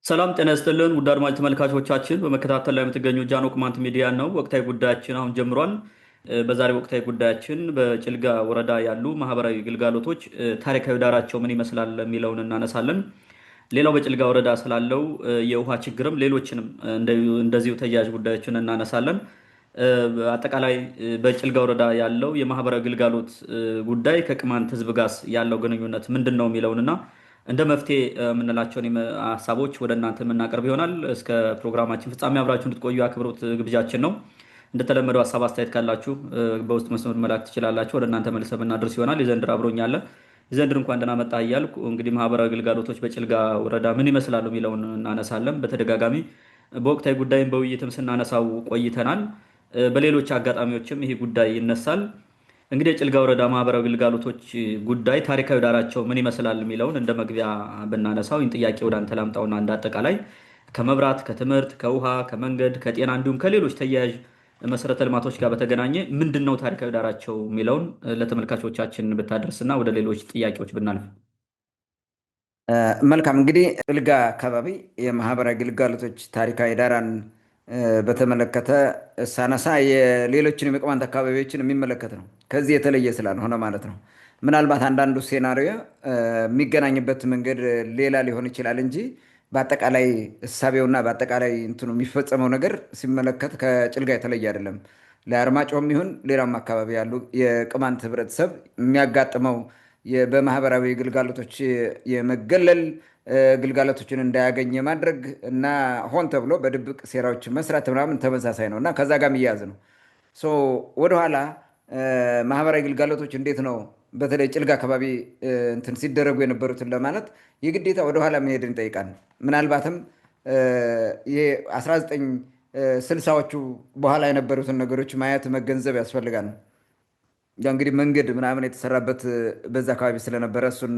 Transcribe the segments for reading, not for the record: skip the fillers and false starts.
ሰላም ጤና ይስጥልን ውድ አድማጭ ተመልካቾቻችን፣ በመከታተል ላይ የምትገኙ ጃኖ ቅማንት ሚዲያ ነው። ወቅታዊ ጉዳያችን አሁን ጀምሯል። በዛሬው ወቅታዊ ጉዳያችን በጭልጋ ወረዳ ያሉ ማህበራዊ ግልጋሎቶች ታሪካዊ ዳራቸው ምን ይመስላል የሚለውን እናነሳለን። ሌላው በጭልጋ ወረዳ ስላለው የውሃ ችግርም ሌሎችንም እንደዚሁ ተያያዥ ጉዳዮችን እናነሳለን። አጠቃላይ በጭልጋ ወረዳ ያለው የማህበራዊ ግልጋሎት ጉዳይ ከቅማንት ሕዝብ ጋር ያለው ግንኙነት ምንድን ነው የሚለውንና እንደ መፍትሄ የምንላቸውን ሀሳቦች ወደ እናንተ የምናቀርብ ይሆናል። እስከ ፕሮግራማችን ፍጻሜ አብራችሁ እንድትቆዩ አክብሮት ግብዣችን ነው። እንደተለመደው ሀሳብ አስተያየት ካላችሁ በውስጥ መስመር መላክ ትችላላችሁ። ወደ እናንተ መልሰን የምናደርስ ይሆናል። የዘንድር አብሮኛለ የዘንድር እንኳን ደህና መጣህ እያልኩ እንግዲህ ማህበራዊ ግልጋሎቶች በጭልጋ ወረዳ ምን ይመስላሉ የሚለውን እናነሳለን። በተደጋጋሚ በወቅታዊ ጉዳይም በውይይትም ስናነሳው ቆይተናል። በሌሎች አጋጣሚዎችም ይህ ጉዳይ ይነሳል። እንግዲህ የጭልጋ ወረዳ ማህበራዊ ግልጋሎቶች ጉዳይ ታሪካዊ ዳራቸው ምን ይመስላል የሚለውን እንደ መግቢያ ብናነሳው ይህን ጥያቄ ወደ አንተ ላምጣውና እንደ አጠቃላይ ከመብራት፣ ከትምህርት፣ ከውሃ፣ ከመንገድ፣ ከጤና እንዲሁም ከሌሎች ተያያዥ መሰረተ ልማቶች ጋር በተገናኘ ምንድን ነው ታሪካዊ ዳራቸው የሚለውን ለተመልካቾቻችን ብታደርስና ወደ ሌሎች ጥያቄዎች ብናልፍ። መልካም። እንግዲህ ጭልጋ አካባቢ የማህበራዊ ግልጋሎቶች ታሪካዊ ዳራን በተመለከተ ሳነሳ የሌሎችን የቅማንት አካባቢዎችን የሚመለከት ነው። ከዚህ የተለየ ስላልሆነ ማለት ነው። ምናልባት አንዳንዱ ሴናሪዮ የሚገናኝበት መንገድ ሌላ ሊሆን ይችላል እንጂ በአጠቃላይ እሳቤውና በአጠቃላይ እንትኑ የሚፈጸመው ነገር ሲመለከት ከጭልጋ የተለየ አይደለም። ለአርማጭሆም ይሁን ሌላም አካባቢ ያሉ የቅማንት ህብረተሰብ የሚያጋጥመው በማህበራዊ ግልጋሎቶች የመገለል ግልጋሎቶችን እንዳያገኝ የማድረግ እና ሆን ተብሎ በድብቅ ሴራዎች መስራት ምናምን ተመሳሳይ ነው እና ከዛ ጋር የሚያያዝ ነው። ወደኋላ ማህበራዊ ግልጋሎቶች እንዴት ነው በተለይ ጭልጋ አካባቢ እንትን ሲደረጉ የነበሩትን ለማለት የግዴታ ወደኋላ መሄድን ይጠይቃል። ምናልባትም የ1960ዎቹ በኋላ የነበሩትን ነገሮች ማየት መገንዘብ ያስፈልጋል። እንግዲህ መንገድ ምናምን የተሰራበት በዛ አካባቢ ስለነበረ እሱን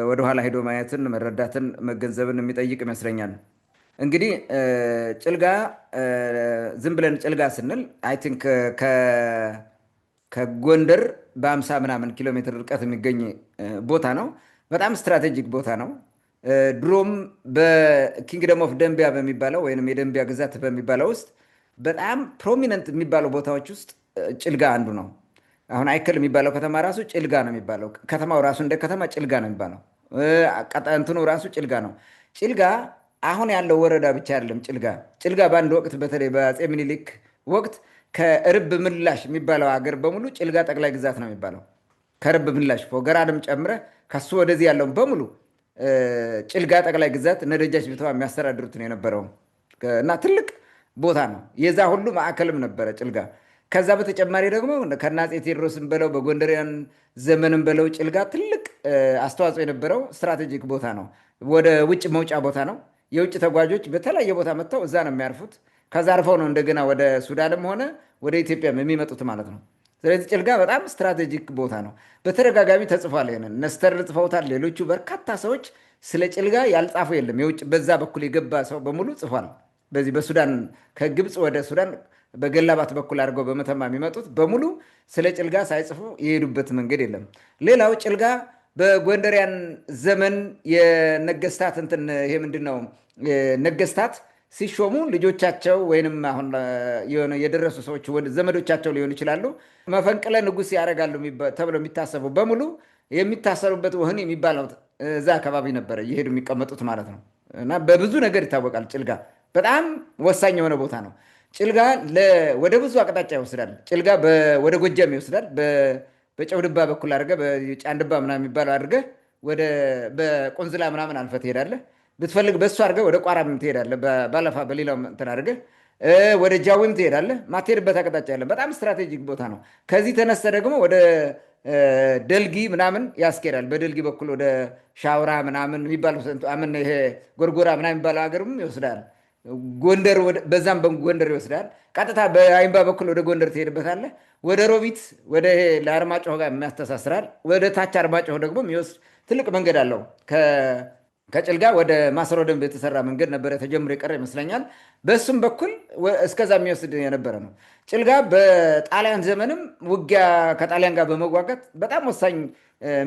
ወደኋላ ሄዶ ማየትን መረዳትን መገንዘብን የሚጠይቅ ይመስለኛል። እንግዲህ ጭልጋ ዝም ብለን ጭልጋ ስንል አይ ቲንክ ከጎንደር በ50 ምናምን ኪሎ ሜትር ርቀት የሚገኝ ቦታ ነው። በጣም ስትራቴጂክ ቦታ ነው። ድሮም በኪንግደም ኦፍ ደንቢያ በሚባለው ወይም የደንቢያ ግዛት በሚባለው ውስጥ በጣም ፕሮሚነንት የሚባለው ቦታዎች ውስጥ ጭልጋ አንዱ ነው። አሁን አይከል የሚባለው ከተማ ራሱ ጭልጋ ነው የሚባለው። ከተማው ራሱ እንደ ከተማ ጭልጋ ነው የሚባለው። እንትኑ ራሱ ጭልጋ ነው። ጭልጋ አሁን ያለው ወረዳ ብቻ አይደለም። ጭልጋ በአንድ ወቅት በተለይ በአፄ ምኒልክ ወቅት ከርብ ምላሽ የሚባለው ሀገር በሙሉ ጭልጋ ጠቅላይ ግዛት ነው የሚባለው። ከርብ ምላሽ ፎገራንም ጨምረ ከሱ ወደዚህ ያለውን በሙሉ ጭልጋ ጠቅላይ ግዛት እነ ደጃች ቢተዋ የሚያስተዳድሩት ነው የነበረው እና ትልቅ ቦታ ነው። የዛ ሁሉ ማዕከልም ነበረ ጭልጋ። ከዛ በተጨማሪ ደግሞ ከአፄ ቴዎድሮስን በለው በጎንደሪያን ዘመንም በለው ጭልጋ ትልቅ አስተዋጽኦ የነበረው ስትራቴጂክ ቦታ ነው። ወደ ውጭ መውጫ ቦታ ነው። የውጭ ተጓዦች በተለያየ ቦታ መጥተው እዛ ነው የሚያርፉት። ከዛ አርፈው ነው እንደገና ወደ ሱዳንም ሆነ ወደ ኢትዮጵያም የሚመጡት ማለት ነው። ስለዚህ ጭልጋ በጣም ስትራቴጂክ ቦታ ነው። በተደጋጋሚ ተጽፏል። ይሄንን ነስተር ጽፈውታል። ሌሎቹ በርካታ ሰዎች ስለ ጭልጋ ያልጻፉ የለም። የውጭ በዛ በኩል የገባ ሰው በሙሉ ጽፏል። በዚህ በሱዳን ከግብፅ ወደ ሱዳን በገላባት በኩል አድርገው በመተማ የሚመጡት በሙሉ ስለ ጭልጋ ሳይጽፉ የሄዱበት መንገድ የለም። ሌላው ጭልጋ በጎንደሪያን ዘመን የነገስታት እንትን ይሄ ምንድን ነው ነገስታት ሲሾሙ ልጆቻቸው ወይንም አሁን የደረሱ ሰዎች ዘመዶቻቸው ሊሆኑ ይችላሉ መፈንቅለ ንጉሥ ያደርጋሉ ተብለው የሚታሰቡ በሙሉ የሚታሰሩበት ወህኒ የሚባለው እዛ አካባቢ ነበረ እየሄዱ የሚቀመጡት ማለት ነው። እና በብዙ ነገር ይታወቃል። ጭልጋ በጣም ወሳኝ የሆነ ቦታ ነው። ጭልጋ ወደ ብዙ አቅጣጫ ይወስዳል። ጭልጋ ወደ ጎጃም ይወስዳል። በጨውድባ በኩል አድርገህ በጫንድባ ምናምን የሚባለው አድርገህ በቆንዝላ ምናምን አልፈህ ትሄዳለህ። ብትፈልግ በሱ አድርገህ ወደ ቋራም ትሄዳለህ። ባለፋ በሌላው እንትን አድርገህ ወደ ጃዊም ትሄዳለህ። ማትሄድበት አቅጣጫ የለም። በጣም ስትራቴጂክ ቦታ ነው። ከዚህ ተነስተ ደግሞ ወደ ደልጊ ምናምን ያስኬዳል። በደልጊ በኩል ወደ ሻውራ ምናምን የሚባለው ይሄ ጎርጎራ ምናምን የሚባለው ሀገርም ይወስዳል። ጎንደር በዛም ጎንደር ይወስዳል። ቀጥታ በአይምባ በኩል ወደ ጎንደር ትሄድበታለህ። ወደ ሮቢት ወደ ለአርማጭሆ ጋር የሚያስተሳስራል። ወደ ታች አርማጭሆ ደግሞ የሚወስድ ትልቅ መንገድ አለው። ከጭልጋ ወደ ማሰሮ ደንብ የተሰራ መንገድ ነበረ ተጀምሮ የቀረ ይመስለኛል። በሱም በኩል እስከዛ የሚወስድ የነበረ ነው። ጭልጋ በጣሊያን ዘመንም ውጊያ ከጣሊያን ጋር በመዋጋት በጣም ወሳኝ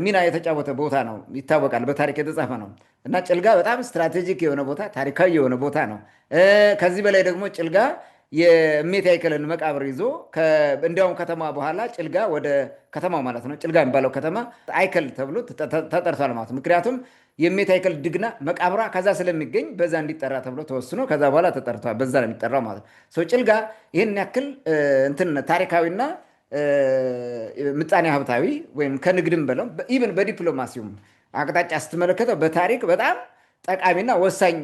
ሚና የተጫወተ ቦታ ነው፣ ይታወቃል፣ በታሪክ የተጻፈ ነው። እና ጭልጋ በጣም ስትራቴጂክ የሆነ ቦታ፣ ታሪካዊ የሆነ ቦታ ነው። ከዚህ በላይ ደግሞ ጭልጋ የእሜቴ አይከልን መቃብር ይዞ እንዲያውም ከተማ በኋላ ጭልጋ ወደ ከተማው ማለት ነው ጭልጋ የሚባለው ከተማ አይከል ተብሎ ተጠርቷል ማለት ነው። ምክንያቱም የእሜቴ አይከል ድግና መቃብሯ ከዛ ስለሚገኝ በዛ እንዲጠራ ተብሎ ተወስኖ ከዛ በኋላ ተጠርቷል። በዛ ነው የሚጠራው ማለት ነው። ጭልጋ ይህን ያክል እንትን ታሪካዊና ምጣኔ ሀብታዊ ወይም ከንግድም በለው ኢቨን በዲፕሎማሲውም አቅጣጫ ስትመለከተው በታሪክ በጣም ጠቃሚና ወሳኝ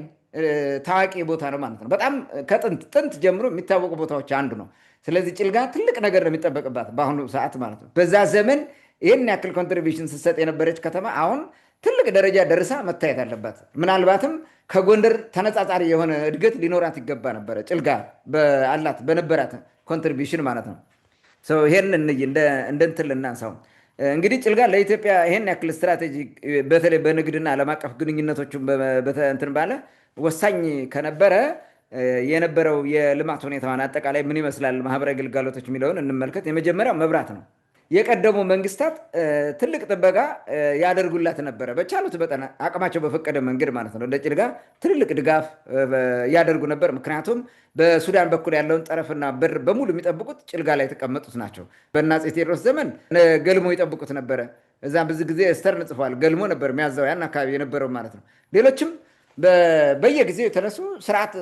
ታዋቂ ቦታ ነው ማለት ነው። በጣም ከጥንት ጀምሮ የሚታወቁ ቦታዎች አንዱ ነው። ስለዚህ ጭልጋ ትልቅ ነገር ነው የሚጠበቅባት በአሁኑ ሰዓት ማለት ነው። በዛ ዘመን ይህን ያክል ኮንትሪቢሽን ስትሰጥ የነበረች ከተማ አሁን ትልቅ ደረጃ ደርሳ መታየት አለባት። ምናልባትም ከጎንደር ተነጻጻሪ የሆነ እድገት ሊኖራት ይገባ ነበረ ጭልጋ አላት በነበራት ኮንትሪቢሽን ማለት ነው። ይሄን እንደ እንትን ልናንሳው እንግዲህ ጭልጋ ለኢትዮጵያ ይሄን ያክል ስትራቴጂ በተለይ በንግድና ዓለም አቀፍ ግንኙነቶችን እንትን ባለ ወሳኝ ከነበረ የነበረው የልማት ሁኔታዋን አጠቃላይ ምን ይመስላል፣ ማህበራዊ ግልጋሎቶች የሚለውን እንመልከት። የመጀመሪያው መብራት ነው። የቀደሙ መንግስታት ትልቅ ጥበቃ ያደርጉላት ነበረ፣ በቻሉት መጠን አቅማቸው በፈቀደ መንገድ ማለት ነው። ለጭልጋ ትልልቅ ድጋፍ ያደርጉ ነበር። ምክንያቱም በሱዳን በኩል ያለውን ጠረፍና በር በሙሉ የሚጠብቁት ጭልጋ ላይ የተቀመጡት ናቸው። በአፄ ቴዎድሮስ ዘመን ገልሞ ይጠብቁት ነበረ። እዛም ብዙ ጊዜ ስተርን ጽፏል። ገልሞ ነበር የሚያዘው ያን አካባቢ የነበረው ማለት ነው። ሌሎችም በየጊዜው የተነሱ ስርዓት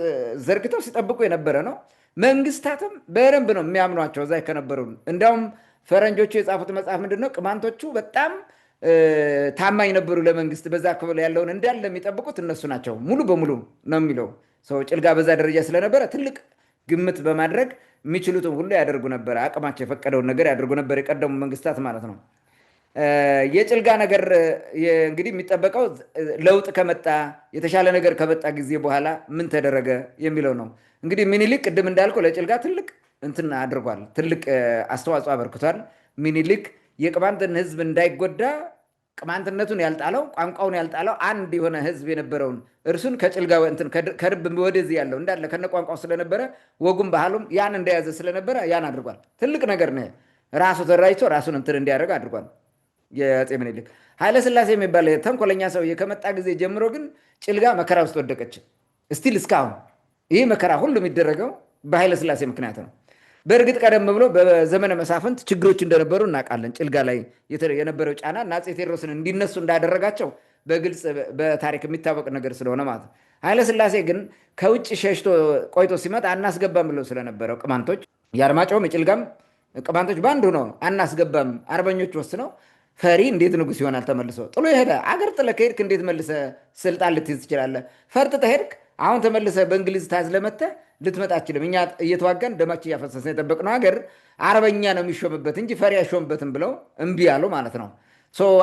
ዘርግተው ሲጠብቁ የነበረ ነው። መንግስታትም በደንብ ነው የሚያምኗቸው እዛ ከነበሩ። እንዲያውም ፈረንጆቹ የጻፉት መጽሐፍ ምንድን ነው? ቅማንቶቹ በጣም ታማኝ ነበሩ ለመንግስት፣ በዛ ክፍል ያለውን እንዳለ የሚጠብቁት እነሱ ናቸው ሙሉ በሙሉ ነው የሚለው ሰው። ጭልጋ በዛ ደረጃ ስለነበረ ትልቅ ግምት በማድረግ የሚችሉትን ሁሉ ያደርጉ ነበረ። አቅማቸው የፈቀደውን ነገር ያደርጉ ነበር የቀደሙ መንግስታት ማለት ነው። የጭልጋ ነገር እንግዲህ የሚጠበቀው ለውጥ ከመጣ የተሻለ ነገር ከመጣ ጊዜ በኋላ ምን ተደረገ የሚለው ነው። እንግዲህ ምኒልክ ቅድም እንዳልከው ለጭልጋ ትልቅ እንትን አድርጓል፣ ትልቅ አስተዋጽኦ አበርክቷል። ምኒልክ የቅማንትን ህዝብ እንዳይጎዳ ቅማንትነቱን ያልጣለው ቋንቋውን ያልጣለው አንድ የሆነ ህዝብ የነበረውን እርሱን ከጭልጋ ከርብ ወደዚህ ያለው እንዳለ ከነ ቋንቋው ስለነበረ ወጉም ባህሉም ያን እንደያዘ ስለነበረ ያን አድርጓል። ትልቅ ነገር ነው። ራሱ ተደራጅቶ ራሱን እንትን እንዲያደርግ አድርጓል። የአፄ ምኒልክ ኃይለስላሴ የሚባል ተንኮለኛ ሰውዬ ከመጣ ጊዜ ጀምሮ ግን ጭልጋ መከራ ውስጥ ወደቀች። እስቲል እስካሁን ይህ መከራ ሁሉ የሚደረገው በኃይለስላሴ ምክንያት ነው። በእርግጥ ቀደም ብሎ በዘመነ መሳፍንት ችግሮች እንደነበሩ እናውቃለን። ጭልጋ ላይ የነበረው ጫና እና አፄ ቴዎድሮስን እንዲነሱ እንዳደረጋቸው በግልጽ በታሪክ የሚታወቅ ነገር ስለሆነ ማለት ነው። ኃይለስላሴ ግን ከውጭ ሸሽቶ ቆይቶ ሲመጣ አናስገባም ብለው ስለነበረው ቅማንቶች የአርማጭሆም የጭልጋም ቅማንቶች በአንድ ሆነው አናስገባም አርበኞች ወስነው ፈሪ እንዴት ንጉስ ይሆናል ተመልሶ ጥሎ ይሄዳ። አገር ጥለህ ከሄድክ እንዴት መልሰ ስልጣን ልትይዝ ትችላለህ? ፈርጥተህ ሄድክ አሁን ተመልሰ በእንግሊዝ ታዝለመተህ ልትመጣ አችልም። እኛ እየተዋጋን ደማችን እያፈሰስን የጠበቅነው ሀገር አርበኛ ነው የሚሾምበት እንጂ ፈሪ አይሾምበትም ብለው እምቢ አሉ ማለት ነው።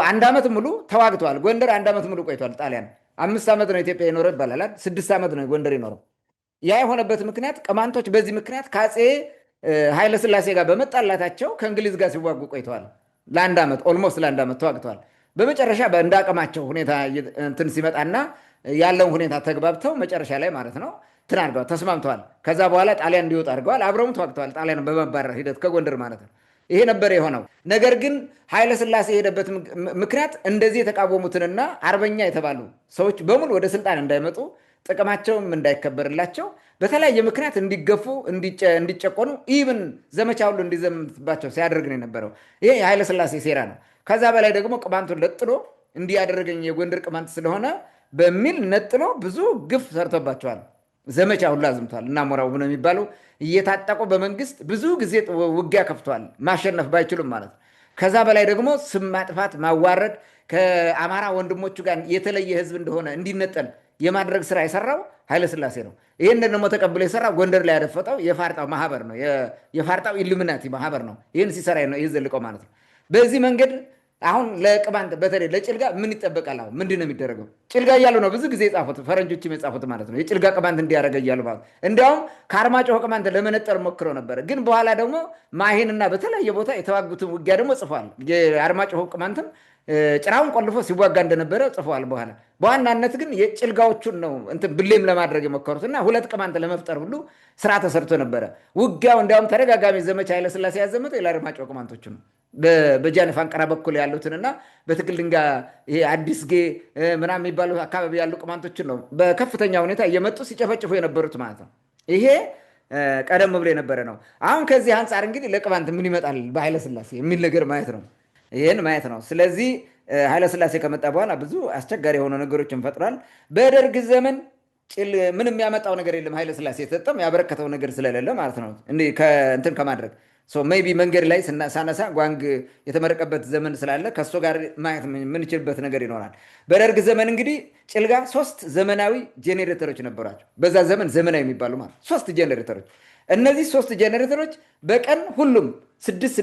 አንድ ዓመት ሙሉ ተዋግተዋል። ጎንደር አንድ ዓመት ሙሉ ቆይቷል። ጣሊያን 5 ዓመት ነው ኢትዮጵያ የኖረ ይባላል። 6 ዓመት ነው ጎንደር የኖረው። ያ የሆነበት ምክንያት ቅማንቶች በዚህ ምክንያት ከአፄ ኃይለስላሴ ጋር በመጣላታቸው ከእንግሊዝ ጋር ሲዋጉ ቆይተዋል። ለአንድ ዓመት ኦልሞስት ለአንድ ዓመት ተዋግተዋል። በመጨረሻ እንዳቅማቸው ሁኔታ እንትን ሲመጣና ያለውን ሁኔታ ተግባብተው መጨረሻ ላይ ማለት ነው እንትን አድርገዋል፣ ተስማምተዋል። ከዛ በኋላ ጣሊያን እንዲወጡ አድርገዋል። አብረውም ተዋግተዋል ጣሊያን በመባረር ሂደት ከጎንደር ማለት ነው። ይሄ ነበር የሆነው። ነገር ግን ኃይለስላሴ የሄደበት ምክንያት እንደዚህ የተቃወሙትንና አርበኛ የተባሉ ሰዎች በሙሉ ወደ ስልጣን እንዳይመጡ ጥቅማቸውም እንዳይከበርላቸው በተለያየ ምክንያት እንዲገፉ እንዲጨቆኑ ኢቭን ዘመቻ ሁሉ እንዲዘምትባቸው ሲያደርግ ነው የነበረው። ይሄ የኃይለስላሴ ሴራ ነው። ከዛ በላይ ደግሞ ቅማንቱን ለጥሎ እንዲያደረገኝ የጎንደር ቅማንት ስለሆነ በሚል ነጥሎ ብዙ ግፍ ሰርቶባቸዋል። ዘመቻ ሁሉ አዝምቷል። እና ሞራው ነው የሚባለው እየታጠቁ በመንግስት ብዙ ጊዜ ውጊያ ከፍተዋል፣ ማሸነፍ ባይችሉም ማለት ነው። ከዛ በላይ ደግሞ ስም ማጥፋት፣ ማዋረድ፣ ከአማራ ወንድሞቹ ጋር የተለየ ህዝብ እንደሆነ እንዲነጠል የማድረግ ስራ የሰራው ኃይለስላሴ ነው። ይህን ደግሞ ተቀብሎ የሰራው ጎንደር ላይ ያደፈጠው የፋርጣው ማህበር ነው፣ የፋርጣው ኢሉሚናቲ ማህበር ነው። ይህን ሲሰራ ነው ይህ ዘልቀው ማለት ነው። በዚህ መንገድ አሁን ለቅማንት በተለይ ለጭልጋ ምን ይጠበቃል? አሁን ምንድን ነው የሚደረገው? ጭልጋ እያሉ ነው ብዙ ጊዜ የጻፉት ፈረንጆችም የጻፉት ማለት ነው። የጭልጋ ቅማንት እንዲያደረገ እያሉ ማለት እንዲያውም ከአርማጭሆ ቅማንት ለመነጠር ሞክረው ነበረ። ግን በኋላ ደግሞ ማሄንና በተለያየ ቦታ የተዋጉትን ውጊያ ደግሞ ጽፏል። የአርማጭሆ ቅማንትም ጭራውን ቆልፎ ሲዋጋ እንደነበረ ጽፏል። በዋናነት ግን የጭልጋዎቹን ነው እንትን ብሌም ለማድረግ የሞከሩት እና ሁለት ቅማንት ለመፍጠር ሁሉ ስራ ተሰርቶ ነበረ። ውጊያው እንዲያውም ተደጋጋሚ ዘመቻ ኃይለሥላሴ ያዘመተው የላርማጭሆ ቅማንቶቹ ነው። በጃንፍ አንቀራ በኩል ያሉትንና በትክል ድንጋይ ይሄ አዲስጌ ምናምን የሚባሉ አካባቢ ያሉ ቅማንቶችን ነው በከፍተኛ ሁኔታ እየመጡ ሲጨፈጭፉ የነበሩት ማለት ነው። ይሄ ቀደም ብሎ የነበረ ነው። አሁን ከዚህ አንጻር እንግዲህ ለቅማንት ምን ይመጣል በኃይለሥላሴ የሚል ነገር ማየት ነው። ይህን ማየት ነው። ስለዚህ ኃይለሥላሴ ከመጣ በኋላ ብዙ አስቸጋሪ የሆኑ ነገሮችን ፈጥሯል። በደርግ ዘመን ምንም ያመጣው ነገር የለም። ኃይለሥላሴ የተሰጠም ያበረከተው ነገር ስለሌለ ማለት ነው። እንትን ከማድረግ ሜይ ቢ መንገድ ላይ ሳነሳ ጓንግ የተመረቀበት ዘመን ስላለ ከእሱ ጋር ማየት የምንችልበት ነገር ይኖራል። በደርግ ዘመን እንግዲህ ጭልጋ 3 ዘመናዊ ጄኔሬተሮች ነበሯቸው። በዛ ዘመን ዘመናዊ የሚባሉ ማለት 3 ጄኔሬተሮች። እነዚህ 3 ጄኔሬተሮች በቀን ሁሉም 6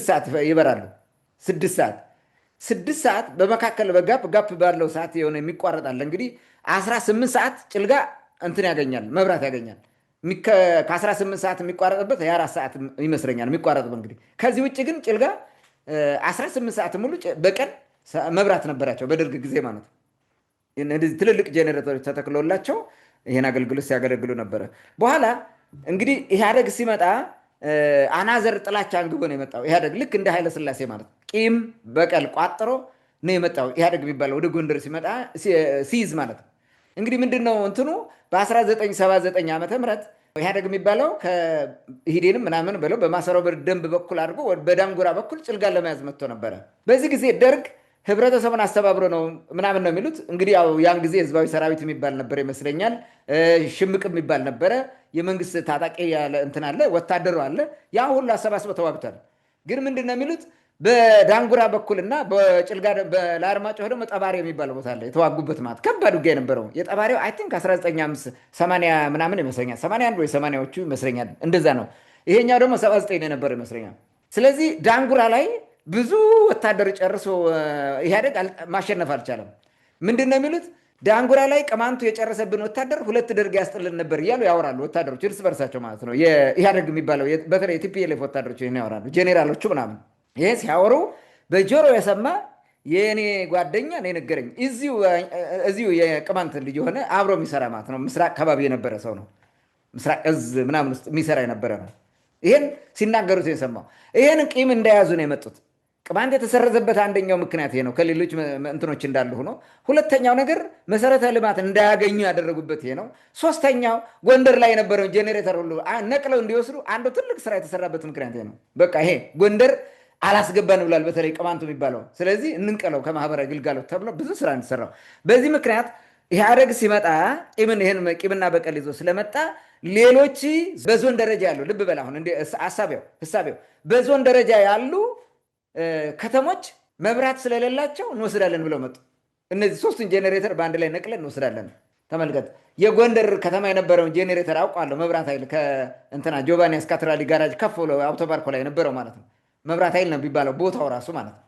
ሰዓት ይበራሉ። 6 ሰዓት በመካከል በጋፕ ባለው ሰዓት የሆነ የሚቋረጣል። እንግዲህ 18 ሰዓት ጭልጋ እንትን ያገኛል፣ መብራት ያገኛል። ከ18 ሰዓት የሚቋረጥበት የ4 ሰዓት ይመስለኛል የሚቋረጥበት። እንግዲህ ከዚህ ውጭ ግን ጭልጋ 18 ሰዓት ሙሉ በቀን መብራት ነበራቸው በደርግ ጊዜ ማለት ነው። እነዚህ ትልልቅ ጄኔሬተሮች ተተክሎላቸው ይሄን አገልግሎት ሲያገለግሉ ነበረ። በኋላ እንግዲህ ኢህአደግ ሲመጣ አናዘር ጥላቻ አንግቦ ነው የመጣው። ኢህአደግ ልክ እንደ ኃይለሥላሴ ማለት ቂም በቀል ቋጥሮ ነው የመጣው። ኢህአደግ የሚባለው ወደ ጎንደር ሲመጣ ሲይዝ ማለት ነው። እንግዲህ ምንድነው እንትኑ በ1979 ዓመተ ምህረት ኢህአደግ የሚባለው ከኢህዴንም ምናምን ብለው በማሰሮ በር ደንብ በኩል አድርጎ በዳንጉራ በኩል ጭልጋን ለመያዝ መጥቶ ነበረ። በዚህ ጊዜ ደርግ ህብረተሰቡን አስተባብሮ ነው ምናምን ነው የሚሉት። እንግዲህ ያው ያን ጊዜ ህዝባዊ ሰራዊት የሚባል ነበር ይመስለኛል፣ ሽምቅ የሚባል ነበረ፣ የመንግስት ታጣቂ ያለ እንትን አለ፣ ወታደሩ አለ። ያ ሁሉ አሰባስበው ተዋግቷል። ግን ምንድን ነው የሚሉት በዳንጉራ በኩልና በጭልጋ ለአርማጭሆ ደግሞ ጠባሪ የሚባለው ቦታ አለ የተዋጉበት ማለት ከባድ ውጊያ የነበረው የጠባሪው አይ ቲንክ 1980 ምናምን ይመስለኛል 81 ወይ 80ዎቹ ይመስለኛል እንደዛ ነው። ይሄኛው ደግሞ 79 የነበረው ይመስለኛል። ስለዚህ ዳንጉራ ላይ ብዙ ወታደር ጨርሶ ኢህአደግ ማሸነፍ አልቻለም። ምንድን ነው የሚሉት ዳንጉራ ላይ ቅማንቱ የጨረሰብን ወታደር 2 ደርግ ያስጥልን ነበር እያሉ ያወራሉ ወታደሮች እርስ በርሳቸው ማለት ነው። የኢህአደግ የሚባለው በተለይ የቲፒኤልኤፍ ወታደሮች ይህን ያወራሉ፣ ጄኔራሎቹ ምናምን። ይሄ ሲያወሩ በጆሮ የሰማ የእኔ ጓደኛ ነው የነገረኝ። እዚሁ የቅማንት ልጅ የሆነ አብሮ የሚሰራ ማለት ነው። ምስራቅ አካባቢ የነበረ ሰው ነው። ምስራቅ እዝ ምናምን ውስጥ የሚሰራ የነበረ ነው። ይሄን ሲናገሩት የሰማው ይሄን ቂም እንደያዙ ነው የመጡት። ቅማንት የተሰረዘበት አንደኛው ምክንያት ይሄ ነው፣ ከሌሎች እንትኖች እንዳሉ ሆኖ። ሁለተኛው ነገር መሰረተ ልማት እንዳያገኙ ያደረጉበት ይሄ ነው። ሶስተኛው ጎንደር ላይ የነበረውን ጄኔሬተር ሁሉ ነቅለው እንዲወስዱ አንዱ ትልቅ ስራ የተሰራበት ምክንያት ይሄ ነው። በቃ ይሄ ጎንደር አላስገባን ብሏል፣ በተለይ ቅማንቱ የሚባለው። ስለዚህ እንንቀለው ከማህበራዊ ግልጋሎት ተብሎ ብዙ ስራ እንዲሰራው። በዚህ ምክንያት ኢህአደግ ሲመጣ ይህን ቂምና በቀል ይዞ ስለመጣ ሌሎች በዞን ደረጃ ያሉ ልብ በል አሁን ህሳቤው በዞን ደረጃ ያሉ ከተሞች መብራት ስለሌላቸው እንወስዳለን ብለው መጡ። እነዚህ 3ቱን ጄኔሬተር በአንድ ላይ ነቅለን እንወስዳለን። ተመልከት፣ የጎንደር ከተማ የነበረውን ጄኔሬተር አውቃለሁ። መብራት ኃይል ከእንትና ጆቫኒ ስካትራሊ ጋራጅ ከፍ ብሎ አውቶባርኮ ላይ የነበረው ማለት ነው። መብራት ኃይል ነው የሚባለው ቦታው ራሱ ማለት ነው።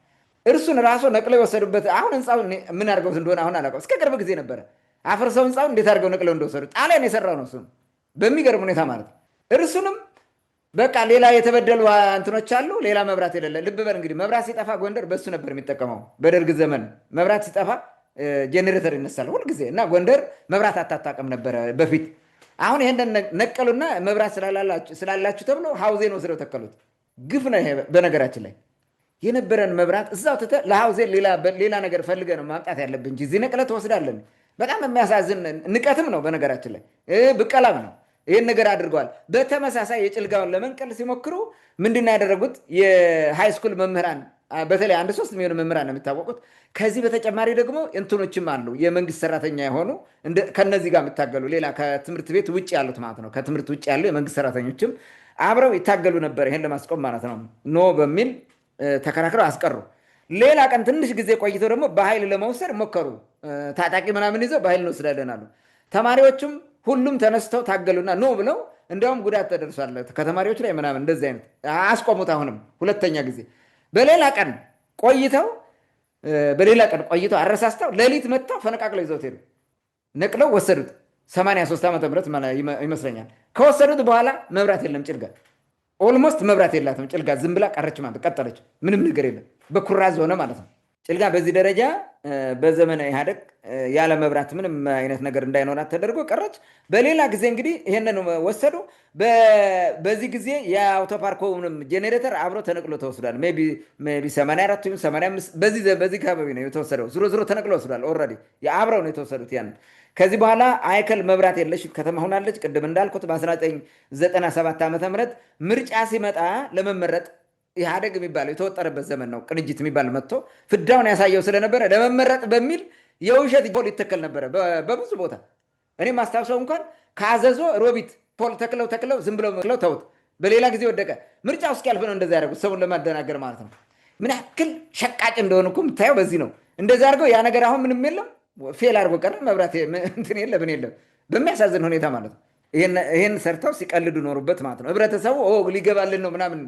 እርሱን ራሱ ነቅለው የወሰዱበት አሁን ህንፃውን ምን አድርገውት እንደሆነ አሁን አላውቀውም። እስከ ቅርብ ጊዜ ነበረ አፍርሰው ህንፃውን እንዴት አድርገው ነቅለው እንደወሰዱ ጣሊያን የሰራው ነው እሱን በሚገርም ሁኔታ ማለት ነው። እርሱንም በቃ ሌላ የተበደሉ እንትኖች አሉ፣ ሌላ መብራት የሌለ። ልብ በል እንግዲህ መብራት ሲጠፋ ጎንደር በሱ ነበር የሚጠቀመው። በደርግ ዘመን መብራት ሲጠፋ ጄኔሬተር ይነሳል ሁልጊዜ እና ጎንደር መብራት አታጣቅም ነበረ በፊት። አሁን ይሄንን ነቀሉና መብራት ስላላችሁ ተብሎ ሀውዜን ወስደው ተከሉት። ግፍ ነው ይሄ። በነገራችን ላይ የነበረን መብራት እዛው ትተህ ለሀውዜን ሌላ ነገር ፈልገህ ነው ማምጣት ያለብን እንጂ እዚህ ነቅለህ ትወስዳለን። በጣም የሚያሳዝን ንቀትም ነው በነገራችን ላይ ብቀላም ነው። ይህን ነገር አድርገዋል። በተመሳሳይ የጭልጋውን ለመንቀል ሲሞክሩ ምንድን ያደረጉት የሃይስኩል መምህራን በተለይ 1-3 የሚሆኑ መምህራን ነው የሚታወቁት። ከዚህ በተጨማሪ ደግሞ እንትኖችም አሉ የመንግስት ሰራተኛ የሆኑ ከነዚህ ጋር የሚታገሉ ሌላ ከትምህርት ቤት ውጭ ያሉት ማለት ነው። ከትምህርት ውጭ ያሉ የመንግስት ሰራተኞችም አብረው ይታገሉ ነበር ይሄን ለማስቆም ማለት ነው። ኖ በሚል ተከራክረው አስቀሩ። ሌላ ቀን ትንሽ ጊዜ ቆይተው ደግሞ በኃይል ለመውሰድ ሞከሩ። ታጣቂ ምናምን ይዘው በኃይል እንወስዳለን አሉ። ተማሪዎቹም ሁሉም ተነስተው ታገሉና ኖ ብለው እንዲያውም ጉዳት ተደርሷል ከተማሪዎች ላይ ምናምን እንደዚህ አይነት አስቆሙት። አሁንም ሁለተኛ ጊዜ በሌላ ቀን ቆይተው አረሳስተው ሌሊት መጥተው ፈነቃቅለው ይዘውት ሄዱ። ነቅለው ወሰዱት። 83 ዓመተ ምህረት ይመስለኛል። ከወሰዱት በኋላ መብራት የለም ጭልጋ፣ ኦልሞስት መብራት የላትም ጭልጋ። ዝም ብላ ቀረች ማለት ቀጠለች። ምንም ነገር የለም። በኩራዝ ሆነ ማለት ነው። ጭልጋ በዚህ ደረጃ በዘመነ ኢህአዴግ ያለ መብራት ምንም አይነት ነገር እንዳይኖራት ተደርጎ ቀረች። በሌላ ጊዜ እንግዲህ ይህንን ወሰዱ። በዚህ ጊዜ የአውቶፓርኮውንም ጄኔሬተር አብሮ ተነቅሎ ተወስዷል። ሜይ ቢ 84 ይሁን 85 በዚህ አካባቢ ነው የተወሰደው። ዞሮ ተነቅሎ ወስዷል። ኦልሬዲ አብረው ነው የተወሰዱት። ያን ከዚህ በኋላ አይከል መብራት የለሽ ከተማ ሆናለች። ቅድም እንዳልኩት በ1997 ዓ ም ምርጫ ሲመጣ ለመመረጥ ኢህአዴግ የሚባለው የተወጠረበት ዘመን ነው። ቅንጅት የሚባል መጥቶ ፍዳውን ያሳየው ስለነበረ ለመመረጥ በሚል የውሸት ፖል ይተከል ነበረ በብዙ ቦታ። እኔ ማስታውሰው እንኳን ከአዘዞ ሮቢት ፖል ተክለው ዝም ብለው ተውት። በሌላ ጊዜ ወደቀ። ምርጫው እስኪያልፍ ነው እንደዛ ያደረጉት፣ ሰውን ለማደናገር ማለት ነው። ምን ያክል ሸቃጭ እንደሆነ እኮ የምታየው በዚህ ነው። እንደዛ አድርገው ያ ነገር አሁን ምንም የለም፣ ፌል አድርጎ ቀረ። መብራት እንትን የለም በሚያሳዝን ሁኔታ ማለት ነው። ይህን ሰርተው ሲቀልዱ ኖሩበት ማለት ነው። ህብረተሰቡ ሊገባልን ነው ምናምን።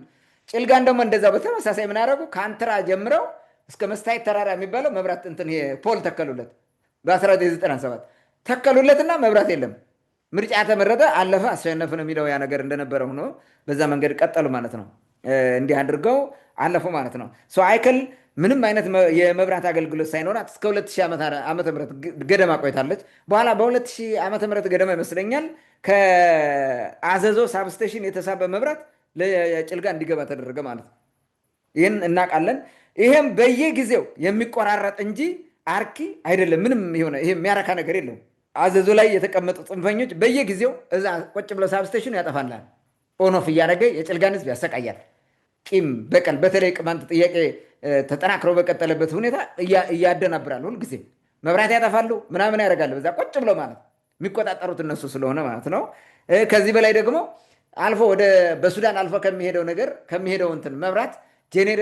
ጭልጋን ደግሞ እንደዛ በተመሳሳይ ምን አደረጉ? ከአንትራ ጀምረው እስከ መስታየት ተራራ የሚባለው መብራት እንትን ፖል ተከሉለት። በ1997 ተከሉለትና መብራት የለም። ምርጫ ተመረጠ፣ አለፈ፣ አሸነፍ ነው የሚለው ያ ነገር እንደነበረ ሆኖ በዛ መንገድ ቀጠሉ ማለት ነው። እንዲህ አድርገው አለፉ ማለት ነው። አይከል ምንም አይነት የመብራት አገልግሎት ሳይኖራት እስከ 2000 ዓመተ ምህረት ገደማ ቆይታለች። በኋላ በ2000 ዓመተ ምህረት ገደማ ይመስለኛል ከአዘዞ ሳብስቴሽን የተሳበ መብራት ለጭልጋ እንዲገባ ተደረገ ማለት ነው። ይህን እናውቃለን። ይሄም በየጊዜው የሚቆራረጥ እንጂ አርኪ አይደለም። ምንም የሆነ ይሄ የሚያረካ ነገር የለውም። አዘዞ ላይ የተቀመጡ ጽንፈኞች በየጊዜው እዛ ቁጭ ብለው ሳብስቴሽኑ ያጠፋላል። ኦኖፍ እያደረገ የጭልጋን ህዝብ ያሰቃያል። ቂም በቀል፣ በተለይ ቅማንት ጥያቄ ተጠናክረው በቀጠለበት ሁኔታ እያደናብራል። ሁልጊዜ መብራት ያጠፋሉ፣ ምናምን ያደርጋሉ። በዛ ቁጭ ብለው ማለት የሚቆጣጠሩት እነሱ ስለሆነ ማለት ነው። ከዚህ በላይ ደግሞ አልፎ በሱዳን አልፎ ከሚሄደው እንትን መብራት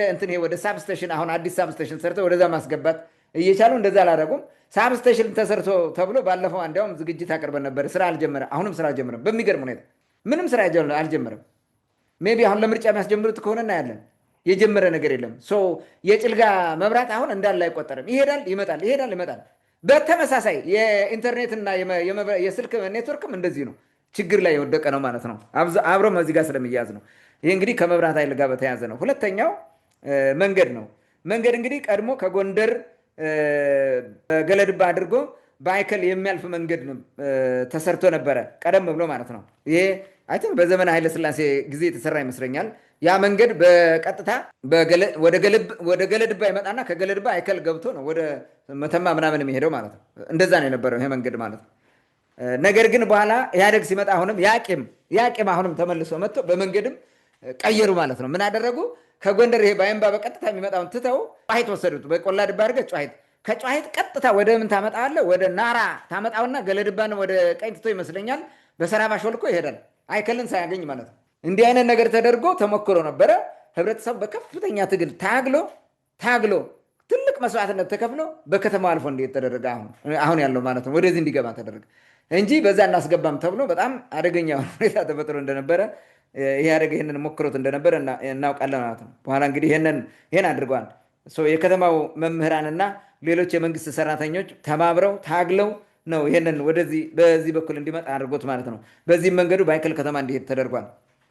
እንትን ወደ ሳብስቴሽን አሁን አዲስ ሳብስቴሽን ሰርተው ወደዛ ማስገባት እየቻሉ እንደዛ አላደረጉም። ሳብስቴሽን ተሰርቶ ተብሎ ባለፈው እንዲያውም ዝግጅት አቅርበን ነበር። ስራ አልጀመረም። አሁንም ስራ አልጀመረም። በሚገርም ሁኔታ ምንም ስራ አልጀመረም። ሜይ ቢ አሁን ለምርጫ የሚያስጀምሩት ከሆነ እናያለን። የጀመረ ነገር የለም። የጭልጋ መብራት አሁን እንዳለ አይቆጠርም። ይሄዳል ይመጣል፣ ይሄዳል ይመጣል። በተመሳሳይ የኢንተርኔትና የስልክ ኔትወርክም እንደዚህ ነው፣ ችግር ላይ የወደቀ ነው ማለት ነው። አብሮ እዚህ ጋር ስለሚያዝ ነው። ይህ እንግዲህ ከመብራት ኃይል ጋር በተያያዘ ነው። ሁለተኛው መንገድ ነው። መንገድ እንግዲህ ቀድሞ ከጎንደር ገለድባ አድርጎ በአይከል የሚያልፍ መንገድ ተሰርቶ ነበረ ቀደም ብሎ ማለት ነው። ይሄ አይ ቲንክ በዘመነ ኃይለ ሥላሴ ጊዜ የተሰራ ይመስለኛል። ያ መንገድ በቀጥታ ወደ ገለድባ ይመጣና ከገለድባ አይከል ገብቶ ነው ወደ መተማ ምናምን የሚሄደው ማለት ነው። እንደዛ ነው የነበረው ይሄ መንገድ ማለት ነው። ነገር ግን በኋላ ኢህአዴግ ሲመጣ አሁንም ያቄም አሁንም ተመልሶ መጥቶ በመንገድም ቀየሩ ማለት ነው። ምን አደረጉ? ከጎንደር ይሄ በአይምባ በቀጥታ የሚመጣውን ትተው ጨዋሂት ወሰዱት። በቆላ ድባ አድርገህ ጨዋሂት፣ ከጨዋሂት ቀጥታ ወደ ምን ታመጣዋለህ? ወደ ናራ ታመጣውና ገለድባን ወደ ቀኝ ትቶ ይመስለኛል በሰራባ ሾልኮ ይሄዳል፣ አይከልን ሳያገኝ ማለት ነው። እንዲህ አይነት ነገር ተደርጎ ተሞክሮ ነበረ። ህብረተሰቡ በከፍተኛ ትግል ታግሎ ትልቅ መስዋዕትነት ተከፍሎ በከተማው አልፎ እንዴት ተደረገ? አሁን ያለው ማለት ነው ወደዚህ እንዲገባ ተደረገ እንጂ በዛ እናስገባም ተብሎ በጣም አደገኛ ሁኔታ ተፈጥሮ እንደነበረ ኢህአዴግ ይህንን ሞክሮት እንደነበረ እናውቃለን ማለት ነው። በኋላ እንግዲህ ይህን አድርገዋል። የከተማው መምህራንና ሌሎች የመንግስት ሰራተኞች ተባብረው ታግለው ነው ይህንን በዚህ በኩል እንዲመጣ አድርጎት ማለት ነው። በዚህም መንገዱ በአይከል ከተማ እንዲሄድ ተደርጓል።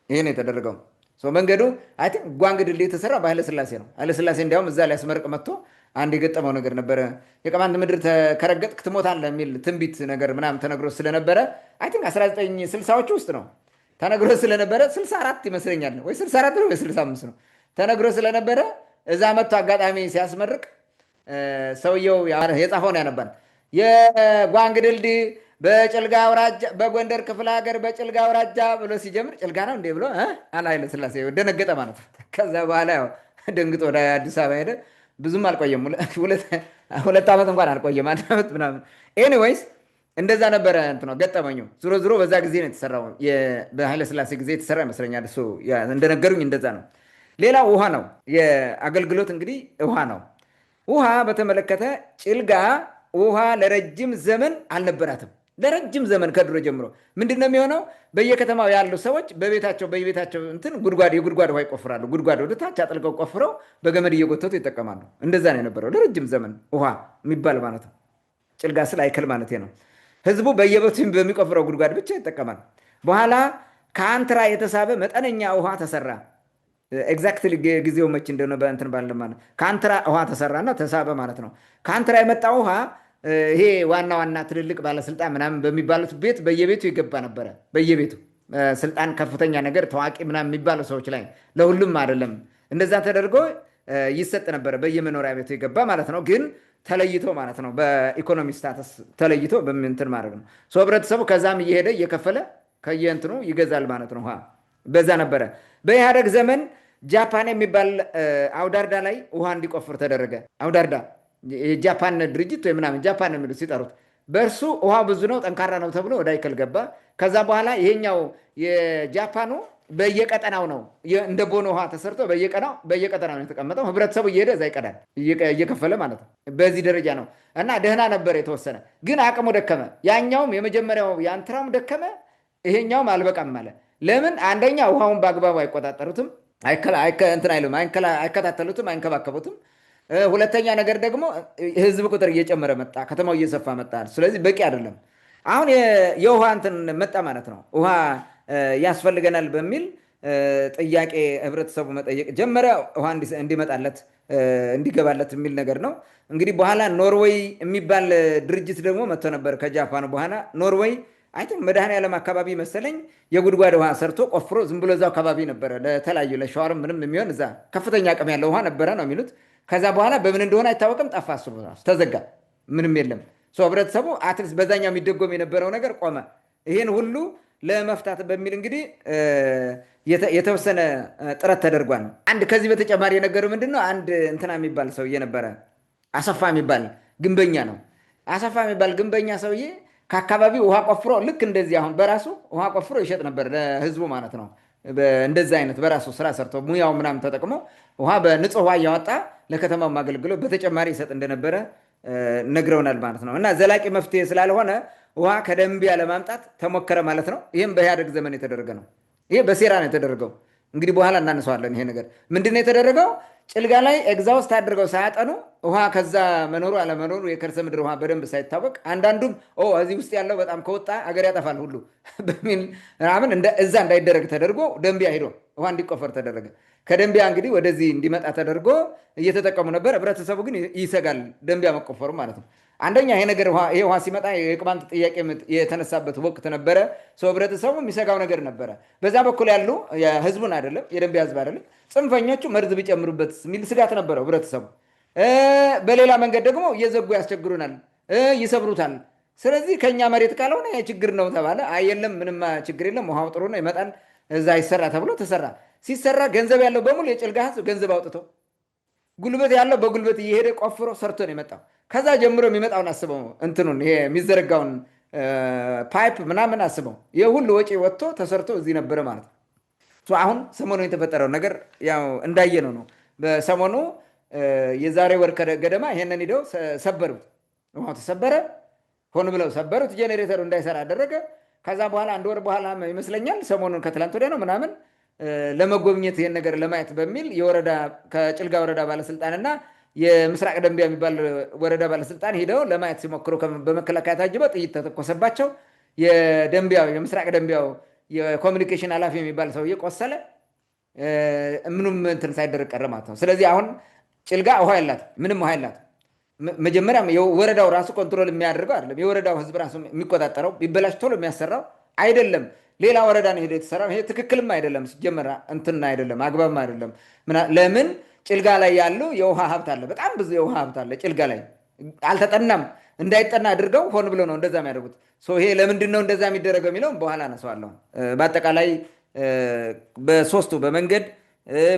ይሄ ነው የተደረገው። መንገዱ አይ ቲንክ ጓንግ ድልድይ የተሰራው በኃይለሥላሴ ነው። ኃይለሥላሴ እንዲያውም እዛ ሊያስመርቅ መጥቶ አንድ የገጠመው ነገር ነበረ። የቅማንት ምድር ከረገጥክ ትሞታለህ የሚል ትንቢት ነገር ምናምን ተነግሮ ስለነበረ አይ ቲንክ 1960ዎቹ ውስጥ ነው ተነግሮ ስለነበረ 64 ይመስለኛል ወይ 64 ነው ወይ 65 ነው ተነግሮ ስለነበረ እዛ መጥቶ አጋጣሚ ሲያስመርቅ ሰውየው የጻፈውን ያነባል። የጓንግ ድልድይ በጭልጋ አውራጃ በጎንደር ክፍለ ሀገር በጭልጋ አውራጃ ብሎ ሲጀምር ጭልጋ ነው እንዴ ብሎ አለ ኃይለሥላሴ ደነገጠ ማለት ነው። ከዛ በኋላ ያው ደንግጦ ወደ አዲስ አበባ ሄደ። ብዙም አልቆየም፣ 2 ዓመት እንኳን አልቆየም፣ 1 ዓመት ምናምን። ኤኒዌይስ እንደዛ ነበረ እንትኗ ገጠመኙ። ዞሮ በዛ ጊዜ ነው የተሰራው፣ በኃይለሥላሴ ጊዜ የተሰራ ይመስለኛል። እሱ እንደነገሩኝ እንደዛ ነው። ሌላው ውሃ ነው። የአገልግሎት እንግዲህ ውሃ ነው። ውሃ በተመለከተ ጭልጋ ውሃ ለረጅም ዘመን አልነበራትም። ለረጅም ዘመን ከድሮ ጀምሮ ምንድን ነው የሚሆነው? በየከተማው ያሉ ሰዎች በየቤታቸው እንትን የጉድጓድ ውሃ ይቆፍራሉ። ጉድጓድ ወደ ታች አጥልቀው ቆፍረው በገመድ እየጎተቱ ይጠቀማሉ። እንደዛ ነው የነበረው ለረጅም ዘመን ውሃ የሚባል ማለት ነው። ጭልጋ ስል አይከል ማለት ነው። ህዝቡ በየቤቱ በሚቆፍረው ጉድጓድ ብቻ ይጠቀማል። በኋላ ከአንትራ የተሳበ መጠነኛ ውሃ ተሰራ። ኤግዛክትሊ ጊዜው መች እንደሆነ በእንትን ባለማ ነው። ከአንትራ ውሃ ተሰራና ተሳበ ማለት ነው። ከአንትራ የመጣ ውሃ ይሄ ዋና ዋና ትልልቅ ባለስልጣን ምናምን በሚባሉት ቤት በየቤቱ ይገባ ነበረ። በየቤቱ ስልጣን ከፍተኛ ነገር ታዋቂ ምናምን የሚባሉ ሰዎች ላይ፣ ለሁሉም አይደለም። እንደዛ ተደርጎ ይሰጥ ነበረ። በየመኖሪያ ቤቱ ይገባ ማለት ነው። ግን ተለይቶ ማለት ነው። በኢኮኖሚ ስታተስ ተለይቶ በምንትን ማድረግ ነው። ህብረተሰቡ ከዛም እየሄደ እየከፈለ ከየእንትኑ ይገዛል ማለት ነው። ውሃ በዛ ነበረ። በኢህአደግ ዘመን ጃፓን የሚባል አውዳርዳ ላይ ውሃ እንዲቆፍር ተደረገ። አውዳርዳ የጃፓን ድርጅት ወይ ምናምን ጃፓን የሚሉት ሲጠሩት፣ በእርሱ ውሃ ብዙ ነው ጠንካራ ነው ተብሎ ወደ አይከል ገባ። ከዛ በኋላ ይሄኛው የጃፓኑ በየቀጠናው ነው እንደ ቦኖ ውሃ ተሰርቶ በየቀጠናው ነው የተቀመጠው። ህብረተሰቡ እየሄደ እዛ ይቀዳል እየከፈለ ማለት ነው። በዚህ ደረጃ ነው እና ደህና ነበር የተወሰነ። ግን አቅሙ ደከመ። ያኛውም የመጀመሪያው የአንትራውም ደከመ፣ ይሄኛውም አልበቃም ማለት። ለምን? አንደኛ ውሃውን በአግባቡ አይቆጣጠሩትም፣ እንትን አይሉም፣ አይከታተሉትም፣ አይንከባከቡትም። ሁለተኛ ነገር ደግሞ ህዝብ ቁጥር እየጨመረ መጣ፣ ከተማው እየሰፋ መጣ። ስለዚህ በቂ አይደለም። አሁን የውሃ እንትን መጣ ማለት ነው። ውሃ ያስፈልገናል በሚል ጥያቄ ህብረተሰቡ መጠየቅ ጀመረ። ውሃ እንዲመጣለት እንዲገባለት የሚል ነገር ነው። እንግዲህ በኋላ ኖርዌይ የሚባል ድርጅት ደግሞ መጥቶ ነበር ከጃፓን በኋላ። ኖርዌይ አይ ቲንክ መድኃኔዓለም አካባቢ መሰለኝ የጉድጓድ ውሃ ሰርቶ ቆፍሮ ዝም ብሎ እዛው አካባቢ ነበረ ለተለያዩ ለሻወርም ምንም የሚሆን እዛ ከፍተኛ አቅም ያለው ውሃ ነበረ ነው የሚሉት። ከዛ በኋላ በምን እንደሆነ አይታወቅም፣ ጠፋ፣ እሱ ተዘጋ፣ ምንም የለም። ህብረተሰቡ አትሊስት በዛኛው የሚደጎም የነበረው ነገር ቆመ። ይህን ሁሉ ለመፍታት በሚል እንግዲህ የተወሰነ ጥረት ተደርጓል። አንድ ከዚህ በተጨማሪ የነገሩ ምንድን ነው፣ አንድ እንትና የሚባል ሰውዬ ነበረ፣ አሰፋ የሚባል ግንበኛ ነው። አሰፋ የሚባል ግንበኛ ሰውዬ ከአካባቢው ውሃ ቆፍሮ ልክ እንደዚህ አሁን በራሱ ውሃ ቆፍሮ ይሸጥ ነበር ለህዝቡ ማለት ነው። እንደዚህ አይነት በራሱ ስራ ሰርቶ ሙያው ምናምን ተጠቅሞ ውሃ በንጹህ ውሃ እያወጣ ለከተማው አገልግሎት በተጨማሪ ይሰጥ እንደነበረ ነግረውናል ማለት ነው። እና ዘላቂ መፍትሄ ስላልሆነ ውሃ ከደንቢያ ለማምጣት ተሞከረ ማለት ነው። ይህም በኢህአደግ ዘመን የተደረገ ነው። ይሄ በሴራ ነው የተደረገው። እንግዲህ በኋላ እናነሳዋለን። ይሄ ነገር ምንድነው የተደረገው? ጭልጋ ላይ ኤግዛውስት አድርገው ሳያጠኑ ውሃ ከዛ መኖሩ አለመኖሩ የከርሰ ምድር ውሃ በደንብ ሳይታወቅ አንዳንዱም እዚህ ውስጥ ያለው በጣም ከወጣ አገር ያጠፋል ሁሉ በሚል ምናምን እዛ እንዳይደረግ ተደርጎ ደንቢያ ሄዶ ውሃ እንዲቆፈር ተደረገ። ከደንቢያ እንግዲህ ወደዚህ እንዲመጣ ተደርጎ እየተጠቀሙ ነበር። ህብረተሰቡ ግን ይሰጋል ደንቢያ መቆፈሩ ማለት ነው። አንደኛ ይሄ ውሃ ሲመጣ የቅማንት ጥያቄ የተነሳበት ወቅት ነበረ። ህብረተሰቡ የሚሰጋው ነገር ነበረ። በዛ በኩል ያሉ ህዝቡን አይደለም የደንቢያ ህዝብ አይደለም ጽንፈኞቹ መርዝ ቢጨምሩበት የሚል ስጋት ነበረው ህብረተሰቡ። በሌላ መንገድ ደግሞ እየዘጉ ያስቸግሩናል፣ ይሰብሩታል። ስለዚህ ከኛ መሬት ካልሆነ ችግር ነው ተባለ። የለም ምንም ችግር የለም ውሃው ጥሩ ነው ይመጣል፣ እዛ ይሰራ ተብሎ ተሰራ። ሲሰራ ገንዘብ ያለው በሙሉ የጭልጋ ህዝብ ገንዘብ አውጥቶ ጉልበት ያለው በጉልበት እየሄደ ቆፍሮ ሰርቶ ነው የመጣው። ከዛ ጀምሮ የሚመጣውን አስበው፣ እንትኑን ይሄ የሚዘረጋውን ፓይፕ ምናምን አስበው። ይህ ሁሉ ወጪ ወጥቶ ተሰርቶ እዚህ ነበረ ማለት ነው። አሁን ሰሞኑ የተፈጠረው ነገር ያው እንዳየነው ነው። በሰሞኑ የዛሬ ወር ገደማ ይሄንን ሂደው ሰበሩት። ውሃው ተሰበረ፣ ሆን ብለው ሰበሩት። ጄኔሬተሩ እንዳይሰራ አደረገ። ከዛ በኋላ አንድ ወር በኋላ ይመስለኛል ሰሞኑን ከትላንት ወዲያ ነው ምናምን ለመጎብኘት ይሄን ነገር ለማየት በሚል ከጭልጋ ወረዳ ባለስልጣንና የምስራቅ ደንቢያ የሚባል ወረዳ ባለስልጣን ሄደው ለማየት ሲሞክሩ በመከላከያ ታጅበው ጥይት ተተኮሰባቸው። የምስራቅ ደንቢያው የኮሚኒኬሽን ኃላፊ የሚባል ሰውዬ ቆሰለ። ምንም እንትን ሳይደረግ ቀረ ማለት ነው። ስለዚህ አሁን ጭልጋ ውሃ የላትም፣ ምንም ውሃ የላትም። መጀመሪያም የወረዳው ራሱ ኮንትሮል የሚያደርገው አይደለም። የወረዳው ህዝብ ራሱ የሚቆጣጠረው ቢበላሽ ቶሎ የሚያሰራው አይደለም። ሌላ ወረዳ ነው ሄዶ የተሰራው። ይሄ ትክክልም አይደለም፣ ሲጀመር እንትና አይደለም፣ አግባብም አይደለም። ለምን ጭልጋ ላይ ያለው የውሃ ሀብት አለ፣ በጣም ብዙ የውሃ ሀብት አለ ጭልጋ ላይ። አልተጠናም፣ እንዳይጠና አድርገው ሆን ብሎ ነው እንደዛ የሚያደርጉት። ይሄ ለምንድን ነው እንደዛ የሚደረገው የሚለውም በኋላ አነሳዋለሁ። በአጠቃላይ በሶስቱ በመንገድ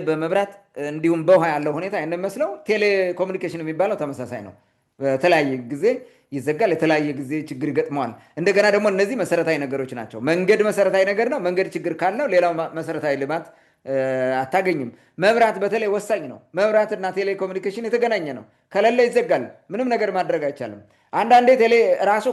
በመብራት እንዲሁም በውሃ ያለው ሁኔታ እንደሚመስለው ቴሌኮሙኒኬሽን የሚባለው ተመሳሳይ ነው። በተለያየ ጊዜ ይዘጋል፣ የተለያየ ጊዜ ችግር ይገጥመዋል። እንደገና ደግሞ እነዚህ መሰረታዊ ነገሮች ናቸው። መንገድ መሰረታዊ ነገር ነው። መንገድ ችግር ካለው ሌላው መሰረታዊ ልማት አታገኝም። መብራት በተለይ ወሳኝ ነው። መብራትና ቴሌኮሙኒኬሽን የተገናኘ ነው። ከሌለ ይዘጋል። ምንም ነገር ማድረግ አይቻልም። አንዳንዴ ቴሌ ራሱ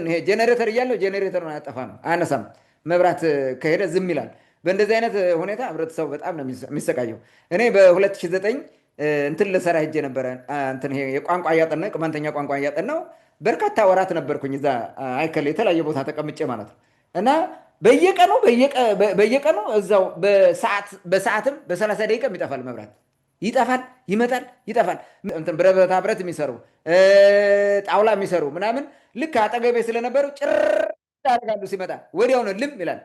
ይሄ ጄኔሬተር እያለው ጄኔሬተሩን አያጠፋ ነው፣ አያነሳም። መብራት ከሄደ ዝም ይላል። በእንደዚህ አይነት ሁኔታ ህብረተሰቡ በጣም ነው የሚሰቃየው። እኔ በ2009 እንትን ልሰራ ሄጄ ነበረ። የቋንቋ እያጠናሁ ቅማንተኛ ቋንቋ እያጠናሁ በርካታ ወራት ነበርኩኝ እዛ አይከል የተለያየ ቦታ ተቀምጬ ማለት ነው። እና በየቀኑ እዛው በሰዓትም በ30 ደቂቃም ይጠፋል መብራት። ይጠፋል፣ ይመጣል፣ ይጠፋል። እንትን ብረታ ብረት የሚሰሩ ጣውላ የሚሰሩ ምናምን ልክ አጠገቤ ስለነበሩ ጭር ያደርጋሉ። ሲመጣ ወዲያውኑ ልም ይላል።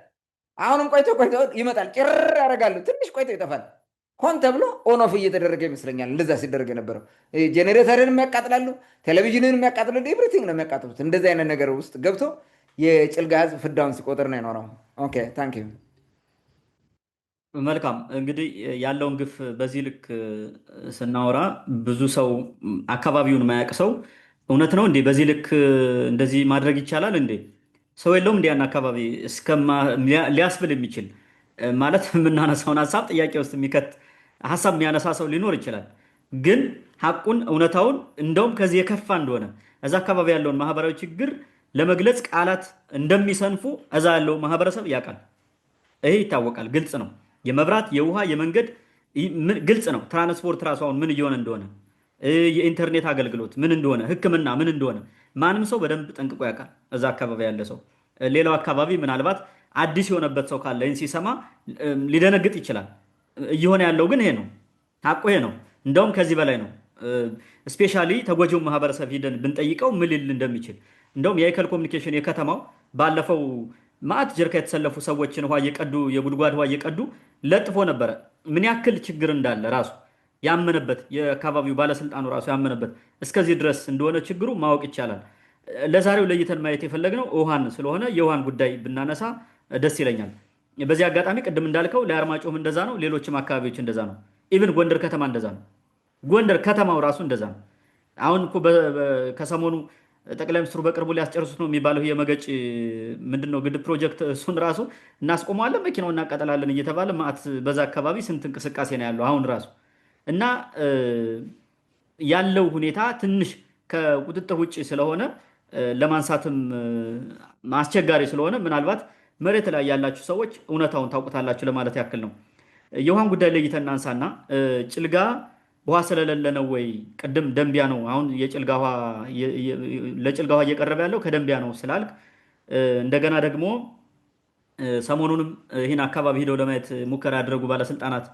አሁንም ቆይቶ ይመጣል፣ ጭር ያደርጋሉ። ትንሽ ቆይቶ ይጠፋል። ሆን ተብሎ ኦን ኦፍ እየተደረገ ይመስለኛል እንደዛ ሲደረግ የነበረው። ጄኔሬተርን የሚያቃጥላሉ፣ ቴሌቪዥንን የሚያቃጥላሉ፣ ኤቭሪቲንግ ነው የሚያቃጥሉት። እንደዚህ አይነት ነገር ውስጥ ገብቶ የጭልጋ ህዝብ ፍዳውን ሲቆጥር ነው የኖረው። ኦኬ ታንክ ዩ። መልካም እንግዲህ ያለውን ግፍ በዚህ ልክ ስናወራ ብዙ ሰው አካባቢውን ማያውቅ ሰው እውነት ነው እንዴ በዚህ ልክ እንደዚህ ማድረግ ይቻላል እንዴ ሰው የለውም እንዲ ያን አካባቢ ሊያስብል የሚችል ማለት የምናነሳውን ሀሳብ ጥያቄ ውስጥ የሚከት ሀሳብ የሚያነሳ ሰው ሊኖር ይችላል። ግን ሐቁን እውነታውን እንደውም ከዚህ የከፋ እንደሆነ እዛ አካባቢ ያለውን ማህበራዊ ችግር ለመግለጽ ቃላት እንደሚሰንፉ እዛ ያለው ማህበረሰብ ያውቃል። ይሄ ይታወቃል፣ ግልጽ ነው። የመብራት የውሃ የመንገድ ግልጽ ነው። ትራንስፖርት ራሱ አሁን ምን እየሆነ እንደሆነ፣ የኢንተርኔት አገልግሎት ምን እንደሆነ፣ ሕክምና ምን እንደሆነ ማንም ሰው በደንብ ጠንቅቆ ያውቃል እዛ አካባቢ ያለ ሰው። ሌላው አካባቢ ምናልባት አዲስ የሆነበት ሰው ካለ ይህን ሲሰማ ሊደነግጥ ይችላል። እየሆነ ያለው ግን ይሄ ነው፣ ሐቁ ይሄ ነው። እንደውም ከዚህ በላይ ነው። ስፔሻሊ ተጎጂውን ማህበረሰብ ሂደን ብንጠይቀው ምን ሊል እንደሚችል እንደውም የአይከል ኮሚኒኬሽን የከተማው ባለፈው ማዕት ጀርካ የተሰለፉ ሰዎችን ውሃ እየቀዱ የጉድጓድ ውሃ እየቀዱ ለጥፎ ነበረ። ምን ያክል ችግር እንዳለ ራሱ ያመነበት የአካባቢው ባለስልጣኑ ራሱ ያመነበት እስከዚህ ድረስ እንደሆነ ችግሩ ማወቅ ይቻላል። ለዛሬው ለይተን ማየት የፈለግነው ውሃን ስለሆነ የውሃን ጉዳይ ብናነሳ ደስ ይለኛል። በዚህ አጋጣሚ ቅድም እንዳልከው ለአርማጭሆም እንደዛ ነው፣ ሌሎችም አካባቢዎች እንደዛ ነው። ኢቭን ጎንደር ከተማ እንደዛ ነው። ጎንደር ከተማው ራሱ እንደዛ ነው። አሁን እኮ ከሰሞኑ ጠቅላይ ሚኒስትሩ በቅርቡ ሊያስጨርሱት ነው የሚባለው የመገጭ ምንድነው ግድብ ፕሮጀክት፣ እሱን ራሱ እናስቆመዋለን፣ መኪናው እናቃጠላለን እየተባለ ማዕት በዛ አካባቢ ስንት እንቅስቃሴ ነው ያለው አሁን ራሱ እና ያለው ሁኔታ ትንሽ ከቁጥጥር ውጭ ስለሆነ ለማንሳትም አስቸጋሪ ስለሆነ ምናልባት መሬት ላይ ያላችሁ ሰዎች እውነታውን ታውቁታላችሁ ለማለት ያክል ነው። የውሃን ጉዳይ ለይተን እናንሳና ጭልጋ ውሃ ስለሌለ ነው ወይ? ቅድም ደንቢያ ነው አሁን ለጭልጋ ውሃ እየቀረበ ያለው ከደንቢያ ነው ስላልክ፣ እንደገና ደግሞ ሰሞኑንም ይህን አካባቢ ሄደው ለማየት ሙከራ ያደረጉ ባለስልጣናት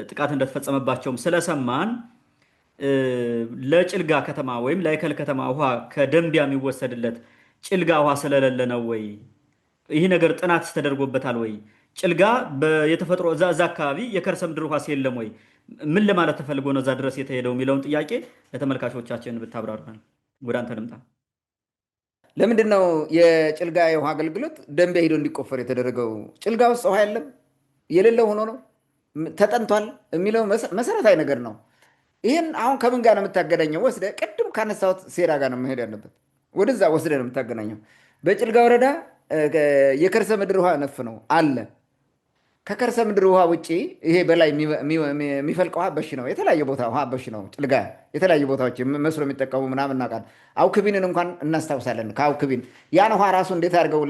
ጥቃት እንደተፈጸመባቸውም ስለሰማን ለጭልጋ ከተማ ወይም ለአይከል ከተማ ውሃ ከደንቢያ የሚወሰድለት ጭልጋ ውሃ ስለሌለ ነው ወይ? ይህ ነገር ጥናት ተደርጎበታል ወይ? ጭልጋ የተፈጥሮ እዛ አካባቢ የከርሰ ምድር ውሃ የለም ወይ? ምን ለማለት ተፈልጎ ነው እዛ ድረስ የተሄደው የሚለውን ጥያቄ ለተመልካቾቻችን ብታብራራል። ወደ አንተ ልምጣ። ለምንድን ነው የጭልጋ የውሃ አገልግሎት ደንቢያ ሄዶ እንዲቆፈር የተደረገው? ጭልጋ ውስጥ ውሃ የለም የሌለው ሆኖ ነው ተጠንቷል የሚለው መሰረታዊ ነገር ነው። ይህን አሁን ከምን ጋር ነው የምታገናኘው? ወስደ ቅድም ካነሳሁት ሴራ ጋር ነው መሄድ ያለበት። ወደዛ ወስደ ነው የምታገናኘው። በጭልጋ ወረዳ የከርሰ ምድር ውሃ ነፍ ነው አለ። ከከርሰ ምድር ውሃ ውጭ ይሄ በላይ የሚፈልቅ ውሃ በሽ ነው። የተለያየ ቦታ ውሃ በሽ ነው። ጭልጋ የተለያዩ ቦታዎች መስሎ የሚጠቀሙ ምናምን እናውቃለን። አውክቢንን እንኳን እናስታውሳለን። ከአውክቢን ያን ውሃ ራሱ እንዴት አድርገው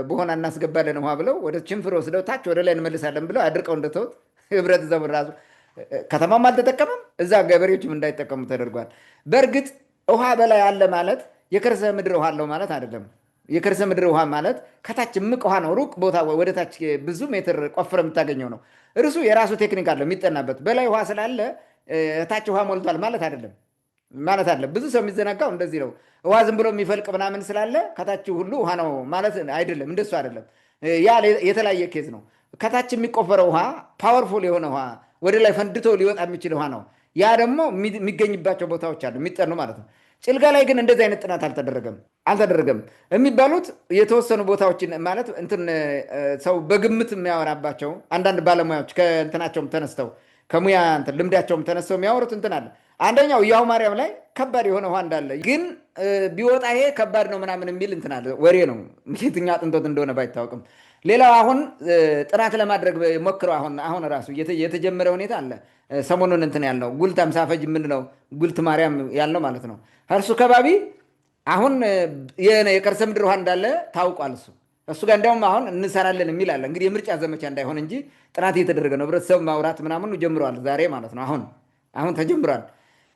በሆነ እናስገባለን ውሃ ብለው ወደ ችንፍር ወስደው ታች ወደ ላይ እንመልሳለን ብለው አድርቀው እንደተውት ህብረተሰቡን ራሱ ከተማም አልተጠቀመም፣ እዛ ገበሬዎችም እንዳይጠቀሙ ተደርጓል። በእርግጥ ውሃ በላይ አለ ማለት የከርሰ ምድር ውሃ አለው ማለት አይደለም። የከርሰ ምድር ውሃ ማለት ከታች እምቅ ውሃ ነው። ሩቅ ቦታ ወደ ታች ብዙ ሜትር ቆፍረ የምታገኘው ነው። እርሱ የራሱ ቴክኒክ አለው የሚጠናበት። በላይ ውሃ ስላለ ታች ውሃ ሞልቷል ማለት አይደለም ማለት አለ። ብዙ ሰው የሚዘናጋው እንደዚህ ነው። ውሃ ዝም ብሎ የሚፈልቅ ምናምን ስላለ ከታች ሁሉ ውሃ ነው ማለት አይደለም። እንደሱ አይደለም። ያ የተለያየ ኬዝ ነው። ከታች የሚቆፈረው ውሃ ፓወርፉል የሆነ ውሃ ወደ ላይ ፈንድቶ ሊወጣ የሚችል ውሃ ነው። ያ ደግሞ የሚገኝባቸው ቦታዎች አሉ የሚጠኑ ማለት ነው። ጭልጋ ላይ ግን እንደዚህ አይነት ጥናት አልተደረገም የሚባሉት የተወሰኑ ቦታዎችን ማለት እንትን ሰው በግምት የሚያወራባቸው አንዳንድ ባለሙያዎች ከእንትናቸውም ተነስተው ከሙያ ልምዳቸውም ተነስተው የሚያወሩት እንትን አለ። አንደኛው ያው ማርያም ላይ ከባድ የሆነ ውሃ እንዳለ ግን ቢወጣ ይሄ ከባድ ነው ምናምን የሚል እንትን አለ። ወሬ ነው፣ የትኛው አጥንቶት እንደሆነ ባይታወቅም። ሌላው አሁን ጥናት ለማድረግ ሞክረው አሁን ራሱ የተጀመረ ሁኔታ አለ። ሰሞኑን እንትን ያልነው ጉልት አምሳፈጅ የምንለው ጉልት ማርያም ያልነው ማለት ነው። እርሱ ከባቢ አሁን የከርሰ ምድር ውሃ እንዳለ ታውቋል። እሱ ጋር እንዲያውም አሁን እንሰራለን የሚል አለ። እንግዲህ የምርጫ ዘመቻ እንዳይሆን እንጂ ጥናት እየተደረገ ነው። ህብረተሰብ ማውራት ምናምኑ ጀምረዋል ዛሬ ማለት ነው። አሁን ተጀምሯል።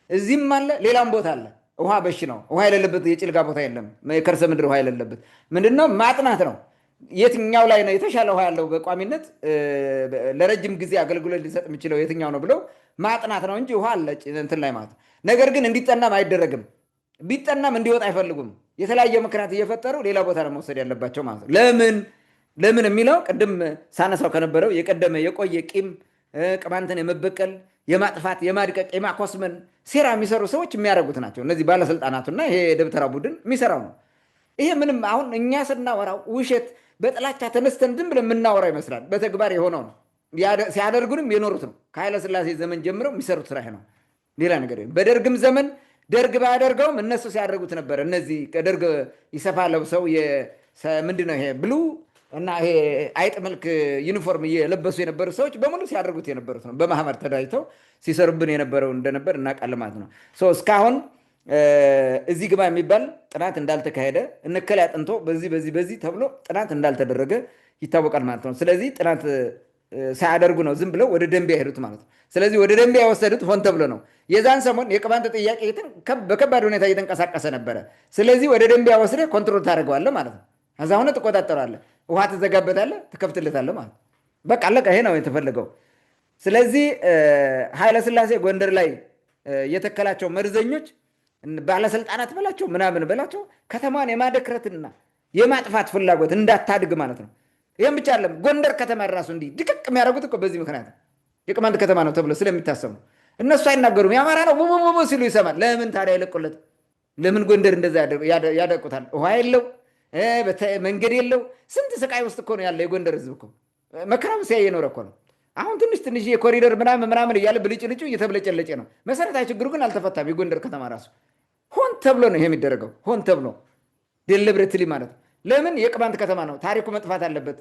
እዚህም አለ፣ ሌላም ቦታ አለ። ውሃ በሽ ነው። ውሃ የሌለበት የጭልጋ ቦታ የለም። የከርሰ ምድር ውሃ የሌለበት ምንድነው ማጥናት ነው። የትኛው ላይ ነው የተሻለ ውሃ ያለው በቋሚነት ለረጅም ጊዜ አገልግሎት ሊሰጥ የሚችለው የትኛው ነው ብለው ማጥናት ነው እንጂ ውሃ አለ እንትን ላይ ማለት። ነገር ግን እንዲጠናም አይደረግም። ቢጠናም እንዲወጣ አይፈልጉም። የተለያየ ምክንያት እየፈጠሩ ሌላ ቦታ ነው መውሰድ ያለባቸው ማለት ነው። ለምን የሚለው ቅድም ሳነሳው ከነበረው የቀደመ የቆየ ቂም ቅማንትን የመበቀል የማጥፋት የማድቀቅ የማኮስመን ሴራ የሚሰሩ ሰዎች የሚያደርጉት ናቸው። እነዚህ ባለስልጣናቱና ይሄ የደብተራ ቡድን የሚሰራው ነው። ይሄ ምንም አሁን እኛ ስናወራው ውሸት በጥላቻ ተነስተን ዝም ብለን የምናወራው ይመስላል። በተግባር የሆነው ነው። ሲያደርጉንም የኖሩት ነው። ከኃይለ ሥላሴ ዘመን ጀምረው የሚሰሩት ስራ ነው። ሌላ ነገር በደርግም ዘመን ደርግ ባያደርገውም እነሱ ሲያደርጉት ነበር። እነዚህ ከደርግ ይሰፋ ለብሰው ምንድነው ይሄ ብሉ እና ይሄ አይጥ መልክ ዩኒፎርም እየለበሱ የነበሩ ሰዎች በሙሉ ሲያደርጉት የነበሩት ነው። በማህበር ተደራጅተው ሲሰሩብን የነበረው እንደነበር እናውቃለን ማለት ነው። እስካሁን እዚህ ግባ የሚባል ጥናት እንዳልተካሄደ እነከል አጥንቶ በዚህ ተብሎ ጥናት እንዳልተደረገ ይታወቃል ማለት ነው። ስለዚህ ጥናት ሳያደርጉ ነው ዝም ብለው ወደ ደንቢያ ሄዱት ማለት ነው። ስለዚህ ወደ ደንቢያ የወሰዱት ሆን ተብሎ ነው። የዛን ሰሞን የቅማንት ጥያቄ በከባድ ሁኔታ እየተንቀሳቀሰ ነበረ። ስለዚህ ወደ ደንቢያ ወስደህ ኮንትሮል ታደርገዋለህ ማለት ነው። ከዛ ሆነ ትቆጣጠራለህ፣ ውሃ ትዘጋበታለህ፣ ትከፍትለታለህ ማለት ነው። በቃ አለቀ። ይሄ ነው የተፈለገው። ስለዚህ ኃይለሥላሴ ጎንደር ላይ የተከላቸው መርዘኞች ባለስልጣናት በላቸው ምናምን በላቸው ከተማን የማደክረትና የማጥፋት ፍላጎት እንዳታድግ ማለት ነው። ይህም ብቻ አለም ጎንደር ከተማ ራሱ እንዲህ ድቅቅ የሚያደርጉት እኮ በዚህ ምክንያት የቅማንት ከተማ ነው ተብሎ ስለሚታሰቡ እነሱ አይናገሩም። የአማራ ነው ቡቡቡ ሲሉ ይሰማል። ለምን ታዲያ ይለቁለት? ለምን ጎንደር እንደዛ ያደቁታል? ውሃ የለው፣ መንገድ የለው። ስንት ስቃይ ውስጥ እኮ ነው ያለ የጎንደር ህዝብ እኮ መከራም ሲያይ የኖረ እኮ ነው። አሁን ትንሽ የኮሪደር ምናምን እያለ ብልጭልጩ እየተብለጨለጨ ነው። መሰረታዊ ችግሩ ግን አልተፈታም። የጎንደር ከተማ ራሱ ሆን ተብሎ ነው ይሄ የሚደረገው። ሆን ተብሎ ዴሊብሬትሊ ማለት ነው። ለምን የቅማንት ከተማ ነው፣ ታሪኩ መጥፋት አለበት።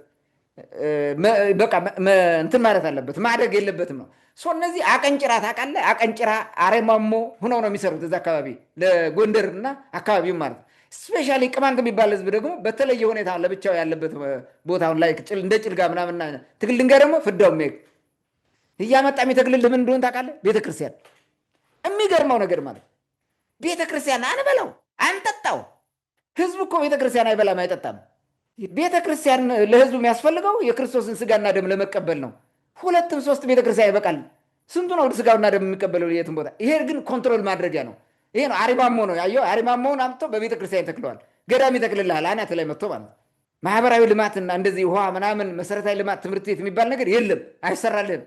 በቃ እንትን ማለት አለበት፣ ማደግ የለበትም ነው። እነዚህ አቀንጭራ ታውቃለህ፣ አቀንጭራ አሬማሞ ሁነው ነው የሚሰሩት እዛ አካባቢ ለጎንደር እና አካባቢው ማለት ነው። ስፔሻሊ ቅማንት የሚባል ህዝብ ደግሞ በተለየ ሁኔታ ለብቻው ያለበት ቦታውን ላይ እንደ ጭልጋ ምናምና ትግል ድንጋይ ደግሞ ፍዳው የሚሄድ እያመጣ የሚተግልልህ ምን እንደሆነ ታውቃለህ? ቤተክርስቲያን። የሚገርመው ነገር ማለት ቤተክርስቲያን አንበላው አንጠጣው። ህዝቡ እኮ ቤተክርስቲያን አይበላም አይጠጣም። ቤተክርስቲያን ለህዝቡ የሚያስፈልገው የክርስቶስን ስጋና ደም ለመቀበል ነው። 2 3 ቤተክርስቲያን ይበቃል። ስንቱ ነው ስጋውና ደም የሚቀበለው የትም ቦታ? ይሄ ግን ኮንትሮል ማድረጊያ ነው። ይሄ ነው አሪማሞ ነው ያየው። አሪማሞውን አምጥቶ በቤተክርስቲያን ይተክለዋል። ገዳም ይተክልልሃል አናት ላይ መጥቶ ማለት ነው። ማህበራዊ ልማትና እንደዚህ ውሃ ምናምን መሰረታዊ ልማት ትምህርት ቤት የሚባል ነገር የለም፣ አይሰራልህም።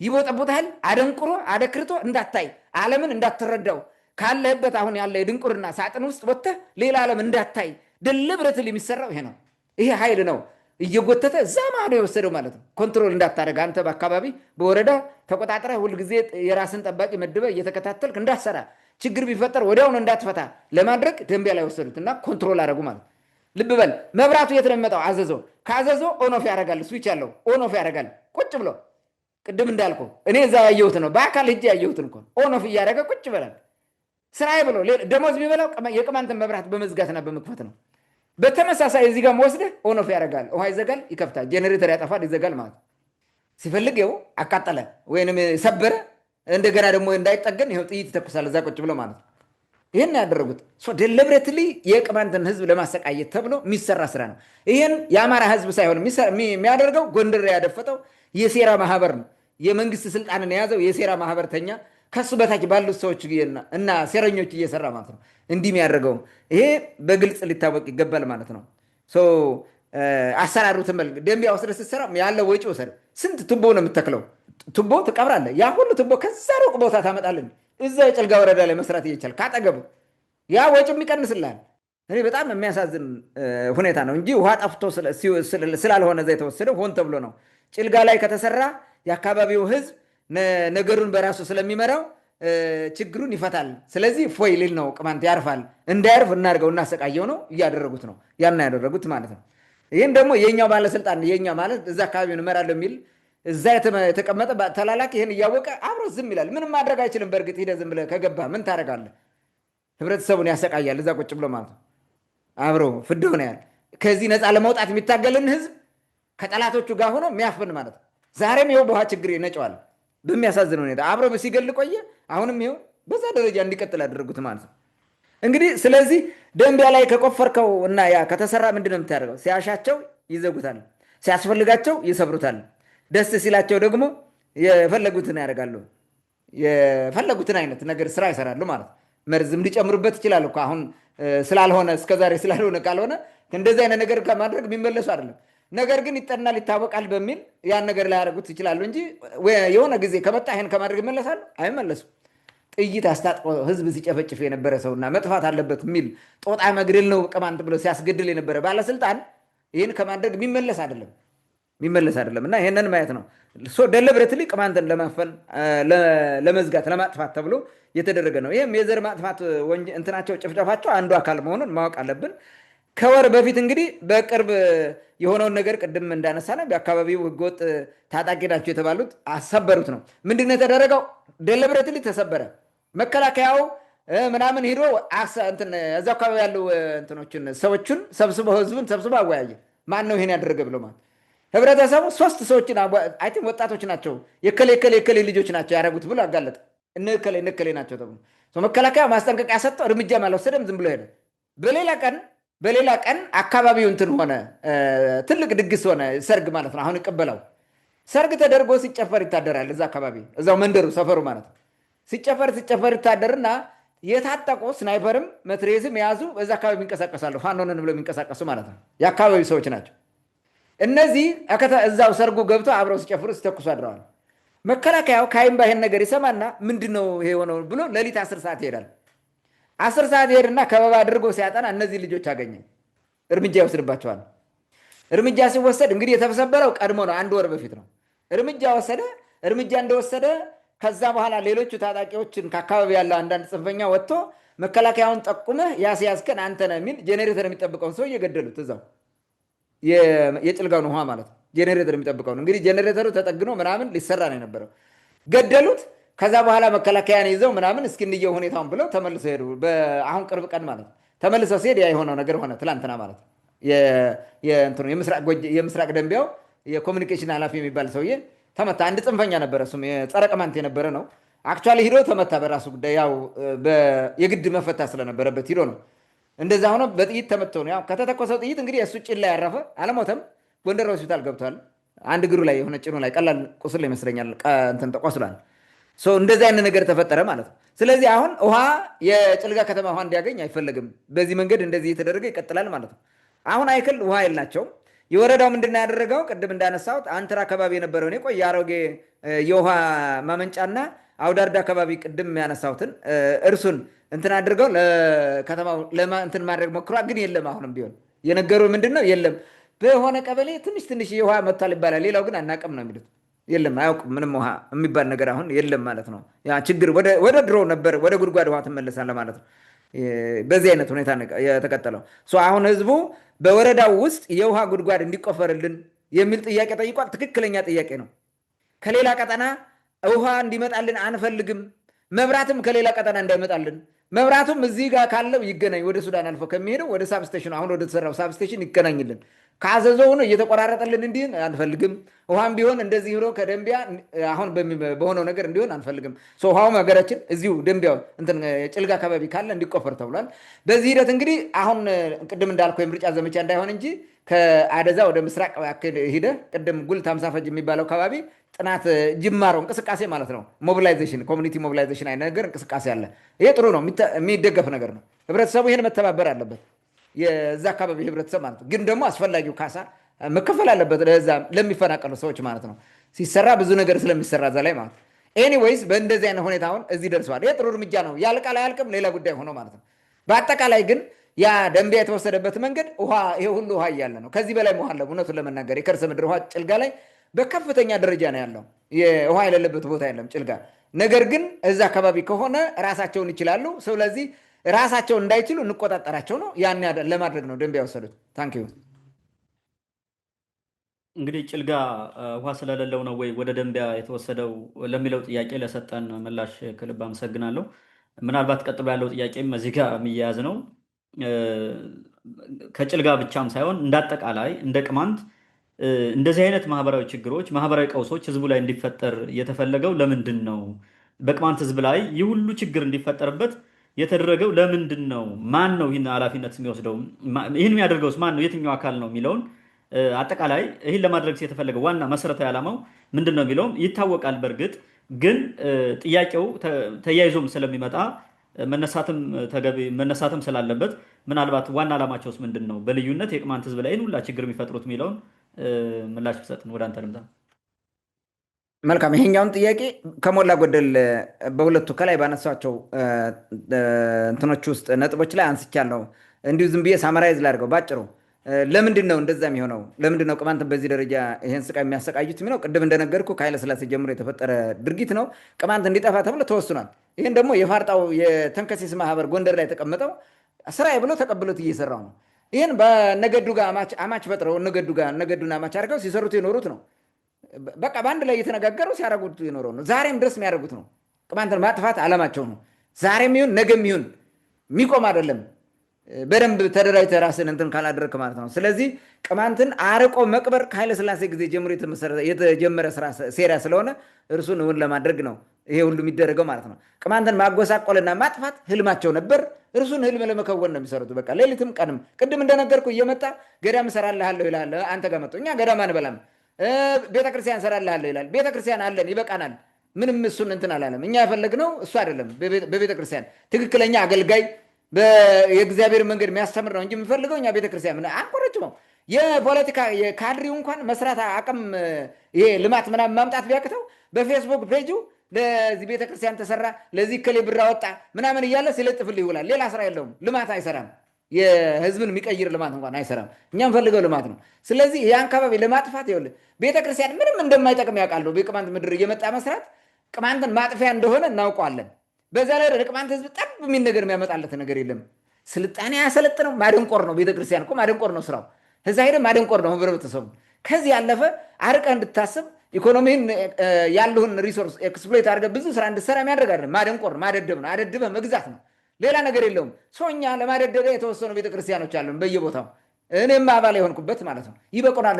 ይቦጠቦታል። አደንቁሮ አደክርቶ እንዳታይ ዓለምን እንዳትረዳው ካለህበት አሁን ያለ የድንቁርና ሳጥን ውስጥ ወጥተህ ሌላ ዓለም እንዳታይ ደልብረትል የሚሰራው ይሄ ነው። ይሄ ኃይል ነው እየጎተተ እዛ ማዶ የወሰደው ማለት ነው። ኮንትሮል እንዳታደርግ አንተ በአካባቢ በወረዳ ተቆጣጥረህ ሁልጊዜ የራስን ጠባቂ መድበህ እየተከታተልክ እንዳትሰራ፣ ችግር ቢፈጠር ወዲያውኑ እንዳትፈታ ለማድረግ ደንቢያ ላይ ወሰዱት እና ኮንትሮል አደረጉ ማለት። ልብ በል መብራቱ የት ነው የሚመጣው? አዘዞ። ከአዘዞ ኦኖፍ ያደርጋል፣ ስዊች ያለው ኦኖፍ ያደርጋል ቁጭ ብሎ። ቅድም እንዳልኩ እኔ እዛ ያየሁት ነው፣ በአካል ሂጄ ያየሁትን እኮ ኦኖፍ እያደረገ ቁጭ ይበላል። ስራዬ ብሎ ደሞዝ የሚበላው የቅማንትን መብራት በመዝጋትና በመክፈት ነው። በተመሳሳይ እዚህ ጋር ወስደህ ኦኖፍ ያደርጋል፣ ውሃ ይዘጋል፣ ይከፍታል፣ ጄኔሬተር ያጠፋል፣ ይዘጋል ማለት ሲፈልግ ይኸው አቃጠለ ወይንም ሰበረ፣ እንደገና ደግሞ እንዳይጠገን ይኸው ጥይት ይተኩሳል እዛ ቁጭ ብሎ ማለት ነው። ይህን ያደረጉት ደሊብሬትሊ የቅማንትን ህዝብ ለማሰቃየት ተብሎ የሚሰራ ስራ ነው። ይህን የአማራ ህዝብ ሳይሆን የሚያደርገው ጎንደር ያደፈጠው የሴራ ማህበር ነው። የመንግስት ስልጣንን የያዘው የሴራ ማህበርተኛ ከሱ በታች ባሉት ሰዎች እና ሴረኞች እየሰራ ማለት ነው። እንዲህ የሚያደርገው ይሄ በግልጽ ሊታወቅ ይገባል ማለት ነው። አሰራሩ ትመልክ ደንቢያ ወስደህ ስትሰራ ያለ ወጪ ወሰድ። ስንት ቱቦ ነው የምትተክለው? ቱቦ ትቀብራለህ። ያ ሁሉ ቱቦ ከዛ ሩቅ ቦታ ታመጣለን። እዛ የጭልጋ ወረዳ ላይ መስራት እየቻል ካጠገቡ ያ ወጪም ይቀንስልሃል። እኔ በጣም የሚያሳዝን ሁኔታ ነው እንጂ ውሃ ጠፍቶ ስላልሆነ እዛ የተወሰደው ሆን ተብሎ ነው። ጭልጋ ላይ ከተሰራ የአካባቢው ህዝብ ነገሩን በራሱ ስለሚመራው ችግሩን ይፈታል። ስለዚህ ፎይ ሊል ነው፣ ቅማንት ያርፋል። እንዳያርፍ እናድርገው፣ እናሰቃየው ነው እያደረጉት ነው። ያን ያደረጉት ማለት ነው። ይህን ደግሞ የኛው ባለስልጣን የኛ ማለት እዛ አካባቢውን እመራለሁ የሚል እዛ የተቀመጠ ተላላኪ ይህን እያወቀ አብሮ ዝም ይላል። ምንም ማድረግ አይችልም። በእርግጥ ሂደህ ዝም ብለህ ከገባህ ምን ታደርጋለህ? ህብረተሰቡን ያሰቃያል እዛ ቁጭ ብሎ ማለት ነው። አብሮ ፍድው ነው ያለ። ከዚህ ነፃ ለመውጣት የሚታገልን ህዝብ ከጠላቶቹ ጋር ሆኖ የሚያፍን ማለት ነው። ዛሬም ይኸው በውሃ ችግር ይነጨዋል በሚያሳዝን ሁኔታ አብሮ ሲገል ቆየ። አሁንም ይኸው በዛ ደረጃ እንዲቀጥል ያደረጉት ማለት ነው። እንግዲህ ስለዚህ ደንቢያ ላይ ከቆፈርከው እና ያ ከተሰራ ምንድን ነው የምታደርገው? ሲያሻቸው ይዘጉታል። ሲያስፈልጋቸው ይሰብሩታል። ደስ ሲላቸው ደግሞ የፈለጉትን ያደርጋሉ። የፈለጉትን አይነት ነገር ስራ ይሰራሉ ማለት ነው። መርዝም ሊጨምሩበት ይችላሉ እኮ አሁን ስላልሆነ እስከዛሬ ስላልሆነ ካልሆነ እንደዚህ አይነት ነገር ከማድረግ የሚመለሱ አይደለም። ነገር ግን ይጠናል ይታወቃል በሚል ያን ነገር ላያደርጉት ይችላሉ እንጂ የሆነ ጊዜ ከመጣ ይሄን ከማድረግ ይመለሳሉ? አይመለሱም። ጥይት አስታጥቆ ህዝብ ሲጨፈጭፍ የነበረ ሰውና መጥፋት አለበት የሚል ጦጣ መግደል ነው ቅማንት ብሎ ሲያስገድል የነበረ ባለስልጣን ይህን ከማድረግ የሚመለስ አይደለም እና ይህንን ማየት ነው። ደለብረትሊ ቅማንትን ለማፈን ለመዝጋት ለማጥፋት ተብሎ የተደረገ ነው። ይህም የዘር ማጥፋት እንትናቸው ጭፍጨፋቸው አንዱ አካል መሆኑን ማወቅ አለብን። ከወር በፊት እንግዲህ በቅርብ የሆነውን ነገር ቅድም እንዳነሳ ነው በአካባቢው ህገወጥ ታጣቂ ናቸው የተባሉት አሰበሩት ነው። ምንድነው የተደረገው? ደለብረትሊ ተሰበረ። መከላከያው ምናምን ሂዶ እዛ አካባቢ ያሉ እንትኖችን ሰዎችን ህዝቡን ሰብስቦ አወያየ። ማን ነው ይሄን ያደረገ ብሎ ማለት ህብረተሰቡ 3 ሰዎችን አይ ቲንክ ወጣቶች ናቸው የከሌ ልጆች ናቸው ያደረጉት ብሎ አጋለጠ። እነከሌ ናቸው ተብሎ መከላከያ ማስጠንቀቂያ ሰጠው። እርምጃም አልወሰደም፣ ዝም ብሎ ሄደ። በሌላ ቀን አካባቢው እንትን ሆነ፣ ትልቅ ድግስ ሆነ፣ ሰርግ ማለት ነው። አሁን ይቀበለው ሰርግ ተደርጎ ሲጨፈር ይታደራል። እዛ አካባቢ እዛው መንደሩ ሰፈሩ ማለት ነው። ሲጨፈር ይታደርና የታጠቁ ስናይፐርም መትሬዝም የያዙ በዛ አካባቢ ይንቀሳቀሳሉ። ፋኖንን ብለው የሚንቀሳቀሱ ማለት ነው። የአካባቢ ሰዎች ናቸው እነዚህ። እዛው ሰርጉ ገብቶ አብረው ሲጨፍሩ ሲተኩሱ አድረዋል። መከላከያው ካይምባ ይሄን ነገር ይሰማና ምንድነው ይሄ የሆነው ብሎ ሌሊት 10 ሰዓት ይሄዳል። 10 ሰዓት ይሄድና ከበባ አድርጎ ሲያጠና እነዚህ ልጆች አገኘ። እርምጃ ይወስድባቸዋል። እርምጃ ሲወሰድ እንግዲህ የተሰበረው ቀድሞ ነው፣ 1 ወር በፊት ነው። እርምጃ እንደወሰደ ከዛ በኋላ ሌሎቹ ታጣቂዎችን ከአካባቢ ያለው አንዳንድ ጽንፈኛ ወጥቶ መከላከያውን ጠቁመህ ያስያዝከን አንተ ነህ የሚል ጄኔሬተር የሚጠብቀውን ሰው እየገደሉት እዛው የጭልጋውን ውሃ ማለት ነው። ጄኔሬተር የሚጠብቀው ነው እንግዲህ ጄኔሬተሩ ተጠግኖ ምናምን ሊሰራ ነው የነበረው። ገደሉት። ከዛ በኋላ መከላከያን ይዘው ምናምን እስኪ እንየው ሁኔታውን ብለው ተመልሰው ሄዱ። አሁን ቅርብ ቀን ማለት ነው። ተመልሰው ሲሄድ ያ የሆነው ነገር ሆነ። ትላንትና ማለት ነው። የምስራቅ ደንቢያው የኮሚኒኬሽን ኃላፊ የሚባል ሰውዬ ተመታ። አንድ ጽንፈኛ ነበረ፣ እሱም የጸረ ቅማንት የነበረ ነው። አክቹዋሊ ሂዶ ተመታ በራሱ ጉዳይ። ያው የግድ መፈታ ስለነበረበት ሂዶ ነው። እንደዛ ሆኖ በጥይት ተመቶ ነው። ያው ከተተኮሰው ጥይት እንግዲህ እሱ ጭን ላይ ያረፈ አልሞተም። ጎንደር ሆስፒታል ገብቷል። አንድ እግሩ ላይ የሆነ ጭኑ ላይ ቀላል ቁስል ይመስለኛል እንትን ተቆስሏል። እንደዚህ አይነት ነገር ተፈጠረ ማለት ነው። ስለዚህ አሁን የጭልጋ ከተማ ውሃ እንዲያገኝ አይፈለግም። በዚህ መንገድ እንደዚህ የተደረገ ይቀጥላል ማለት ነው። አሁን አይክል ውሃ የላቸውም። የወረዳው ምንድነው ያደረገው? ቅድም እንዳነሳሁት አንትራ አካባቢ የነበረውን የቆየ አሮጌ የውሃ ማመንጫና አውዳርዳ አካባቢ ቅድም ያነሳሁትን እርሱን እንትን አድርገው ለከተማው እንትን ማድረግ ሞክሯል። ግን የለም። አሁንም ቢሆን የነገሩ ምንድነው? የለም። በሆነ ቀበሌ ትንሽ የውሃ መጥቷል ይባላል። ሌላው ግን አናውቅም ነው የሚሉት። የለም፣ አያውቁም። ምንም ውሃ የሚባል ነገር አሁን የለም ማለት ነው። ያ ችግር ወደ ድሮ ነበር፣ ወደ ጉድጓድ ውሃ ትመለሳለህ ማለት ነው። በዚህ አይነት ሁኔታ የተቀጠለው አሁን ህዝቡ በወረዳው ውስጥ የውሃ ጉድጓድ እንዲቆፈርልን የሚል ጥያቄ ጠይቋል። ትክክለኛ ጥያቄ ነው። ከሌላ ቀጠና ውሃ እንዲመጣልን አንፈልግም። መብራትም ከሌላ ቀጠና እንዳይመጣልን፣ መብራቱም እዚህ ጋር ካለው ይገናኝ፣ ወደ ሱዳን አልፎ ከሚሄደው ወደ ሳብስቴሽኑ አሁን ወደ ተሰራው ሳብስቴሽን ይገናኝልን። ከአዘዞ ሆኖ እየተቆራረጠልን እንዲህን አንፈልግም። ውሃም ቢሆን እንደዚህ ብሎ ከደንቢያ አሁን በሆነው ነገር እንዲሆን አንፈልግም። ውሃውም ሀገራችን እዚሁ ደንቢያ ጭልጋ አካባቢ ካለ እንዲቆፈር ተብሏል። በዚህ ሂደት እንግዲህ አሁን ቅድም እንዳልከው የምርጫ ዘመቻ እንዳይሆን እንጂ ከአደዛ ወደ ምስራቅ ሂደ ቅድም ጉልት 50 ፈጅ የሚባለው አካባቢ ጥናት ጅማሮ እንቅስቃሴ ማለት ነው። ሞቢላይዜሽን፣ ኮሚኒቲ ሞቢላይዜሽን አይነት ነገር እንቅስቃሴ አለ። ይሄ ጥሩ ነው፣ የሚደገፍ ነገር ነው። ህብረተሰቡ ይህን መተባበር አለበት። የዛ አካባቢ ህብረተሰብ ማለት ነው። ግን ደግሞ አስፈላጊው ካሳ መከፈል አለበት ለሚፈናቀሉ ሰዎች ማለት ነው። ሲሰራ ብዙ ነገር ስለሚሰራ እዛ ላይ ማለት ነው። ኤኒዌይስ በእንደዚህ አይነት ሁኔታ አሁን እዚህ ደርሰዋል። ይህ ጥሩ እርምጃ ነው። ያልቃል አያልቅም ሌላ ጉዳይ ሆኖ ማለት ነው። በአጠቃላይ ግን ያ ደንቢያ የተወሰደበት መንገድ ይሄ ሁሉ ውሃ እያለ ነው። ከዚህ በላይ ውሃ አለ። እውነቱን ለመናገር የከርሰ ምድር ውሃ ጭልጋ ላይ በከፍተኛ ደረጃ ነው ያለው። ውሃ የሌለበት ቦታ የለም ጭልጋ። ነገር ግን እዛ አካባቢ ከሆነ ራሳቸውን ይችላሉ። ስለዚህ ራሳቸው እንዳይችሉ እንቆጣጠራቸው ነው። ያን ለማድረግ ነው ደንቢያ የወሰዱት። ታንኪዩ። እንግዲህ ጭልጋ ውሃ ስለሌለው ነው ወይ ወደ ደንቢያ የተወሰደው ለሚለው ጥያቄ ለሰጠን ምላሽ ከልብ አመሰግናለሁ። ምናልባት ቀጥሎ ያለው ጥያቄም እዚህ ጋር የሚያያዝ ነው። ከጭልጋ ብቻም ሳይሆን እንዳጠቃላይ እንደ ቅማንት እንደዚህ አይነት ማህበራዊ ችግሮች፣ ማህበራዊ ቀውሶች ህዝቡ ላይ እንዲፈጠር የተፈለገው ለምንድን ነው? በቅማንት ህዝብ ላይ ይህ ሁሉ ችግር እንዲፈጠርበት የተደረገው ለምንድን ነው? ማን ነው ይህን ኃላፊነት የሚወስደው? ይህን የሚያደርገውስ ማን ነው? የትኛው አካል ነው የሚለውን አጠቃላይ ይህን ለማድረግ የተፈለገው ዋና መሰረታዊ ዓላማው ምንድን ነው የሚለውም ይታወቃል። በእርግጥ ግን ጥያቄው ተያይዞም ስለሚመጣ መነሳትም ስላለበት ምናልባት ዋና ዓላማቸውስ ምንድን ነው፣ በልዩነት የቅማንት ህዝብ ላይ ሁላ ችግር የሚፈጥሩት የሚለውን ምላሽ ብሰጥን ወደ አንተ ልምጣ። መልካም። ይሄኛውን ጥያቄ ከሞላ ጎደል በሁለቱ ከላይ ባነሷቸው እንትኖች ውስጥ ነጥቦች ላይ አንስቻለሁ። እንዲሁ ዝም ብዬ ሳመራይዝ ላድርገው ባጭሩ። ለምንድን ነው እንደዛ የሚሆነው? ለምንድን ነው ቅማንትን በዚህ ደረጃ ይሄን ስቃይ የሚያሰቃዩት የሚለው ቅድም እንደነገርኩ ከኃይለ ሥላሴ ጀምሮ የተፈጠረ ድርጊት ነው። ቅማንት እንዲጠፋ ተብሎ ተወስኗል። ይህን ደግሞ የፋርጣው የተንከሲስ ማህበር ጎንደር ላይ የተቀመጠው ስራዬ ብሎ ተቀብሎት እየሰራው ነው። ይህን በነገዱ ጋር አማች ፈጥረው ነገዱን አማች አድርገው ሲሰሩት የኖሩት ነው። በቃ በአንድ ላይ እየተነጋገሩ ሲያደርጉት የኖረው ነው። ዛሬም ድረስ የሚያደርጉት ነው። ቅማንትን ማጥፋት ዓላማቸው ነው። ዛሬም ይሁን ነገም ይሁን የሚቆም አይደለም። በደንብ ተደራጅተህ ራስን እንትን ካላደረግክ ማለት ነው። ስለዚህ ቅማንትን አርቆ መቅበር ከኃይለ ሥላሴ ጊዜ ጀምሮ የተጀመረ ሴራ ስለሆነ እርሱን እውን ለማድረግ ነው ይሄ ሁሉ የሚደረገው ማለት ነው። ቅማንትን ማጎሳቆልና ማጥፋት ህልማቸው ነበር። እርሱን ህልም ለመከወን ነው የሚሰሩት። በቃ ሌሊትም ቀንም ቅድም እንደነገርኩ እየመጣ ገዳም እሰራልሃለሁ ይላል። አንተ ጋር መጥቶ እኛ ገዳም አንበላም ቤተክርስቲያን እሰራልሃለሁ ይላል። ቤተክርስቲያን አለን ይበቃናል። ምንም እሱን እንትን አላለም። እኛ የፈለግነው እሱ አይደለም። በቤተክርስቲያን ትክክለኛ አገልጋይ የእግዚአብሔር መንገድ የሚያስተምር ነው እንጂ የምፈልገው እኛ ቤተክርስቲያን አንቆረጭመው። የፖለቲካ የካድሪው እንኳን መስራት አቅም ይሄ ልማት ምናምን ማምጣት ቢያቅተው በፌስቡክ ፔጁ ለዚህ ቤተክርስቲያን ተሰራ፣ ለዚህ እከሌ ብር አወጣ ምናምን እያለ ሲለጥፍልህ ይውላል። ሌላ ስራ የለውም። ልማት አይሰራም። የህዝብን የሚቀይር ልማት እንኳን አይሰራም። እኛ የምፈልገው ልማት ነው። ስለዚህ ይህ አካባቢ ለማጥፋት ይኸውልህ ቤተክርስቲያን ምንም እንደማይጠቅም ያውቃሉ። በቅማንት ምድር እየመጣ መስራት ቅማንትን ማጥፊያ እንደሆነ እናውቀዋለን። በዛ ላይ ለቅማንት ህዝብ ጠብ የሚል ነገር የሚያመጣለት ነገር የለም። ስልጣኔ ያሰለጥነው ማደንቆር ነው። ቤተክርስቲያን እኮ ማደንቆር ነው ስራው። እዛ ሄደ ማደንቆር ነው ህብረተሰቡ። ከዚህ ያለፈ አርቀህ እንድታስብ ኢኮኖሚን ያለውን ሪሶርስ ኤክስፕሎይት አድርገህ ብዙ ስራ እንድትሰራ የሚያደርግ አይደለም። ማደንቆር ማደደብ ነው። አደድበህ መግዛት ነው። ሌላ ነገር የለውም። እኛ ለማደደቢያ የተወሰኑ ቤተክርስቲያኖች አሉን በየቦታው እኔም አባል የሆንኩበት ማለት ነው። ይበቁናል።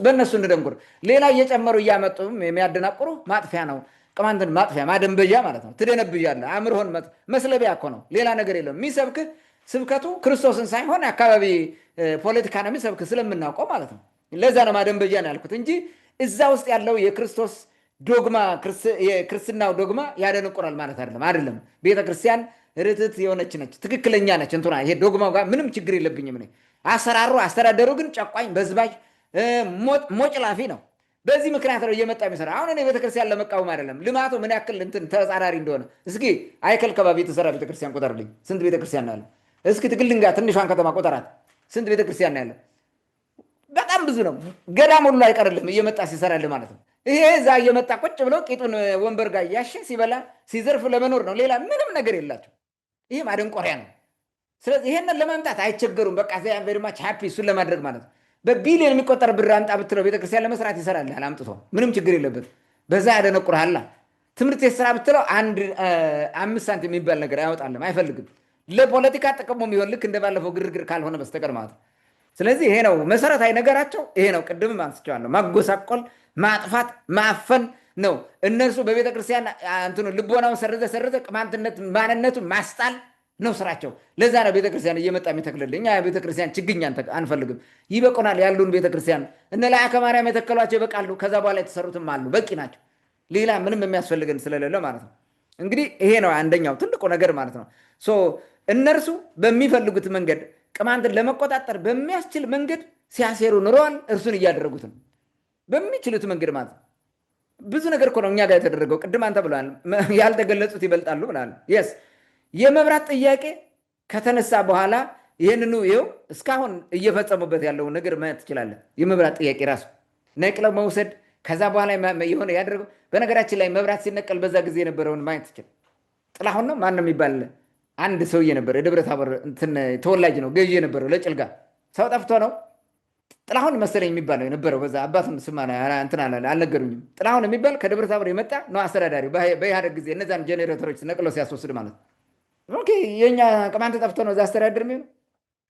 በእነሱ እንደንጉር ሌላ እየጨመሩ እያመጡ የሚያደናቁሩ ማጥፊያ ነው። ቅማንትን ማጥፊያ ማደንበዣ ማለት ነው። ትደነብዣለህ። አእምሮህን መስለቢያ እኮ ነው። ሌላ ነገር የለም። የሚሰብክህ ስብከቱ ክርስቶስን ሳይሆን አካባቢ ፖለቲካ ነው የሚሰብክህ ስለምናውቀው ማለት ነው። ለዛ ነው ማደንበዣ ነው ያልኩት እንጂ እዛ ውስጥ ያለው የክርስቶስ ዶግማ የክርስትናው ዶግማ ያደነቁራል ማለት አይደለም። ቤተክርስቲያን ርትት የሆነች ነች፣ ትክክለኛ ነች። እንትና ይሄ ዶግማው ጋር ምንም ችግር የለብኝም። አስተዳደሩ ግን ጨቋኝ፣ በዝባዥ፣ ሞጭላፊ ነው። በዚህ ምክንያት ነው እየመጣ የሚሰራ። አሁን እኔ ቤተክርስቲያን ለመቃወም አይደለም። ልማቱ ምን ያክል እንትን ተጻራሪ እንደሆነ እስኪ አይከል ከባቢ የተሰራ ቤተክርስቲያን ቆጠርልኝ። ስንት ቤተክርስቲያን ያለ? እስኪ ትግል ድንጋ ትንሿን ከተማ ቆጠራት። ስንት ቤተክርስቲያን ያለ? በጣም ብዙ ነው። ገዳም ሁሉ አይቀርልም እየመጣ ሲሰራልህ ማለት ነው። ይሄ እዛ እየመጣ ቁጭ ብሎ ቂጡን ወንበር ጋር እያሸ ሲበላ ሲዘርፍ ለመኖር ነው። ሌላ ምንም ነገር የላቸው። ይሄ ማደንቆሪያ ነው። ስለዚህ ይሄንን ለማምጣት አይቸገሩም። በቃ ቬሪ ማች ሃፒ እሱን ለማድረግ ማለት ነው። በቢሊዮን የሚቆጠር ብር አምጣ ብትለው ቤተክርስቲያን ለመስራት ይሰራልሃል አምጥቶ፣ ምንም ችግር የለበት። በዛ ያደነቁርሃላ። ትምህርት ቤት ስራ ብትለው 5 ሳንቲም የሚባል ነገር አያወጣልም፣ አይፈልግም። ለፖለቲካ ጥቅሙ የሚሆን ልክ እንደባለፈው ግርግር ካልሆነ በስተቀር ማለት ነው። ስለዚህ ይሄ ነው መሰረታዊ ነገራቸው። ይሄ ነው ቅድምም አንስቼዋለሁ። ማጎሳቆል፣ ማጥፋት፣ ማፈን ነው። እነርሱ በቤተክርስቲያን እንትኑ ልቦናውን ሰረዘ ቅማንትነት ማንነቱን ማስጣል ነው ስራቸው። ለዛ ነው ቤተክርስቲያን እየመጣ የሚተክልልኝ። እኛ ቤተክርስቲያን ችግኝ አንፈልግም። ይበቁናል። ያሉን ቤተክርስቲያን እነ ለአከ ማርያም የተከሏቸው ይበቃሉ። ከዛ በኋላ የተሰሩትም አሉ፣ በቂ ናቸው። ሌላ ምንም የሚያስፈልገን ስለሌለ ማለት ነው። እንግዲህ ይሄ ነው አንደኛው ትልቁ ነገር ማለት ነው። እነርሱ በሚፈልጉት መንገድ ቅማንትን ለመቆጣጠር በሚያስችል መንገድ ሲያሴሩ ኑረዋል። እርሱን እያደረጉት ነው በሚችሉት መንገድ ማለት ነው። ብዙ ነገር እኮ ነው እኛ ጋር የተደረገው። ቅድም አንተ ብለሃል፣ ያልተገለጹት ይበልጣሉ ብለሃል። የስ የመብራት ጥያቄ ከተነሳ በኋላ ይህንኑ ይኸው እስካሁን እየፈጸሙበት ያለውን ነገር ማየት ትችላለህ። የመብራት ጥያቄ ራሱ ነቅለው መውሰድ፣ ከዛ በኋላ የሆነ ያደረገው። በነገራችን ላይ መብራት ሲነቀል በዛ ጊዜ የነበረውን ማየት ትችል። ጥላሁን ነው ማን ነው የሚባል አንድ ሰውዬ ነበር፣ የደብረ ታቦር ተወላጅ ነው፣ ገዢ የነበረው ለጭልጋ። ሰው ጠፍቶ ነው ጥላሁን መሰለኝ የሚባለው የነበረው። በዛ አባቱን ስማ እንትን አልነገሩኝም። ጥላሁን የሚባል ከደብረ ታቦር የመጣ ነው አስተዳዳሪ። በኢህአደግ ጊዜ እነዛን ጄኔሬተሮች ነቅሎ ሲያስወስድ ማለት ነው። ኦኬ የኛ ቅማንት ጠፍቶ ነው እዛ አስተዳደር የሚሆነው።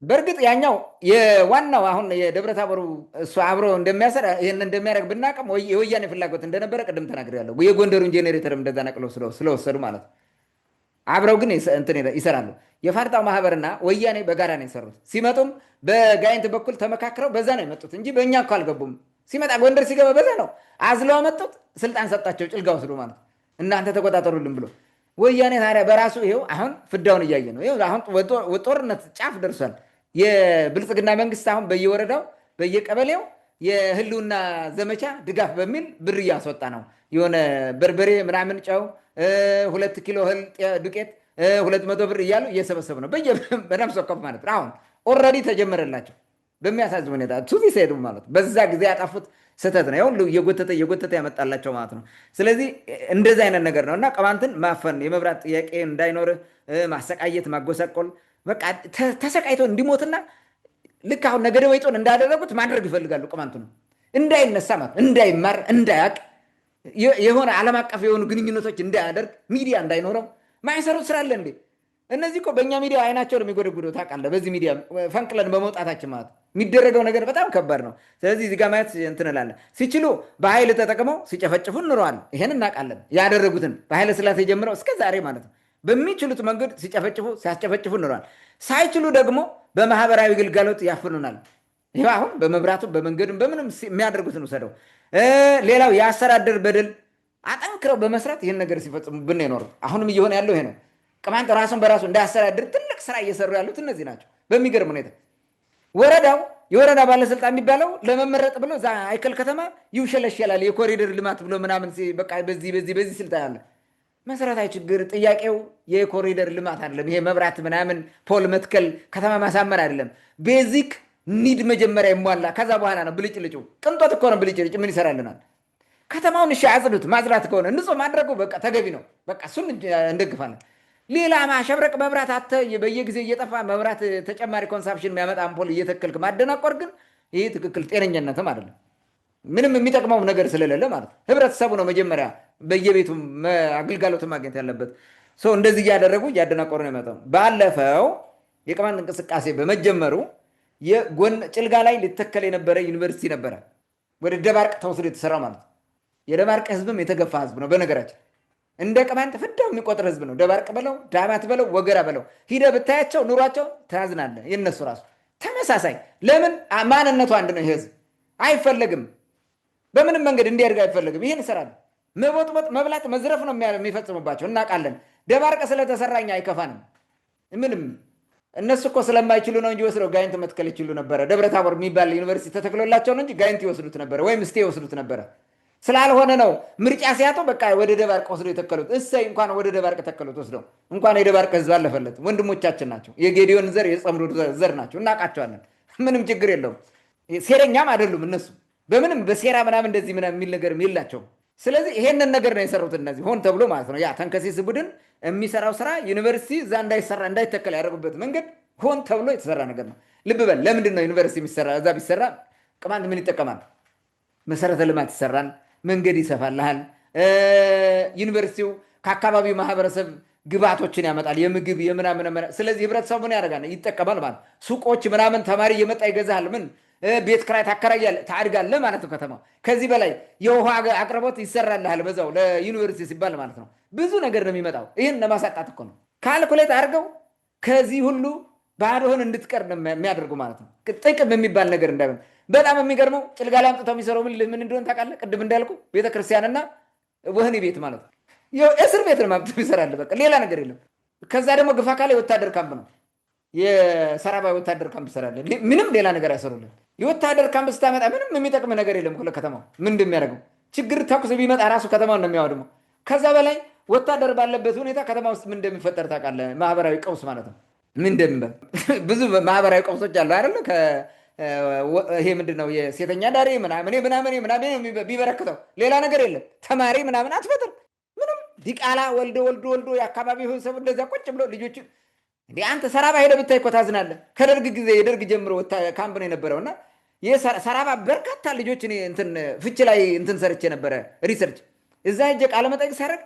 በእርግጥ ያኛው የዋናው አሁን የደብረ ታቦሩ እሱ አብሮ እንደሚያሰራ ይህን እንደሚያደርግ ብናቅም የወያኔ ፍላጎት እንደነበረ ቅድም ተናግሬያለሁ። የጎንደሩን ጄኔሬተርም እንደዛ ነቅሎ ስለወሰዱ ማለት ነው። አብረው ግን እንትን ይሰራሉ። የፋርጣው ማህበርና ወያኔ በጋራ ነው የሰሩት። ሲመጡም በጋይንት በኩል ተመካክረው በዛ ነው የመጡት እንጂ በእኛ እኮ አልገቡም። ሲመጣ ጎንደር ሲገባ በዛ ነው አዝለው መጡት። ስልጣን ሰጣቸው፣ ጭልጋ ወስዱ ማለት እናንተ ተቆጣጠሩልን ብሎ። ወያኔ ታዲያ በራሱ ይኸው አሁን ፍዳውን እያየ ነው። ይኸው አሁን ጦርነት ጫፍ ደርሷል። የብልጽግና መንግስት አሁን በየወረዳው በየቀበሌው የህልውና ዘመቻ ድጋፍ በሚል ብር እያስወጣ ነው። የሆነ በርበሬ ምናምን፣ ጨው፣ 2 ኪሎ እህል ዱቄት 200 ብር እያሉ እየሰበሰቡ ነው በነፍስ ወከፍ ማለት ነው። አሁን ኦልሬዲ ተጀመረላቸው በሚያሳዝን ሁኔታ ቱፊ ሲሄዱ ማለት በዛ ጊዜ ያጠፉት ስህተት ነው። ሁሉ እየጎተተ ያመጣላቸው ማለት ነው። ስለዚህ እንደዚህ አይነት ነገር ነው እና ቅማንትን ማፈን፣ የመብራት ጥያቄ እንዳይኖርህ ማሰቃየት፣ ማጎሳቆል፣ በቃ ተሰቃይቶ እንዲሞትና ልክ አሁን ነገደ ወይጦን እንዳደረጉት ማድረግ ይፈልጋሉ። ቅማንቱ ነው እንዳይነሳ ማለት እንዳይማር፣ እንዳያቅ፣ የሆነ ዓለም አቀፍ የሆኑ ግንኙነቶች እንዳያደርግ፣ ሚዲያ እንዳይኖረው ማይሰሩት ስራ አለ እንዴ? እነዚህ እኮ በእኛ ሚዲያ አይናቸውን የሚጎደጉደው ታውቃለህ። በዚህ ሚዲያ ፈንቅለን በመውጣታችን ማለት የሚደረገው ነገር በጣም ከባድ ነው። ስለዚህ እዚህ ጋር ማየት እንትን እላለን። ሲችሉ በኃይል ተጠቅመው ሲጨፈጭፉ እንለዋል። ይሄን እናውቃለን። ያደረጉትን በኃይለ ሥላሴ ጀምረው እስከ ዛሬ ማለት ነው በሚችሉት መንገድ ሲጨፈጭፉ ሲያስጨፈጭፉ እንለዋል። ሳይችሉ ደግሞ በማህበራዊ ግልጋሎት ያፍኑናል። ይህ አሁን በመብራቱ በመንገዱም በምንም የሚያደርጉትን ውሰደው። ሌላው የአስተዳደር በደል አጠንክረው በመስራት ይህን ነገር ሲፈጽሙ ብንኖር አሁንም እየሆነ ያለው ይሄ ነው። ቅማንት ራሱን በራሱ እንዳያስተዳድር ትልቅ ስራ እየሰሩ ያሉት እነዚህ ናቸው። በሚገርም ሁኔታ ወረዳው የወረዳ ባለስልጣን የሚባለው ለመመረጥ ብሎ እዛ አይከል ከተማ ይውሸለሸላል። የኮሪደር ልማት ብሎ ምናምን በቃ በዚህ ስልጣን አለ። መሰረታዊ ችግር ጥያቄው የኮሪደር ልማት አይደለም። ይሄ መብራት ምናምን ፖል መትከል ከተማ ማሳመር አይደለም። ቤዚክ ኒድ መጀመሪያ ይሟላ፣ ከዛ በኋላ ነው ብልጭልጩ። ቅንጦት እኮ ነው ብልጭልጭ። ምን ይሰራልናል? ከተማውን እሺ አጽዱት። ማጽዳት ከሆነ ንጹህ ማድረጉ በቃ ተገቢ ነው። በቃ እሱን እንደግፋለን። ሌላ ማሸብረቅ መብራት በየጊዜ እየጠፋ መብራት ተጨማሪ ኮንሳፕሽን የሚያመጣ አምፖል እየተከልክ ማደናቆር ግን ይህ ትክክል ጤነኝነትም አይደለም። ምንም የሚጠቅመው ነገር ስለሌለ ማለት ነው። ህብረተሰቡ ነው መጀመሪያ በየቤቱ አገልጋሎት ማግኘት ያለበት። እንደዚህ እያደረጉ እያደናቆሩ ነው የመጣው። ባለፈው የቅማንት እንቅስቃሴ በመጀመሩ ጭልጋ ላይ ሊተከል የነበረ ዩኒቨርሲቲ ነበረ ወደ ደባርቅ ተወስዶ የተሰራ ማለት ነው። የደባርቅ ህዝብም የተገፋ ህዝብ ነው። በነገራችን እንደ ቅማንት ፍዳው የሚቆጥር ህዝብ ነው። ደባርቅ በለው ዳማት በለው ወገራ በለው ሂደ ብታያቸው ኑሯቸው ታዝናለህ። የነሱ ራሱ ተመሳሳይ። ለምን? ማንነቱ አንድ ነው። ይህ ህዝብ አይፈለግም፣ በምንም መንገድ እንዲያድግ አይፈለግም። ይህን ይሰራል። መቦጥቦጥ፣ መብላት፣ መዝረፍ ነው የሚፈጽሙባቸው። እናውቃለን። ደባርቅ ስለተሰራኛ አይከፋንም ምንም። እነሱ እኮ ስለማይችሉ ነው እንጂ ወስደው ጋይንት መትከል ይችሉ ነበረ። ደብረ ታቦር የሚባል ዩኒቨርሲቲ ተተክሎላቸው ነው እንጂ ጋይንት ይወስዱት ነበረ፣ ወይም እስቴ ይወስዱት ነበረ። ስላልሆነ ነው ምርጫ ሲያጡ በቃ ወደ ደባርቅ ወስደው የተከሉት። እሰይ እንኳን ወደ ደባርቅ ተከሉት ወስደው። እንኳን የደባርቅ ህዝብ አለፈለት። ወንድሞቻችን ናቸው። የጌዲዮን ዘር የጸምዶ ዘር ናቸው። እናውቃቸዋለን። ምንም ችግር የለውም። ሴረኛም አይደሉም እነሱ። በምንም በሴራ ምናምን እንደዚህ ምናምን የሚል ነገር የላቸውም። ስለዚህ ይሄንን ነገር ነው የሰሩት እነዚህ ሆን ተብሎ ማለት ነው። ያ ተንከሲስ ቡድን የሚሰራው ስራ ዩኒቨርሲቲ እዛ እንዳይተከል ያደረጉበት መንገድ ሆን ተብሎ የተሰራ ነገር ነው። ልብ በል። ለምንድን ነው ዩኒቨርሲቲ የሚሰራ? እዛ ቢሰራ ቅማንት ምን ይጠቀማል? መሰረተ ልማት ይሰራል፣ መንገድ ይሰፋልሃል። ዩኒቨርሲቲው ከአካባቢው ማህበረሰብ ግብዓቶችን ያመጣል፣ የምግብ የምናምን። ስለዚህ ህብረተሰቡ ምን ያደርጋል? ይጠቀማል ማለት። ሱቆች ምናምን ተማሪ እየመጣ ይገዛል። ምን ቤት ክራይ ታከራያለህ፣ ታድጋለህ ማለት ነው። ከተማ ከዚህ በላይ የውሃ አቅርቦት ይሰራልሃል በዛው ለዩኒቨርሲቲ ሲባል ማለት ነው። ብዙ ነገር ነው የሚመጣው። ይህን ለማሳጣት እኮ ነው። ካልኩሌት አድርገው ከዚህ ሁሉ ባዶህን እንድትቀር ነው የሚያደርጉ ማለት ነው። ጥቅም የሚባል ነገር እንዳይሆን። በጣም የሚገርመው ጭልጋ ላይ አምጥተው የሚሰራው ምን እንደሆነ ታውቃለህ? ቅድም እንዳልኩ ቤተክርስቲያንና ወህኒ ቤት ማለት ነው። እስር ቤት ነው አምጥተው ይሰራል። በቃ ሌላ ነገር የለም። ከዛ ደግሞ ግፋ ካለ የወታደር ካምፕ ነው። የሰራባ ወታደር ካምፕ ይሰራል። ምንም ሌላ ነገር አይሰሩልን። የወታደር ካምፕ ስታመጣ ምንም የሚጠቅም ነገር የለም። ለከተማው ምን እንደሚያደርገው ችግር ተኩስ ቢመጣ ራሱ ከተማውን ነው የሚያወድመው። ከዛ በላይ ወታደር ባለበት ሁኔታ ከተማ ውስጥ ምን እንደሚፈጠር ታውቃለህ? ማህበራዊ ቀውስ ማለት ነው። ምን እንደሚበል ብዙ ማህበራዊ ቀውሶች አሉ አይደለ? ይሄ ምንድን ነው የሴተኛ ዳሪ ምናምን ቢበረክተው ሌላ ነገር የለም። ተማሪ ምናምን አትፈጥር ምንም። ዲቃላ ወልዶ የአካባቢው ህብረተሰብ እንደዛ ቁጭ ብሎ ልጆች እንዴ አንተ ሰራባ ሄደህ ብታይ እኮ ታዝናለህ። ከደርግ ጊዜ የደርግ ጀምሮ ካምፕ ነው የነበረውና ሰራባ በርካታ ልጆች ፍች ላይ ሰርቼ ነበረ ሪሰርች። እዛ ሄጄ ቃለ መጠይቅ ሳደርግ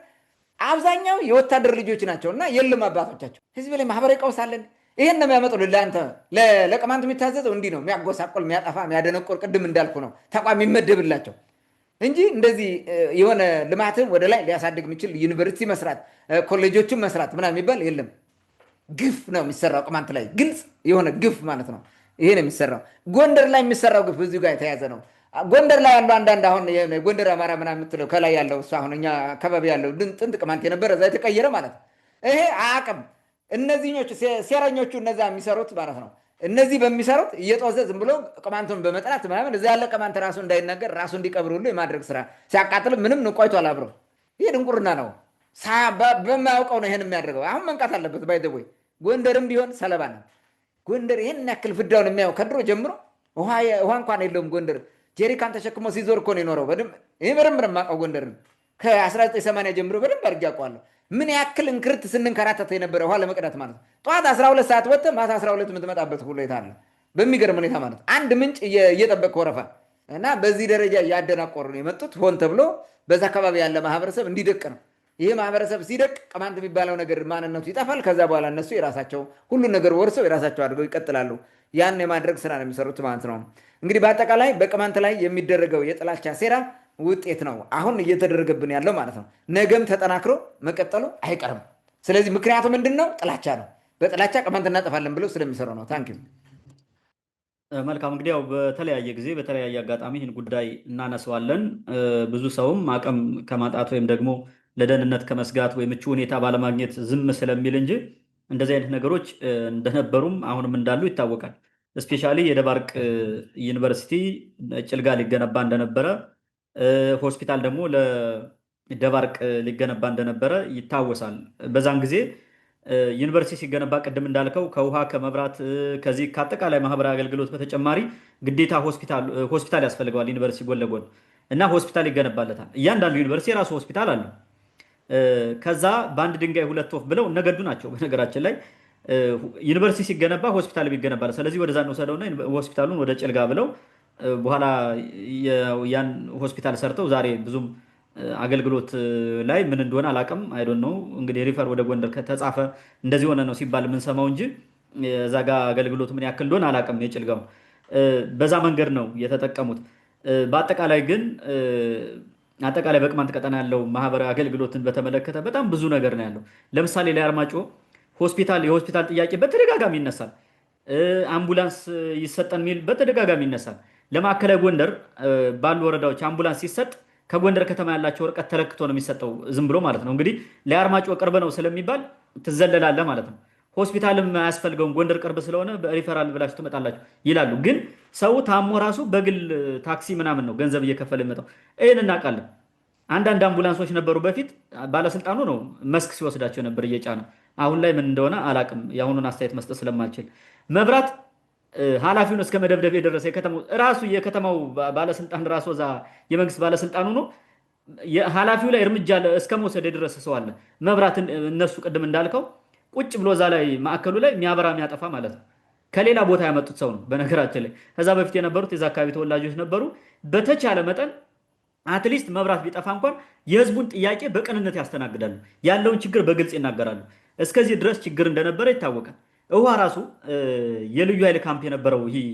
አብዛኛው የወታደር ልጆች ናቸው እና የለም አባቶቻቸው። ህዝብ ላይ ማህበራዊ ቀውስ አለን። ይሄን ነው የሚያመጡልህ ለአንተ። ለቅማንት የሚታዘዘው እንዲህ ነው፣ የሚያጎሳቆል፣ የሚያጠፋ፣ የሚያደነቆር ቅድም እንዳልኩ ነው ተቋም የሚመደብላቸው እንጂ እንደዚህ የሆነ ልማትን ወደ ላይ ሊያሳድግ የሚችል ዩኒቨርሲቲ መስራት፣ ኮሌጆችን መስራት ምናምን የሚባል የለም። ግፍ ነው የሚሰራው ቅማንት ላይ ግልጽ የሆነ ግፍ ማለት ነው። ይሄ ነው የሚሰራው። ጎንደር ላይ የሚሰራው ግፍ እዚሁ ጋር የተያዘ ነው። ጎንደር ላይ ያለው አንዳንድ አሁን ጎንደር አማራ ምናምን የምትለው ከላይ ያለው እሱ አሁን እኛ አካባቢ ያለው ጥንት ቅማንት የነበረ እዛ የተቀየረ ማለት ነው። ይሄ አያውቅም። እነዚህኞቹ ሴረኞቹ እነዛ የሚሰሩት ማለት ነው። እነዚህ በሚሰሩት እየጦዘ ዝም ብሎ ቅማንቱን በመጥላት ምናምን እዛ ያለ ቅማንት ራሱ እንዳይናገር ራሱ እንዲቀብር ሁሉ የማድረግ ስራ ሲያቃጥል ምንም ቆይቷል አብረው። ይሄ ድንቁርና ነው። በማያውቀው ነው ይሄን የሚያደርገው። አሁን መንቃት አለበት። ባይዘወይ ጎንደርም ቢሆን ሰለባ ነው። ጎንደር ይህን ያክል ፍዳውን የሚያየው ከድሮ ጀምሮ ውሃ እንኳን የለውም ጎንደር። ጄሪካን ተሸክሞ ሲዞር እኮ ነው የኖረው። ይህ በደንብ ነው የማውቀው ጎንደርን ከ1980 ጀምሮ በደንብ አድርጌ አውቀዋለሁ። ምን ያክል እንክርት ስንንከራተት የነበረ ውሃ ለመቅዳት ማለት ነው። ጠዋት 12 ሰዓት ወጥተህ ማታ 12 የምትመጣበት ሁኔታ አለ። በሚገርም ሁኔታ ማለት አንድ ምንጭ እየጠበቅ ወረፋ እና በዚህ ደረጃ እያደናቆሩ ነው የመጡት። ሆን ተብሎ በዛ አካባቢ ያለ ማህበረሰብ እንዲደቅ ነው። ይህ ማህበረሰብ ሲደቅ ቅማንት የሚባለው ነገር ማንነቱ ይጠፋል። ከዛ በኋላ እነሱ የራሳቸው ሁሉን ነገር ወርሰው የራሳቸው አድርገው ይቀጥላሉ። ያን የማድረግ ስራ ነው የሚሰሩት ማለት ነው። እንግዲህ በአጠቃላይ በቅማንት ላይ የሚደረገው የጥላቻ ሴራ ውጤት ነው አሁን እየተደረገብን ያለው ማለት ነው። ነገም ተጠናክሮ መቀጠሉ አይቀርም። ስለዚህ ምክንያቱ ምንድን ነው? ጥላቻ ነው። በጥላቻ ቅማንት እናጠፋለን ብለው ስለሚሰሩ ነው። ታንክ ዩ። መልካም እንግዲህ ያው በተለያየ ጊዜ በተለያየ አጋጣሚ ይህን ጉዳይ እናነሳዋለን። ብዙ ሰውም አቅም ከማጣት ወይም ደግሞ ለደህንነት ከመስጋት ወይ ምቹ ሁኔታ ባለማግኘት ዝም ስለሚል እንጂ እንደዚህ አይነት ነገሮች እንደነበሩም አሁንም እንዳሉ ይታወቃል። እስፔሻሊ የደባርቅ ዩኒቨርሲቲ ጭልጋ ሊገነባ እንደነበረ፣ ሆስፒታል ደግሞ ለደባርቅ ሊገነባ እንደነበረ ይታወሳል። በዛን ጊዜ ዩኒቨርሲቲ ሲገነባ ቅድም እንዳልከው ከውሃ ከመብራት ከዚህ ከአጠቃላይ ማህበራዊ አገልግሎት በተጨማሪ ግዴታ ሆስፒታል ያስፈልገዋል ዩኒቨርሲቲ ጎን ለጎን እና ሆስፒታል ይገነባለታል። እያንዳንዱ ዩኒቨርሲቲ የራሱ ሆስፒታል አለው። ከዛ በአንድ ድንጋይ ሁለት ወፍ ብለው እነገዱ ናቸው። በነገራችን ላይ ዩኒቨርሲቲ ሲገነባ ሆስፒታል ይገነባል። ስለዚህ ወደዛ እንወሰደውና ሆስፒታሉን ወደ ጭልጋ ብለው በኋላ ያን ሆስፒታል ሰርተው ዛሬ ብዙም አገልግሎት ላይ ምን እንደሆነ አላውቅም። አይዶን ነው እንግዲህ ሪፈር ወደ ጎንደር ከተጻፈ እንደዚህ ሆነ ነው ሲባል የምንሰማው እንጂ እዛ ጋ አገልግሎት ምን ያክል እንደሆነ አላውቅም። የጭልጋው በዛ መንገድ ነው የተጠቀሙት። በአጠቃላይ ግን አጠቃላይ በቅማንት ቀጠና ያለው ማህበራዊ አገልግሎትን በተመለከተ በጣም ብዙ ነገር ነው ያለው። ለምሳሌ ላይ አርማጭሆ የሆስፒታል ጥያቄ በተደጋጋሚ ይነሳል። አምቡላንስ ይሰጠን የሚል በተደጋጋሚ ይነሳል። ለማዕከላዊ ጎንደር ባሉ ወረዳዎች አምቡላንስ ሲሰጥ ከጎንደር ከተማ ያላቸው ርቀት ተለክቶ ነው የሚሰጠው፣ ዝም ብሎ ማለት ነው። እንግዲህ ላይ አርማጭሆ ቅርብ ነው ስለሚባል ትዘለላለህ ማለት ነው። ሆስፒታልም አያስፈልገውም ጎንደር ቅርብ ስለሆነ በሪፈራል ብላችሁ ትመጣላችሁ ይላሉ። ግን ሰው ታሞ ራሱ በግል ታክሲ ምናምን ነው ገንዘብ እየከፈለ የሚመጣው። ይህን እናውቃለን። አንዳንድ አምቡላንሶች ነበሩ በፊት ባለስልጣኑ ነው መስክ ሲወስዳቸው ነበር እየጫነ። አሁን ላይ ምን እንደሆነ አላውቅም። የአሁኑን አስተያየት መስጠት ስለማልችል መብራት ኃላፊውን እስከ መደብደብ የደረሰ ራሱ የከተማው ባለስልጣን ራሱ እዛ የመንግስት ባለስልጣኑ ነው ኃላፊው ላይ እርምጃ እስከ መውሰድ የደረሰ ሰው አለ። መብራት እነሱ ቅድም እንዳልከው ቁጭ ብሎ እዛ ላይ ማዕከሉ ላይ የሚያበራ የሚያጠፋ ማለት ነው። ከሌላ ቦታ ያመጡት ሰው ነው። በነገራችን ላይ ከዛ በፊት የነበሩት የዛ አካባቢ ተወላጆች ነበሩ። በተቻለ መጠን አትሊስት መብራት ቢጠፋ እንኳን የህዝቡን ጥያቄ በቅንነት ያስተናግዳሉ። ያለውን ችግር በግልጽ ይናገራሉ። እስከዚህ ድረስ ችግር እንደነበረ ይታወቃል። ውሃ ራሱ የልዩ ኃይል ካምፕ የነበረው ይህ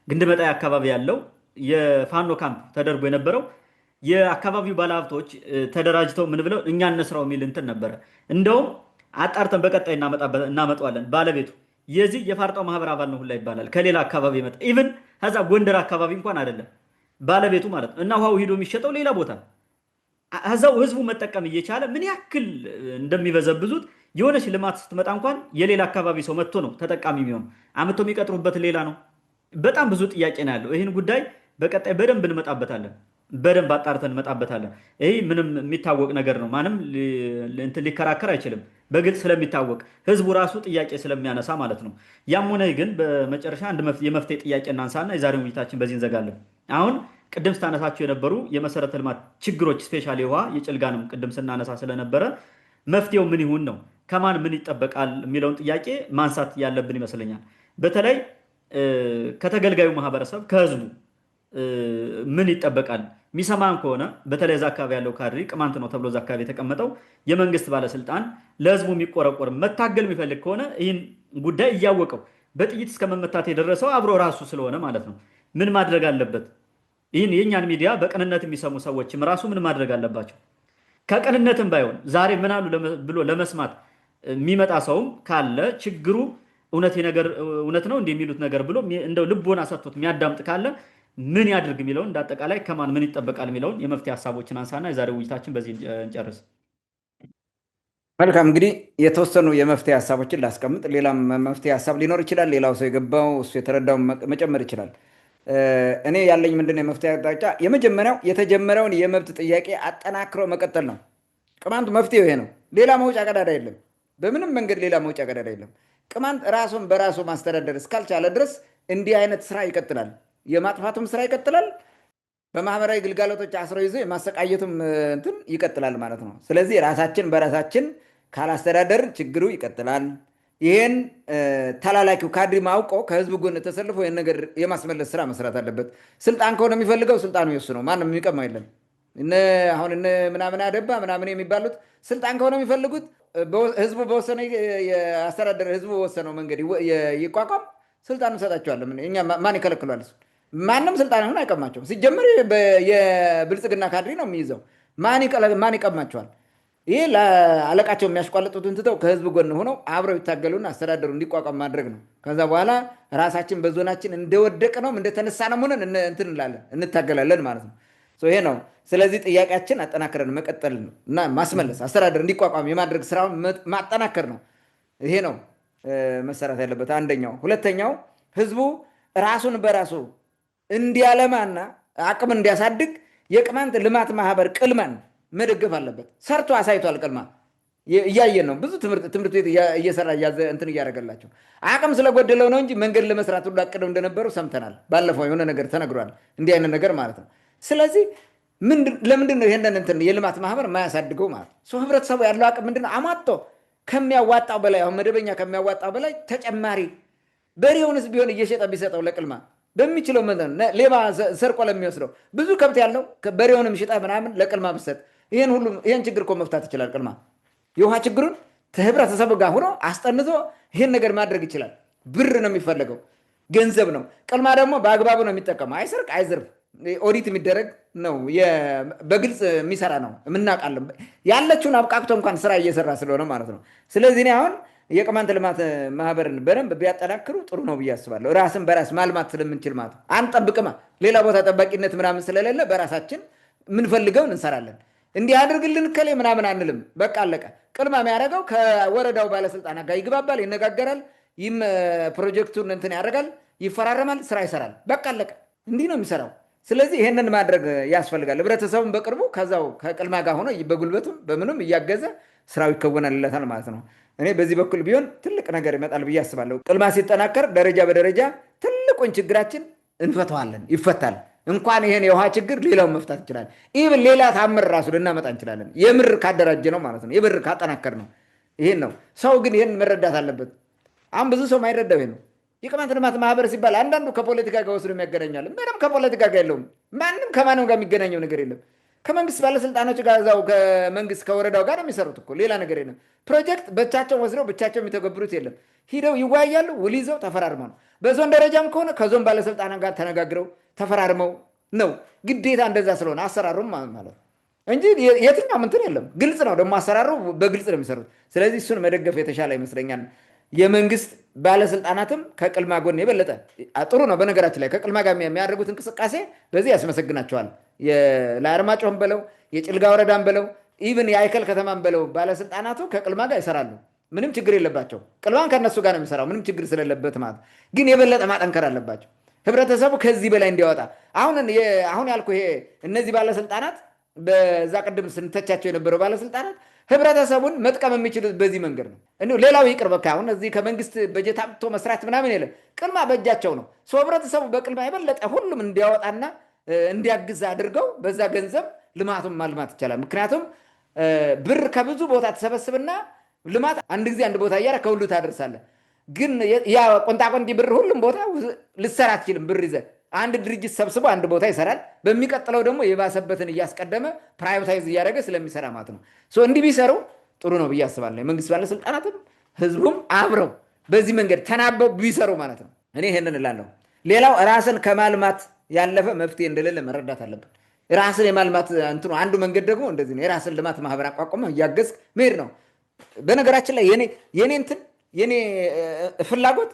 ግንድመጣይ አካባቢ ያለው የፋኖ ካምፕ ተደርጎ የነበረው የአካባቢው ባለሀብቶች ተደራጅተው ምን ብለው እኛ እነስራው የሚል እንትን ነበረ። እንደውም አጣርተን በቀጣይ እናመጣዋለን። ባለቤቱ የዚህ የፋርጣው ማህበር አባል ነው ሁላ ይባላል። ከሌላ አካባቢ መጣ። ኢቭን ከዛ ጎንደር አካባቢ እንኳን አይደለም ባለቤቱ ማለት ነው። እና ውሃው ሂዶ የሚሸጠው ሌላ ቦታ እዛው ህዝቡ መጠቀም እየቻለ ምን ያክል እንደሚበዘብዙት የሆነች ልማት ስትመጣ እንኳን የሌላ አካባቢ ሰው መጥቶ ነው ተጠቃሚ የሚሆን። አምጥቶ የሚቀጥሩበት ሌላ ነው። በጣም ብዙ ጥያቄ ነው ያለው። ይህን ጉዳይ በቀጣይ በደንብ እንመጣበታለን። በደንብ አጣርተን እንመጣበታለን። ይህ ምንም የሚታወቅ ነገር ነው። ማንም ሊከራከር አይችልም። በግልጽ ስለሚታወቅ ህዝቡ ራሱ ጥያቄ ስለሚያነሳ ማለት ነው። ያም ሆነ ግን በመጨረሻ አንድ የመፍትሄ ጥያቄ እናንሳና የዛሬውን ውይይታችን በዚህ እንዘጋለን። አሁን ቅድም ስታነሳቸው የነበሩ የመሰረተ ልማት ችግሮች ስፔሻሊ ውሃ የጭልጋንም ቅድም ስናነሳ ስለነበረ መፍትሄው ምን ይሁን ነው፣ ከማን ምን ይጠበቃል የሚለውን ጥያቄ ማንሳት ያለብን ይመስለኛል። በተለይ ከተገልጋዩ ማህበረሰብ ከህዝቡ ምን ይጠበቃል? የሚሰማን ከሆነ በተለይ እዛ አካባቢ ያለው ካድሪ ቅማንት ነው ተብሎ እዛ አካባቢ የተቀመጠው የመንግስት ባለስልጣን ለህዝቡ የሚቆረቆር መታገል የሚፈልግ ከሆነ ይህን ጉዳይ እያወቀው በጥይት እስከ መመታት የደረሰው አብሮ ራሱ ስለሆነ ማለት ነው ምን ማድረግ አለበት? ይህን የእኛን ሚዲያ በቅንነት የሚሰሙ ሰዎችም ራሱ ምን ማድረግ አለባቸው? ከቅንነትም ባይሆን ዛሬ ምን አሉ ብሎ ለመስማት የሚመጣ ሰውም ካለ ችግሩ እውነት ነው እንደሚሉት ነገር ብሎ እንደው ልቦና ሰጥቶት የሚያዳምጥ ካለ ምን ያድርግ የሚለውን እንዳጠቃላይ ከማን ምን ይጠበቃል የሚለውን የመፍትሄ ሀሳቦችን አንሳና የዛሬው ውይይታችን በዚህ እንጨርስ። መልካም እንግዲህ የተወሰኑ የመፍትሄ ሀሳቦችን ላስቀምጥ። ሌላም መፍትሄ ሀሳብ ሊኖር ይችላል። ሌላው ሰው የገባው እሱ የተረዳው መጨመር ይችላል። እኔ ያለኝ ምንድነው የመፍትሄ አቅጣጫ? የመጀመሪያው የተጀመረውን የመብት ጥያቄ አጠናክሮ መቀጠል ነው። ቅማንት መፍትሄው ይሄ ነው። ሌላ መውጫ ቀዳዳ የለም። በምንም መንገድ ሌላ መውጫ ቀዳዳ የለም። ቅማንት ራሱን በራሱ ማስተዳደር እስካልቻለ ድረስ እንዲህ አይነት ስራ ይቀጥላል። የማጥፋቱም ስራ ይቀጥላል። በማህበራዊ ግልጋሎቶች አስረው ይዞ የማሰቃየቱም እንትን ይቀጥላል ማለት ነው። ስለዚህ ራሳችን በራሳችን ካላስተዳደር ችግሩ ይቀጥላል። ይህን ተላላኪው ካድሪ ማውቆ ከህዝብ ጎን ተሰልፎ ይህን ነገር የማስመለስ ስራ መስራት አለበት። ስልጣን ከሆነ የሚፈልገው ስልጣኑ የሱ ነው። ማንም የሚቀማ የለም። አሁን ምናምን አደባ ምናምን የሚባሉት ስልጣን ከሆነ የሚፈልጉት ህዝቡ በወሰነ የአስተዳደር ህዝቡ በወሰነው መንገድ ይቋቋም፣ ስልጣን እንሰጣቸዋለን። እኛ ማን ይከለክሏል? ማንም ስልጣን አሁን አይቀማቸውም። ሲጀምር የብልጽግና ካድሪ ነው የሚይዘው። ማን ይቀማቸዋል? ይህ ለአለቃቸው የሚያሽቋለጡትን ትተው ከህዝብ ጎን ሆነው አብረው ይታገሉና አስተዳደሩ እንዲቋቋም ማድረግ ነው። ከዛ በኋላ ራሳችን በዞናችን እንደወደቅ ነው እንደተነሳ ነው ሆነን እንትን እንላለን፣ እንታገላለን ማለት ነው። ይሄ ነው። ስለዚህ ጥያቄያችን አጠናክረን መቀጠል ነው እና ማስመለስ፣ አስተዳደር እንዲቋቋም የማድረግ ስራውን ማጠናከር ነው። ይሄ ነው መሰራት ያለበት አንደኛው። ሁለተኛው ህዝቡ ራሱን በራሱ እንዲያለማና አቅም እንዲያሳድግ የቅማንት ልማት ማህበር ቅልማን መደገፍ አለበት። ሰርቶ አሳይቷል። ቅልማ እያየን ነው። ብዙ ትምህርት ቤት እየሰራ እንትን እያደረገላቸው አቅም ስለጎደለው ነው እንጂ መንገድ ለመስራት ሁሉ አቅደው እንደነበሩ ሰምተናል። ባለፈው የሆነ ነገር ተነግሯል። እንዲህ አይነት ነገር ማለት ነው። ስለዚህ ለምንድን ነው ይሄንን እንትን የልማት ማህበር የማያሳድገው ማለት ነው? ህብረተሰቡ ያለው አቅም ምንድነው? አሟጦ ከሚያዋጣው በላይ አሁን መደበኛ ከሚያዋጣው በላይ ተጨማሪ በሬውንስ ቢሆን እየሸጠ ቢሰጠው ለቅልማ በሚችለው መጠን ሌባ ሰርቆ ለሚወስደው ብዙ ከብት ያለው በሬውንም ሽጠ ምናምን ለቅልማ ብሰጥ ይህን ችግር እኮ መፍታት ይችላል። ቅልማ የውሃ ችግሩን ከህብረተሰቡ ጋር ሆኖ አስጠንቶ ይህን ነገር ማድረግ ይችላል። ብር ነው የሚፈለገው፣ ገንዘብ ነው። ቅልማ ደግሞ በአግባቡ ነው የሚጠቀመው። አይሰርቅ፣ አይዝርፍ፣ ኦዲት የሚደረግ ነው። በግልጽ የሚሰራ ነው። የምናውቃለን። ያለችውን አብቃቅቶ እንኳን ስራ እየሰራ ስለሆነ ማለት ነው። ስለዚህ እኔ አሁን የቅማንት ልማት ማህበርን በደንብ ቢያጠናክሩ ጥሩ ነው ብዬ አስባለሁ። ራስን በራስ ማልማት ስለምንችል ማለት ነው። አንጠብቅማ፣ ሌላ ቦታ ጠባቂነት ምናምን ስለሌለ በራሳችን የምንፈልገውን እንሰራለን። እንዲህ አድርግልን ከሌ ምናምን አንልም። በቃ አለቀ። ቅልማ የሚያደርገው ከወረዳው ባለስልጣናት ጋር ይግባባል፣ ይነጋገራል፣ ይህም ፕሮጀክቱን እንትን ያደርጋል፣ ይፈራረማል፣ ስራ ይሰራል። በቃ አለቀ። እንዲህ ነው የሚሰራው። ስለዚህ ይህንን ማድረግ ያስፈልጋል። ህብረተሰቡን በቅርቡ ከዛው ከቅልማ ጋር ሆኖ በጉልበቱም በምንም እያገዘ ስራው ይከወናልለታል ማለት ነው። እኔ በዚህ በኩል ቢሆን ትልቅ ነገር ይመጣል ብዬ አስባለሁ። ቅልማ ሲጠናከር ደረጃ በደረጃ ትልቁን ችግራችን እንፈተዋለን፣ ይፈታል። እንኳን ይሄን የውሃ ችግር ሌላውን መፍታት እንችላለን። ኢቭን ሌላ ታምር ራሱ ልናመጣ እንችላለን። የምር ካደራጀ ነው ማለት ነው። የምር ካጠናከር ነው። ይሄን ነው ሰው ግን ይሄን መረዳት አለበት። አሁን ብዙ ሰው ማይረዳው ይሄ ነው። የቅማንት ልማት ማህበር ሲባል አንዳንዱ ከፖለቲካ ጋር ወስዶ የሚያገናኛል። ምንም ከፖለቲካ ጋር የለውም። ማንም ከማንም ጋር የሚገናኘው ነገር የለም። ከመንግስት ባለስልጣኖች ጋር እዛው ከመንግስት ከወረዳው ጋር ነው የሚሰሩት እኮ ሌላ ነገር የለም። ፕሮጀክት ብቻቸው ወስደው ብቻቸው የሚተገብሩት የለም። ሂደው ይወያያሉ፣ ውል ይዘው ተፈራርመው ነው። በዞን ደረጃም ከሆነ ከዞን ባለስልጣናት ጋር ተነጋግረው ተፈራርመው ነው። ግዴታ እንደዛ ስለሆነ አሰራሩም ማለት ነው እንጂ የትኛውም እንትን የለም። ግልጽ ነው ደግሞ አሰራሩ በግልጽ ነው የሚሰሩት። ስለዚህ እሱን መደገፍ የተሻለ ይመስለኛል። የመንግስት ባለስልጣናትም ከቅልማ ጎን የበለጠ ጥሩ ነው። በነገራችን ላይ ከቅልማ ጋር የሚያደርጉት እንቅስቃሴ በዚህ ያስመሰግናቸዋል። ለአርማጭሆም በለው የጭልጋ ወረዳም በለው ኢቭን የአይከል ከተማም በለው ባለስልጣናቱ ከቅልማ ጋር ይሰራሉ። ምንም ችግር የለባቸው። ቅልማን ከነሱ ጋር ነው የሚሰራው ምንም ችግር ስለሌለበት ማለት ግን የበለጠ ማጠንከር አለባቸው። ህብረተሰቡ ከዚህ በላይ እንዲያወጣ አሁን ያልኩ ይሄ እነዚህ ባለስልጣናት በዛ ቅድም ስንተቻቸው የነበረው ባለስልጣናት ህብረተሰቡን መጥቀም የሚችሉት በዚህ መንገድ ነው። ሌላው ይቅር በቃ አሁን እዚህ ከመንግስት በጀት አምጥቶ መስራት ምናምን የለም። ቅልማ በእጃቸው ነው። ህብረተሰቡ በቅልማ የበለጠ ሁሉም እንዲያወጣና እንዲያግዝ አድርገው በዛ ገንዘብ ልማቱን ማልማት ይቻላል። ምክንያቱም ብር ከብዙ ቦታ ተሰበስብና ልማት አንድ ጊዜ አንድ ቦታ እያለ ከሁሉ ታደርሳለህ። ግን ያ ቆንጣቆንጢ ብር ሁሉም ቦታ ልሰራ አትችልም። ብር ይዘህ አንድ ድርጅት ሰብስቦ አንድ ቦታ ይሰራል። በሚቀጥለው ደግሞ የባሰበትን እያስቀደመ ፕራይቬታይዝ እያደረገ ስለሚሰራ ማለት ነው። እንዲህ ቢሰሩ ጥሩ ነው ብዬ አስባለሁ። የመንግስት ባለስልጣናትም ህዝቡም አብረው በዚህ መንገድ ተናበው ቢሰሩ ማለት ነው። እኔ ይሄንን እላለሁ። ሌላው ራስን ከማልማት ያለፈ መፍትሄ እንደሌለ መረዳት አለብን። ራስን የማልማት እንትኑ አንዱ መንገድ ደግሞ እንደዚህ ነው። የራስን ልማት ማህበር አቋቁመህ እያገዝክ መሄድ ነው። በነገራችን ላይ የኔ እንትን የኔ ፍላጎት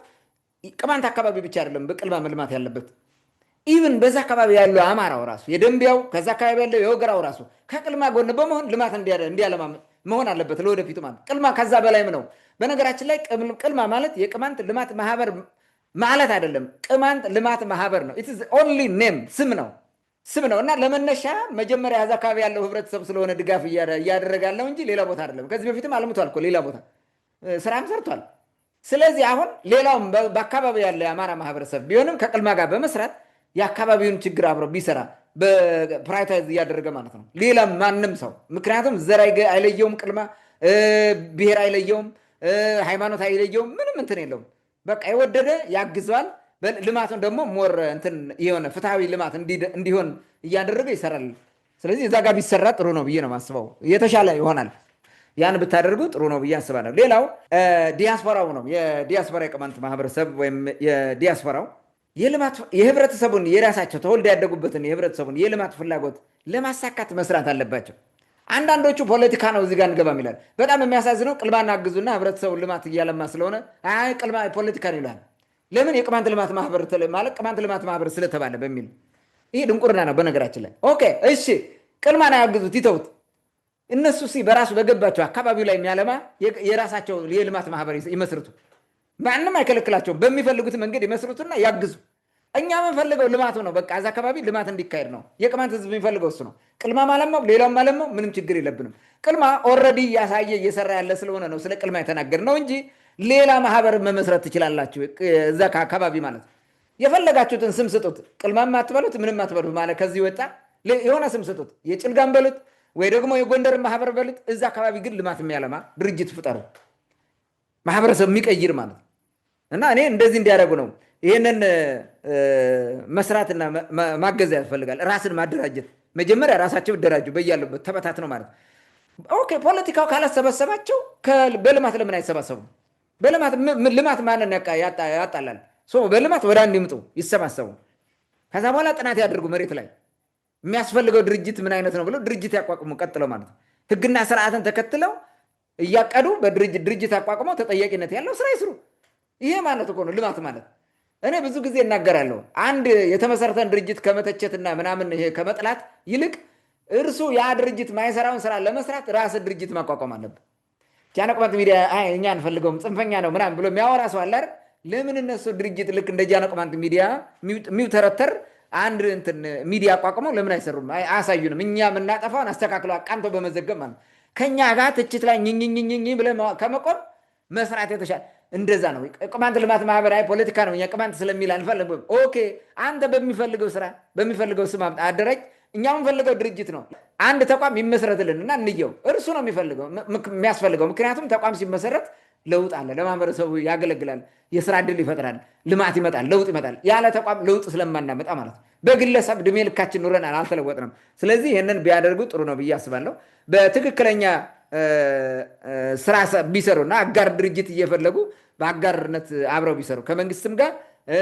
ቅማንት አካባቢ ብቻ አይደለም በቅልማ መልማት ያለበት። ኢቭን በዛ አካባቢ ያለው አማራው ራሱ የደንቢያው ከዛ አካባቢ ያለው የወገራው ራሱ ከቅልማ ጎን በመሆን ልማት እንዲያለማ መሆን አለበት ለወደፊቱ ማለት። ቅልማ ከዛ በላይም ነው። በነገራችን ላይ ቅልማ ማለት የቅማንት ልማት ማህበር ማለት አይደለም። ቅማንት ልማት ማህበር ነው። ኢትስ ኦንሊ ኔም ስም ነው እና ለመነሻ መጀመሪያ ያዛ አካባቢ ያለው ህብረተሰብ ስለሆነ ድጋፍ እያደረገ ያለው እንጂ ሌላ ቦታ አይደለም። ከዚህ በፊትም አልምቷል እኮ ሌላ ቦታ ስራም ሰርቷል። ስለዚህ አሁን ሌላውም በአካባቢ ያለ የአማራ ማህበረሰብ ቢሆንም ከቅልማ ጋር በመስራት የአካባቢውን ችግር አብሮ ቢሰራ በፕራይታይዝ እያደረገ ማለት ነው። ሌላም ማንም ሰው ምክንያቱም ዘር አይለየውም፣ ቅልማ ብሔር አይለየውም፣ ሃይማኖት አይለየውም፣ ምንም እንትን የለውም። በቃ የወደደ ያግዘዋል። ልማቱን ደግሞ ሞር እንትን የሆነ ፍትሐዊ ልማት እንዲሆን እያደረገ ይሰራል። ስለዚህ እዛ ጋር ቢሰራ ጥሩ ነው ብዬ ነው የማስበው። የተሻለ ይሆናል። ያን ብታደርጉ ጥሩ ነው ብዬ አስባለሁ። ሌላው ዲያስፖራው ነው። የዲያስፖራ የቅማንት ማህበረሰብ ወይም የዲያስፖራው የህብረተሰቡን የራሳቸው ተወልደ ያደጉበትን የህብረተሰቡን የልማት ፍላጎት ለማሳካት መስራት አለባቸው። አንዳንዶቹ ፖለቲካ ነው እዚህ ጋር እንገባም ይላል። በጣም የሚያሳዝነው ቅልማና አግዙና ህብረተሰቡን ልማት እያለማ ስለሆነ ቅልማ ፖለቲካ ነው ይላል። ለምን የቅማንት ልማት ማህበር ማለት ቅማንት ልማት ማህበር ስለተባለ በሚል ይሄ ድንቁርና ነው በነገራችን ላይ። ኦኬ እሺ፣ ቅልማና ያግዙት ይተውት። እነሱ በራሱ በገባቸው አካባቢው ላይ የሚያለማ የራሳቸው የልማት ማህበር ይመስርቱ። ማንም አይከለክላቸውም። በሚፈልጉት መንገድ ይመስርቱና ያግዙ። እኛ የምንፈልገው ልማቱ ነው። በቃ እዛ አካባቢ ልማት እንዲካሄድ ነው። የቅማንት ህዝብ የሚፈልገው እሱ ነው። ቅልማ ማለማው ሌላውም ማለማው ምንም ችግር የለብንም። ቅልማ ኦልሬዲ እያሳየ እየሰራ ያለ ስለሆነ ነው ስለ ቅልማ የተናገር ነው እንጂ ሌላ ማህበር መመስረት ትችላላችሁ። እዛ አካባቢ ማለት የፈለጋችሁትን ስም ስጡት። ቅልማም አትበሉት፣ ምንም አትበሉት ማለት ከዚህ ወጣ የሆነ ስም ስጡት። የጭልጋም በሉት ወይ ደግሞ የጎንደር ማህበር በሉት። እዛ አካባቢ ግን ልማት የሚያለማ ድርጅት ፍጠሩ፣ ማህበረሰብ የሚቀይር ማለት እና እኔ እንደዚህ እንዲያደርጉ ነው። ይህንን መስራትና ማገዝ ያስፈልጋል። ራስን ማደራጀት መጀመሪያ ራሳቸው ይደራጁ በያሉበት ተበታት ነው ማለት። ኦኬ ፖለቲካው ካላሰበሰባቸው በልማት ለምን አይሰባሰቡም? ልማት ማንን ያጣላል? በልማት ወደ አንድ ይምጡ፣ ይሰባሰቡ። ከዛ በኋላ ጥናት ያደርጉ መሬት ላይ የሚያስፈልገው ድርጅት ምን አይነት ነው ብለው ድርጅት ያቋቁሙ። ቀጥለው ማለት ህግና ስርዓትን ተከትለው እያቀዱ ድርጅት አቋቁመው ተጠያቂነት ያለው ስራ ይስሩ። ይሄ ማለት እኮ ነው ልማት ማለት። እኔ ብዙ ጊዜ እናገራለሁ። አንድ የተመሰረተን ድርጅት ከመተቸትና ምናምን ይሄ ከመጥላት ይልቅ እርሱ ያ ድርጅት ማይሰራውን ስራ ለመስራት ራስ ድርጅት ማቋቋም አለበት። ጃኖ ቅማንት ሚዲያ እኛ አንፈልገውም ጽንፈኛ ነው ምናምን ብሎ የሚያወራ ሰው አለ አይደል? ለምን እነሱ ድርጅት ልክ እንደ ጃኖ ቅማንት ሚዲያ የሚውተረተር አንድ እንትን ሚዲያ አቋቁመው ለምን አይሰሩም? አያሳዩንም። እኛ የምናጠፋውን አስተካክለው አቃንተው በመዘገብ ማለት ከኛ ጋር ትችት ላይ ኝኝኝኝ ብለህ ከመቆም መስራት የተሻለ እንደዛ ነው። ቅማንት ልማት ማህበራዊ ፖለቲካ ነው። እኛ ቅማንት ስለሚል አንፈልግም። ኦኬ አንተ በሚፈልገው ስራ በሚፈልገው ስም አደራጅ። እኛ የምንፈልገው ድርጅት ነው። አንድ ተቋም ይመሰረትልን እና እንየው። እርሱ ነው የሚያስፈልገው። ምክንያቱም ተቋም ሲመሰረት ለውጥ አለ፣ ለማህበረሰቡ ያገለግላል፣ የስራ ዕድል ይፈጥራል፣ ልማት ይመጣል፣ ለውጥ ይመጣል። ያለ ተቋም ለውጥ ስለማናመጣ ማለት ነው። በግለሰብ ዕድሜ ልካችን ኑረናል፣ አልተለወጥንም። ስለዚህ ይህንን ቢያደርጉ ጥሩ ነው ብዬ አስባለሁ። በትክክለኛ ስራ ቢሰሩና አጋር ድርጅት እየፈለጉ በአጋርነት አብረው ቢሰሩ ከመንግስትም ጋር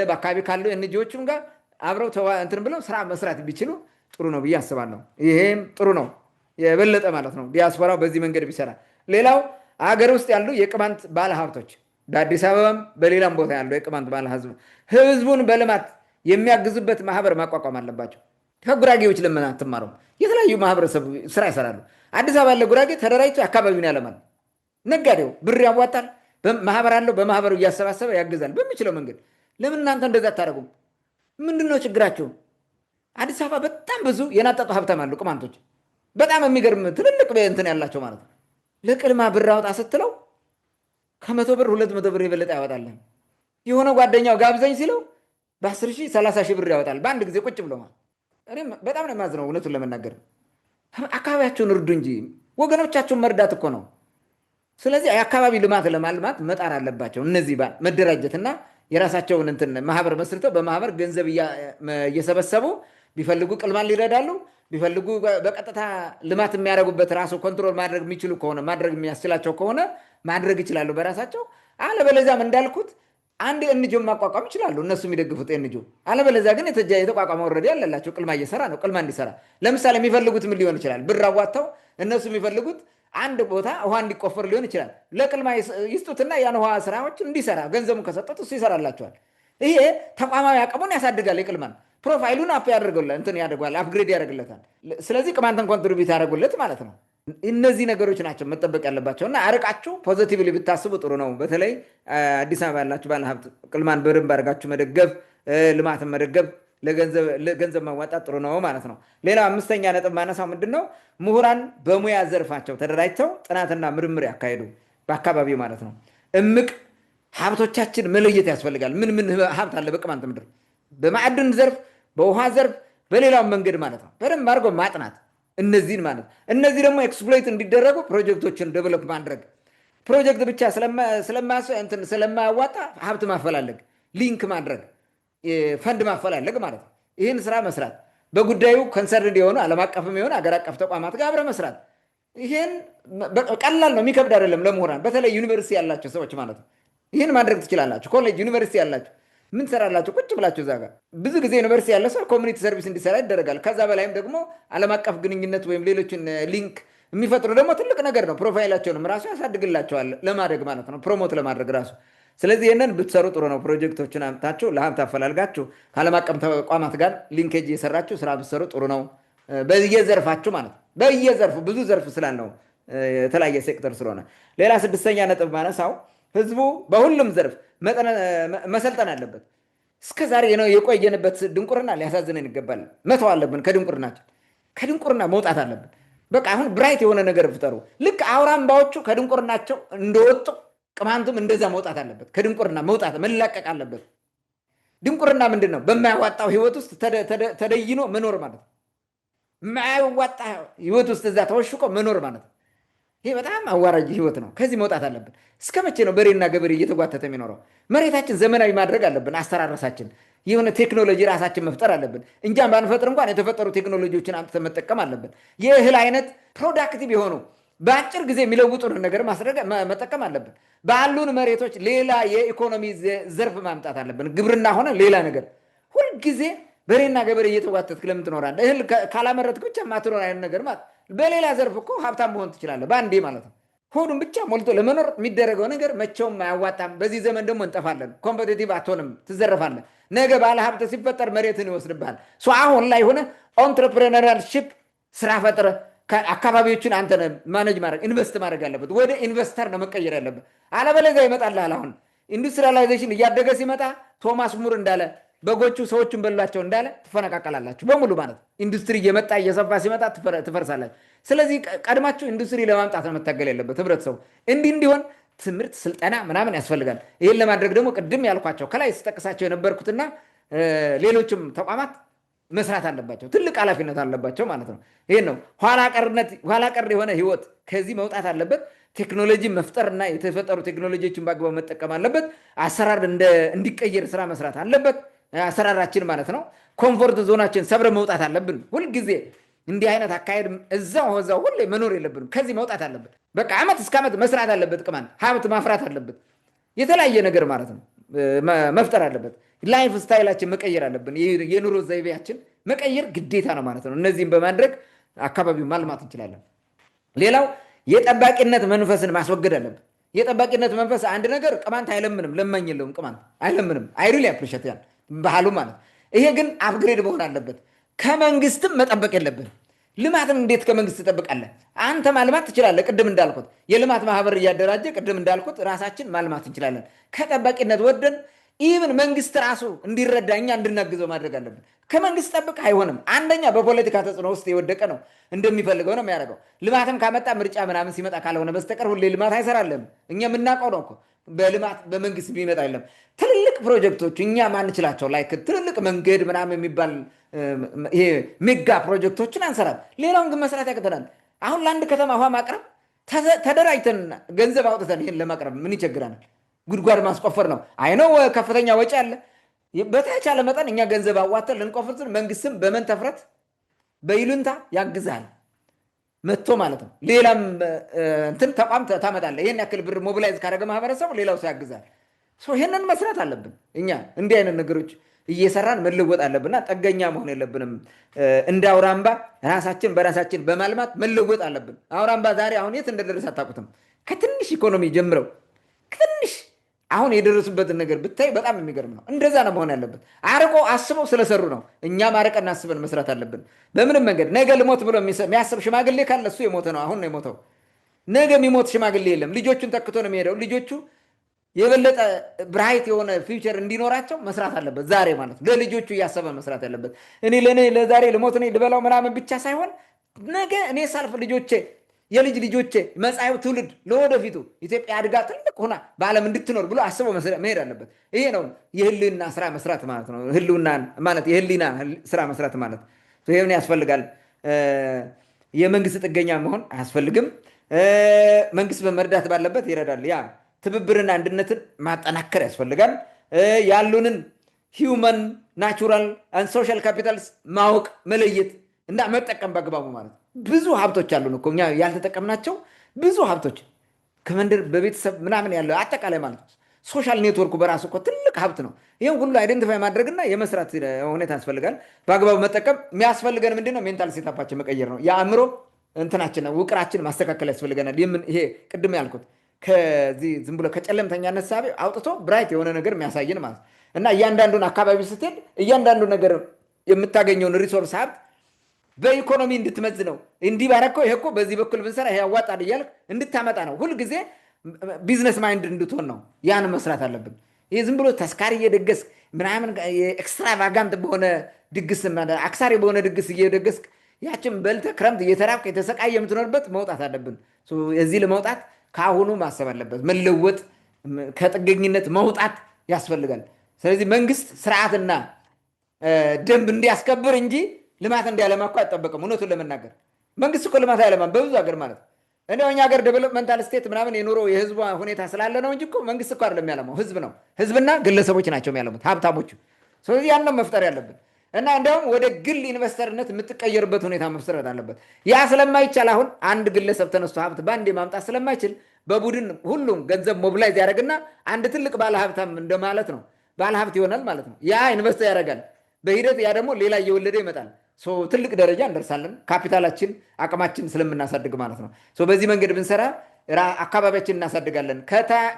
በአካባቢ ካሉ ኤንጂኦዎችም ጋር አብረው እንትን ብለው ስራ መስራት ቢችሉ ጥሩ ነው ብዬ አስባለሁ። ይሄም ጥሩ ነው የበለጠ ማለት ነው ዲያስፖራው በዚህ መንገድ ቢሰራ። ሌላው አገር ውስጥ ያሉ የቅማንት ባለሀብቶች በአዲስ አበባም በሌላም ቦታ ያለው የቅማንት ባለሀብት ህዝቡን በልማት የሚያግዙበት ማህበር ማቋቋም አለባቸው። ከጉራጌዎች ለምን አትማሩም? የተለያዩ ማህበረሰብ ስራ ይሰራሉ። አዲስ አበባ ያለ ጉራጌ ተደራጅቶ አካባቢውን ያለማል። ነጋዴው ብር ያዋጣል፣ ማህበር አለው፣ በማህበሩ እያሰባሰበ ያግዛል በሚችለው መንገድ። ለምን እናንተ እንደዛ አታደርጉም? ምንድነው ችግራቸው? አዲስ አበባ በጣም ብዙ የናጠጡ ሀብታም አሉ ቅማንቶች፣ በጣም የሚገርም ትልልቅ እንትን ያላቸው ማለት ነው። ለቅልማ ብር አወጣ ስትለው ከ100 ብር 200 ብር የበለጠ ያወጣለን። የሆነ ጓደኛው ጋብዘኝ ሲለው በ10 ሺህ 30 ሺህ ብር ያወጣል በአንድ ጊዜ ቁጭ ብሎ ማለት። እኔም በጣም ነው የማዝነው እውነቱን ለመናገር። አካባቢያቸውን እርዱ እንጂ ወገኖቻቸውን መርዳት እኮ ነው። ስለዚህ የአካባቢ ልማት ለማልማት መጣር አለባቸው። እነዚህ መደራጀትና የራሳቸውን እንትን ማህበር መስርተው በማህበር ገንዘብ እየሰበሰቡ ቢፈልጉ ቅልማን ሊረዳሉ፣ ቢፈልጉ በቀጥታ ልማት የሚያደርጉበት ራሱ ኮንትሮል ማድረግ የሚችሉ ከሆነ ማድረግ የሚያስችላቸው ከሆነ ማድረግ ይችላሉ በራሳቸው። አለበለዚያም እንዳልኩት አንድ ኤንጂኦ ማቋቋም ይችላሉ እነሱ የሚደግፉት ኤንጂኦ። አለበለዚያ ግን የተቋቋመ ወረዳ ያለላቸው ቅልማ እየሰራ ነው። ቅልማ እንዲሰራ ለምሳሌ የሚፈልጉት ምን ሊሆን ይችላል? ብር አዋጥተው እነሱ የሚፈልጉት አንድ ቦታ ውሃ እንዲቆፈር ሊሆን ይችላል። ለቅልማ ይስጡትና ያን ውሃ ስራዎች እንዲሰራ ገንዘቡን ከሰጡት እሱ ይሰራላቸዋል። ይሄ ተቋማዊ አቅሙን ያሳድጋል። የቅልማን ፕሮፋይሉን አፕ ያደርገዋል፣ እንትን ያደርገዋል፣ አፕግሬድ ያደርግለታል። ስለዚህ ቅማንትን ኮንትሪቢዩት ያደርጉለት ማለት ነው። እነዚህ ነገሮች ናቸው መጠበቅ ያለባቸው እና አርቃችሁ ፖዚቲቭሊ ብታስቡ ጥሩ ነው። በተለይ አዲስ አበባ ያላችሁ ባለሀብት ቅልማን በደንብ አድርጋችሁ መደገፍ፣ ልማትን መደገፍ፣ ለገንዘብ ማዋጣት ጥሩ ነው ማለት ነው። ሌላው 5ኛ ነጥብ ማነሳው ምንድን ነው? ምሁራን በሙያ ዘርፋቸው ተደራጅተው ጥናትና ምርምር ያካሄዱ በአካባቢው ማለት ነው። እምቅ ሀብቶቻችን መለየት ያስፈልጋል። ምን ምን ሀብት አለ በቅማንት ምድር? በማዕድን ዘርፍ፣ በውሃ ዘርፍ፣ በሌላው መንገድ ማለት ነው። በደንብ አድርጎ ማጥናት እነዚህን ማለት እነዚህ ደግሞ ኤክስፕሎይት እንዲደረጉ ፕሮጀክቶችን ዴቨሎፕ ማድረግ። ፕሮጀክት ብቻ ስለማያዋጣ ሀብት ማፈላለግ፣ ሊንክ ማድረግ፣ ፈንድ ማፈላለግ ማለት ነው። ይህን ስራ መስራት፣ በጉዳዩ ኮንሰርንድ የሆኑ ዓለም አቀፍም የሆኑ አገር አቀፍ ተቋማት ጋር አብረ መስራት። ይህን ቀላል ነው፣ የሚከብድ አይደለም ለምሁራን፣ በተለይ ዩኒቨርሲቲ ያላቸው ሰዎች ማለት ነው። ይህን ማድረግ ትችላላችሁ። ኮሌጅ ዩኒቨርሲቲ ያላችሁ ምን ትሰራላችሁ? ቁጭ ብላችሁ እዛ ጋር ብዙ ጊዜ ዩኒቨርሲቲ ያለ ሰው ኮሚኒቲ ሰርቪስ እንዲሰራ ይደረጋል። ከዛ በላይም ደግሞ ዓለም አቀፍ ግንኙነት ወይም ሌሎችን ሊንክ የሚፈጥሩ ደግሞ ትልቅ ነገር ነው። ፕሮፋይላቸውንም ራሱ ያሳድግላቸዋል ለማድረግ ማለት ነው፣ ፕሮሞት ለማድረግ ራሱ። ስለዚህ ይህንን ብትሰሩ ጥሩ ነው። ፕሮጀክቶችን አምጥታችሁ ለሀብት አፈላልጋችሁ ከዓለም አቀፍ ተቋማት ጋር ሊንኬጅ እየሰራችሁ ስራ ብትሰሩ ጥሩ ነው። በየዘርፋችሁ ማለት ነው። በየዘርፉ ብዙ ዘርፍ ስላለው የተለያየ ሴክተር ስለሆነ። ሌላ 6ኛ ነጥብ ማነሳው ህዝቡ በሁሉም ዘርፍ መሰልጠን አለበት። እስከ ዛሬ ነው የቆየንበት ድንቁርና ሊያሳዝነን ይገባል። መተው አለብን። ከድንቁርና መውጣት አለብን። በቃ አሁን ብራይት የሆነ ነገር ፍጠሩ። ልክ አውራምባዎቹ ከድንቁርናቸው እንደወጡ ቅማንቱም እንደዛ መውጣት አለበት። ከድንቁርና መውጣት መላቀቅ አለበት። ድንቁርና ምንድን ነው? በማያዋጣው ህይወት ውስጥ ተደይኖ መኖር ማለት ነው። የማያዋጣ ህይወት ውስጥ እዛ ተወሽቆ መኖር ማለት ነው። ይሄ በጣም አዋራጅ ህይወት ነው። ከዚህ መውጣት አለብን። እስከ መቼ ነው በሬና ገበሬ እየተጓተተ የሚኖረው? መሬታችን ዘመናዊ ማድረግ አለብን። አስተራረሳችን የሆነ ቴክኖሎጂ ራሳችን መፍጠር አለብን። እንጃን ባንፈጥር እንኳን የተፈጠሩ ቴክኖሎጂዎችን አምጥተን መጠቀም አለብን። የእህል አይነት ፕሮዳክቲቭ የሆኑ በአጭር ጊዜ የሚለውጡን ነገር መጠቀም አለብን። ባሉን መሬቶች ሌላ የኢኮኖሚ ዘርፍ ማምጣት አለብን። ግብርና ሆነ ሌላ ነገር። ሁልጊዜ በሬና ገበሬ እየተጓተትክ ለምን ትኖራለህ? እህል ካላመረትክ ብቻ ማትኖር አይነት ነገር ማለት በሌላ ዘርፍ እኮ ሀብታም መሆን ትችላለህ በአንዴ ማለት ነው። ሆዱን ብቻ ሞልቶ ለመኖር የሚደረገው ነገር መቼውም አያዋጣም። በዚህ ዘመን ደግሞ እንጠፋለን። ኮምፒቲቲቭ አትሆንም፣ ትዘረፋለህ። ነገ ባለ ሀብት ሲፈጠር መሬትን ይወስድብሃል። አሁን ላይ ሆነ ኦንትረፕረነራልሺፕ ስራ ፈጥረ አካባቢዎችን አንተ ማኔጅ ማድረግ ኢንቨስት ማድረግ ያለበት ወደ ኢንቨስተር ነው መቀየር ያለበት። አለበለዚያ ይመጣልሃል። አሁን ኢንዱስትሪያላይዜሽን እያደገ ሲመጣ ቶማስ ሙር እንዳለ በጎቹ ሰዎችን በሏቸው እንዳለ ትፈነቃቀላላችሁ በሙሉ ማለት ነው። ኢንዱስትሪ እየመጣ እየሰፋ ሲመጣ ትፈርሳላችሁ። ስለዚህ ቀድማችሁ ኢንዱስትሪ ለማምጣት ነው መታገል ያለበት ህብረተሰቡ። እንዲሆን ትምህርት፣ ስልጠና ምናምን ያስፈልጋል። ይህን ለማድረግ ደግሞ ቅድም ያልኳቸው ከላይ ስጠቅሳቸው የነበርኩትና ሌሎችም ተቋማት መስራት አለባቸው። ትልቅ ኃላፊነት አለባቸው ማለት ነው። ይህን ነው ኋላ ቀር የሆነ ህይወት ከዚህ መውጣት አለበት። ቴክኖሎጂ መፍጠርና የተፈጠሩ ቴክኖሎጂዎችን በአግባቡ መጠቀም አለበት። አሰራር እንዲቀየር ስራ መስራት አለበት። አሰራራችን ማለት ነው። ኮምፎርት ዞናችን ሰብረ መውጣት አለብን። ሁልጊዜ እንዲህ አይነት አካሄድ እዛው ሁሌ መኖር የለብንም። ከዚህ መውጣት አለበት። በቃ ዓመት እስከ ዓመት መስራት አለበት። ቅማንት ሀብት ማፍራት አለበት። የተለያየ ነገር ማለት ነው መፍጠር አለበት። ላይፍ ስታይላችን መቀየር አለብን። የኑሮ ዘይቤያችን መቀየር ግዴታ ነው ማለት ነው። እነዚህም በማድረግ አካባቢውን ማልማት እንችላለን። ሌላው የጠባቂነት መንፈስን ማስወገድ አለብን። የጠባቂነት መንፈስ አንድ ነገር ቅማንት አይለምንም፣ ለማኝ የለውም። ቅማንት አይለምንም። አይሪሊ አፕሪሼት ያን ባህሉ ማለት ይሄ ግን አፕግሬድ መሆን አለበት። ከመንግስትም መጠበቅ የለብን። ልማትን እንዴት ከመንግስት ትጠብቃለህ? አንተ ማልማት ትችላለህ። ቅድም እንዳልኩት የልማት ማህበር እያደራጀ ቅድም እንዳልኩት ራሳችን ማልማት እንችላለን። ከጠባቂነት ወደን ኢቭን መንግስት ራሱ እንዲረዳ እኛ እንድናግዘው ማድረግ አለብን። ከመንግስት ጠብቅ አይሆንም። አንደኛ በፖለቲካ ተጽዕኖ ውስጥ የወደቀ ነው፣ እንደሚፈልገው ነው የሚያደርገው። ልማትም ካመጣ ምርጫ ምናምን ሲመጣ ካልሆነ በስተቀር ሁሌ ልማት አይሰራለም። እኛ የምናውቀው ነው እኮ በልማት በመንግስት የሚመጣ የለም። ትልልቅ ፕሮጀክቶች እኛ ማንችላቸው ላይ ትልልቅ መንገድ ምናምን የሚባል ይሄ ሜጋ ፕሮጀክቶችን አንሰራም። ሌላውን ግን መስራት ያቅተናል። አሁን ለአንድ ከተማ ውሃ ማቅረብ ተደራጅተን ገንዘብ አውጥተን ይሄን ለማቅረብ ምን ይቸግራናል? ጉድጓድ ማስቆፈር ነው። አይነው ከፍተኛ ወጪ አለ። በተቻለ መጠን እኛ ገንዘብ አዋተን ልንቆፍር ስን መንግስትም በመንተፍረት በይሉንታ ያግዛል መጥቶ ማለት ነው። ሌላም እንትን ተቋም ታመጣለህ። ይሄን ያክል ብር ሞቢላይዝ ካደረገ ማህበረሰቡ ሌላው ሰው ያግዛል። ይሄንን መስራት አለብን። እኛ እንዲህ አይነት ነገሮች እየሰራን መለወጥ አለብንና ጠገኛ መሆን የለብንም። እንደ አውራምባ ራሳችን በራሳችን በማልማት መለወጥ አለብን። አውራምባ ዛሬ አሁን የት እንደደረሰ አታውቁትም። ከትንሽ ኢኮኖሚ ጀምረው ትንሽ አሁን የደረሱበትን ነገር ብታይ በጣም የሚገርም ነው። እንደዛ ነው መሆን ያለበት። አርቆ አስበው ስለሰሩ ነው። እኛም አርቀን አስበን መስራት አለብን። በምንም መንገድ ነገ ልሞት ብሎ የሚያስብ ሽማግሌ ካለ እሱ የሞተ ነው። አሁን ነው የሞተው። ነገ የሚሞት ሽማግሌ የለም። ልጆቹን ተክቶ ነው የሚሄደው። ልጆቹ የበለጠ ብራይት የሆነ ፊውቸር እንዲኖራቸው መስራት አለበት። ዛሬ ማለት ለልጆቹ እያሰበ መስራት ያለበት። እኔ ለእኔ ለዛሬ ልሞት እኔ ልበላው ምናምን ብቻ ሳይሆን ነገ እኔ ሳልፍ ልጆቼ የልጅ ልጆቼ መጻኤው ትውልድ ለወደፊቱ ኢትዮጵያ አድጋ ትልቅ ሆና በዓለም እንድትኖር ብሎ አስቦ መሄድ አለበት። ይሄ ነው የህልውና ስራ መስራት ማለት ነው። ህልውና ማለት የህሊና ስራ መስራት ማለት ይሄን ያስፈልጋል። የመንግስት ጥገኛ መሆን አያስፈልግም። መንግስት በመርዳት ባለበት ይረዳል። ያ ትብብርና አንድነትን ማጠናከር ያስፈልጋል። ያሉንን ሂውመን ናቹራል ሶሻል ካፒታልስ ማወቅ መለየት እና መጠቀም በአግባቡ ማለት ብዙ ሀብቶች አሉን እኮ እኛ ያልተጠቀምናቸው ብዙ ሀብቶች ከመንደር በቤተሰብ ምናምን ያለው አጠቃላይ ማለት ነው። ሶሻል ኔትወርኩ በራሱ እኮ ትልቅ ሀብት ነው። ይህም ሁሉ አይደንቲፋይ ማድረግና የመስራት ሁኔታ ያስፈልጋል። በአግባቡ መጠቀም የሚያስፈልገን ምንድነው? ሜንታል ሴታፓችን መቀየር ነው። የአእምሮ እንትናችን ውቅራችን ማስተካከል ያስፈልገናል። ይሄ ቅድም ያልኩት ከዚህ ዝም ብሎ ከጨለምተኛነት ሳቢ አውጥቶ ብራይት የሆነ ነገር የሚያሳይን ማለት እና እያንዳንዱን አካባቢ ስትሄድ እያንዳንዱ ነገር የምታገኘውን ሪሶርስ ሀብት በኢኮኖሚ እንድትመዝ ነው። እንዲህ ባረከው ይሄ እኮ በዚህ በኩል ብንሰራ ይሄ ያዋጣል እያልክ እንድታመጣ ነው። ሁልጊዜ ቢዝነስ ማይንድ እንድትሆን ነው። ያን መስራት አለብን። ይህ ዝም ብሎ ተስካሪ እየደገስክ ምናምን ኤክስትራቫጋንት በሆነ ድግስ አክሳሪ በሆነ ድግስ እየደገስክ ያችን በልተህ ክረምት እየተራብክ የተሰቃየ የምትኖርበት መውጣት አለብን። እዚህ ለመውጣት ከአሁኑ ማሰብ አለበት። መለወጥ ከጥገኝነት መውጣት ያስፈልጋል። ስለዚህ መንግስት ስርዓትና ደንብ እንዲያስከብር እንጂ ልማት እንዲያለማ እኮ አይጠበቅም። እውነቱን ለመናገር መንግስት እኮ ልማት አያለማም በብዙ ሀገር ማለት ነው። እንደው እኛ ሀገር ዴቨሎፕመንታል ስቴት ምናምን የኑሮ የህዝቧ ሁኔታ ስላለ ነው እንጂ እኮ መንግስት እኮ አይደለም የሚያለማው፣ ህዝብ ነው። ህዝብና ግለሰቦች ናቸው የሚያለሙት፣ ሀብታሞቹ። ስለዚህ ያንን መፍጠር ያለብን እና እንዲያውም ወደ ግል ኢንቨስተርነት የምትቀየርበት ሁኔታ መፍጠር አለበት። ያ ስለማይቻል አሁን አንድ ግለሰብ ተነስቶ ሀብት በአንዴ ማምጣት ስለማይችል በቡድን ሁሉም ገንዘብ ሞቢላይዝ ያደርግና አንድ ትልቅ ባለሀብታም እንደማለት ነው፣ ባለሀብት ይሆናል ማለት ነው። ያ ኢንቨስት ያደርጋል። በሂደት ያ ደግሞ ሌላ እየወለደ ይመጣል። ትልቅ ደረጃ እንደርሳለን። ካፒታላችን አቅማችን ስለምናሳድግ ማለት ነው። በዚህ መንገድ ብንሰራ አካባቢያችን እናሳድጋለን።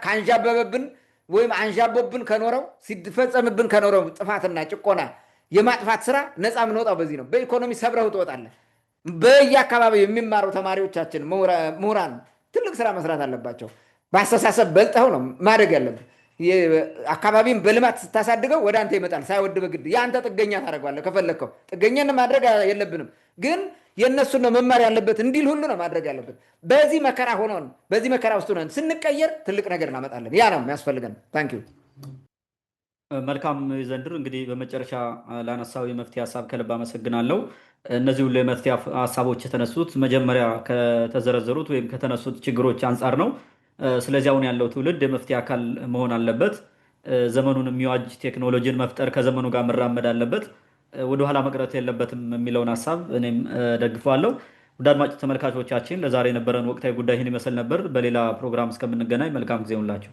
ካንዣበበብን ወይም አንዣቦብን ከኖረው ሲፈጸምብን ከኖረው ጥፋትና ጭቆና የማጥፋት ስራ ነፃ የምንወጣው በዚህ ነው። በኢኮኖሚ ሰብረው ትወጣለህ። በየአካባቢው የሚማሩ ተማሪዎቻችን ምሁራን ትልቅ ስራ መስራት አለባቸው። በአስተሳሰብ በልጠው ነው ማደግ ያለብን። አካባቢን በልማት ስታሳድገው ወደ አንተ ይመጣል ሳይወድ በግድ። የአንተ ጥገኛ ታደርገዋለህ ከፈለግከው። ጥገኛን ማድረግ የለብንም ግን የእነሱን ነው መማር ያለበት እንዲል ሁሉ ነው ማድረግ ያለበት። በዚህ መከራ ሆነን በዚህ መከራ ውስጥ ሆነን ስንቀየር ትልቅ ነገር እናመጣለን። ያ ነው የሚያስፈልገን። ታንኪዩ። መልካም ዘንድር እንግዲህ በመጨረሻ ላነሳው የመፍትሄ ሀሳብ ከልብ አመሰግናለሁ። እነዚህ ሁሉ የመፍትሄ ሀሳቦች የተነሱት መጀመሪያ ከተዘረዘሩት ወይም ከተነሱት ችግሮች አንጻር ነው። ስለዚህ አሁን ያለው ትውልድ የመፍትሄ አካል መሆን አለበት። ዘመኑን የሚዋጅ ቴክኖሎጂን መፍጠር ከዘመኑ ጋር መራመድ አለበት። ወደኋላ መቅረት የለበትም የሚለውን ሀሳብ እኔም ደግፈዋለሁ። ውድ አድማጭ ተመልካቾቻችን ለዛሬ የነበረን ወቅታዊ ጉዳይ ይህን ይመስል ነበር። በሌላ ፕሮግራም እስከምንገናኝ መልካም ጊዜ ሁላችሁ።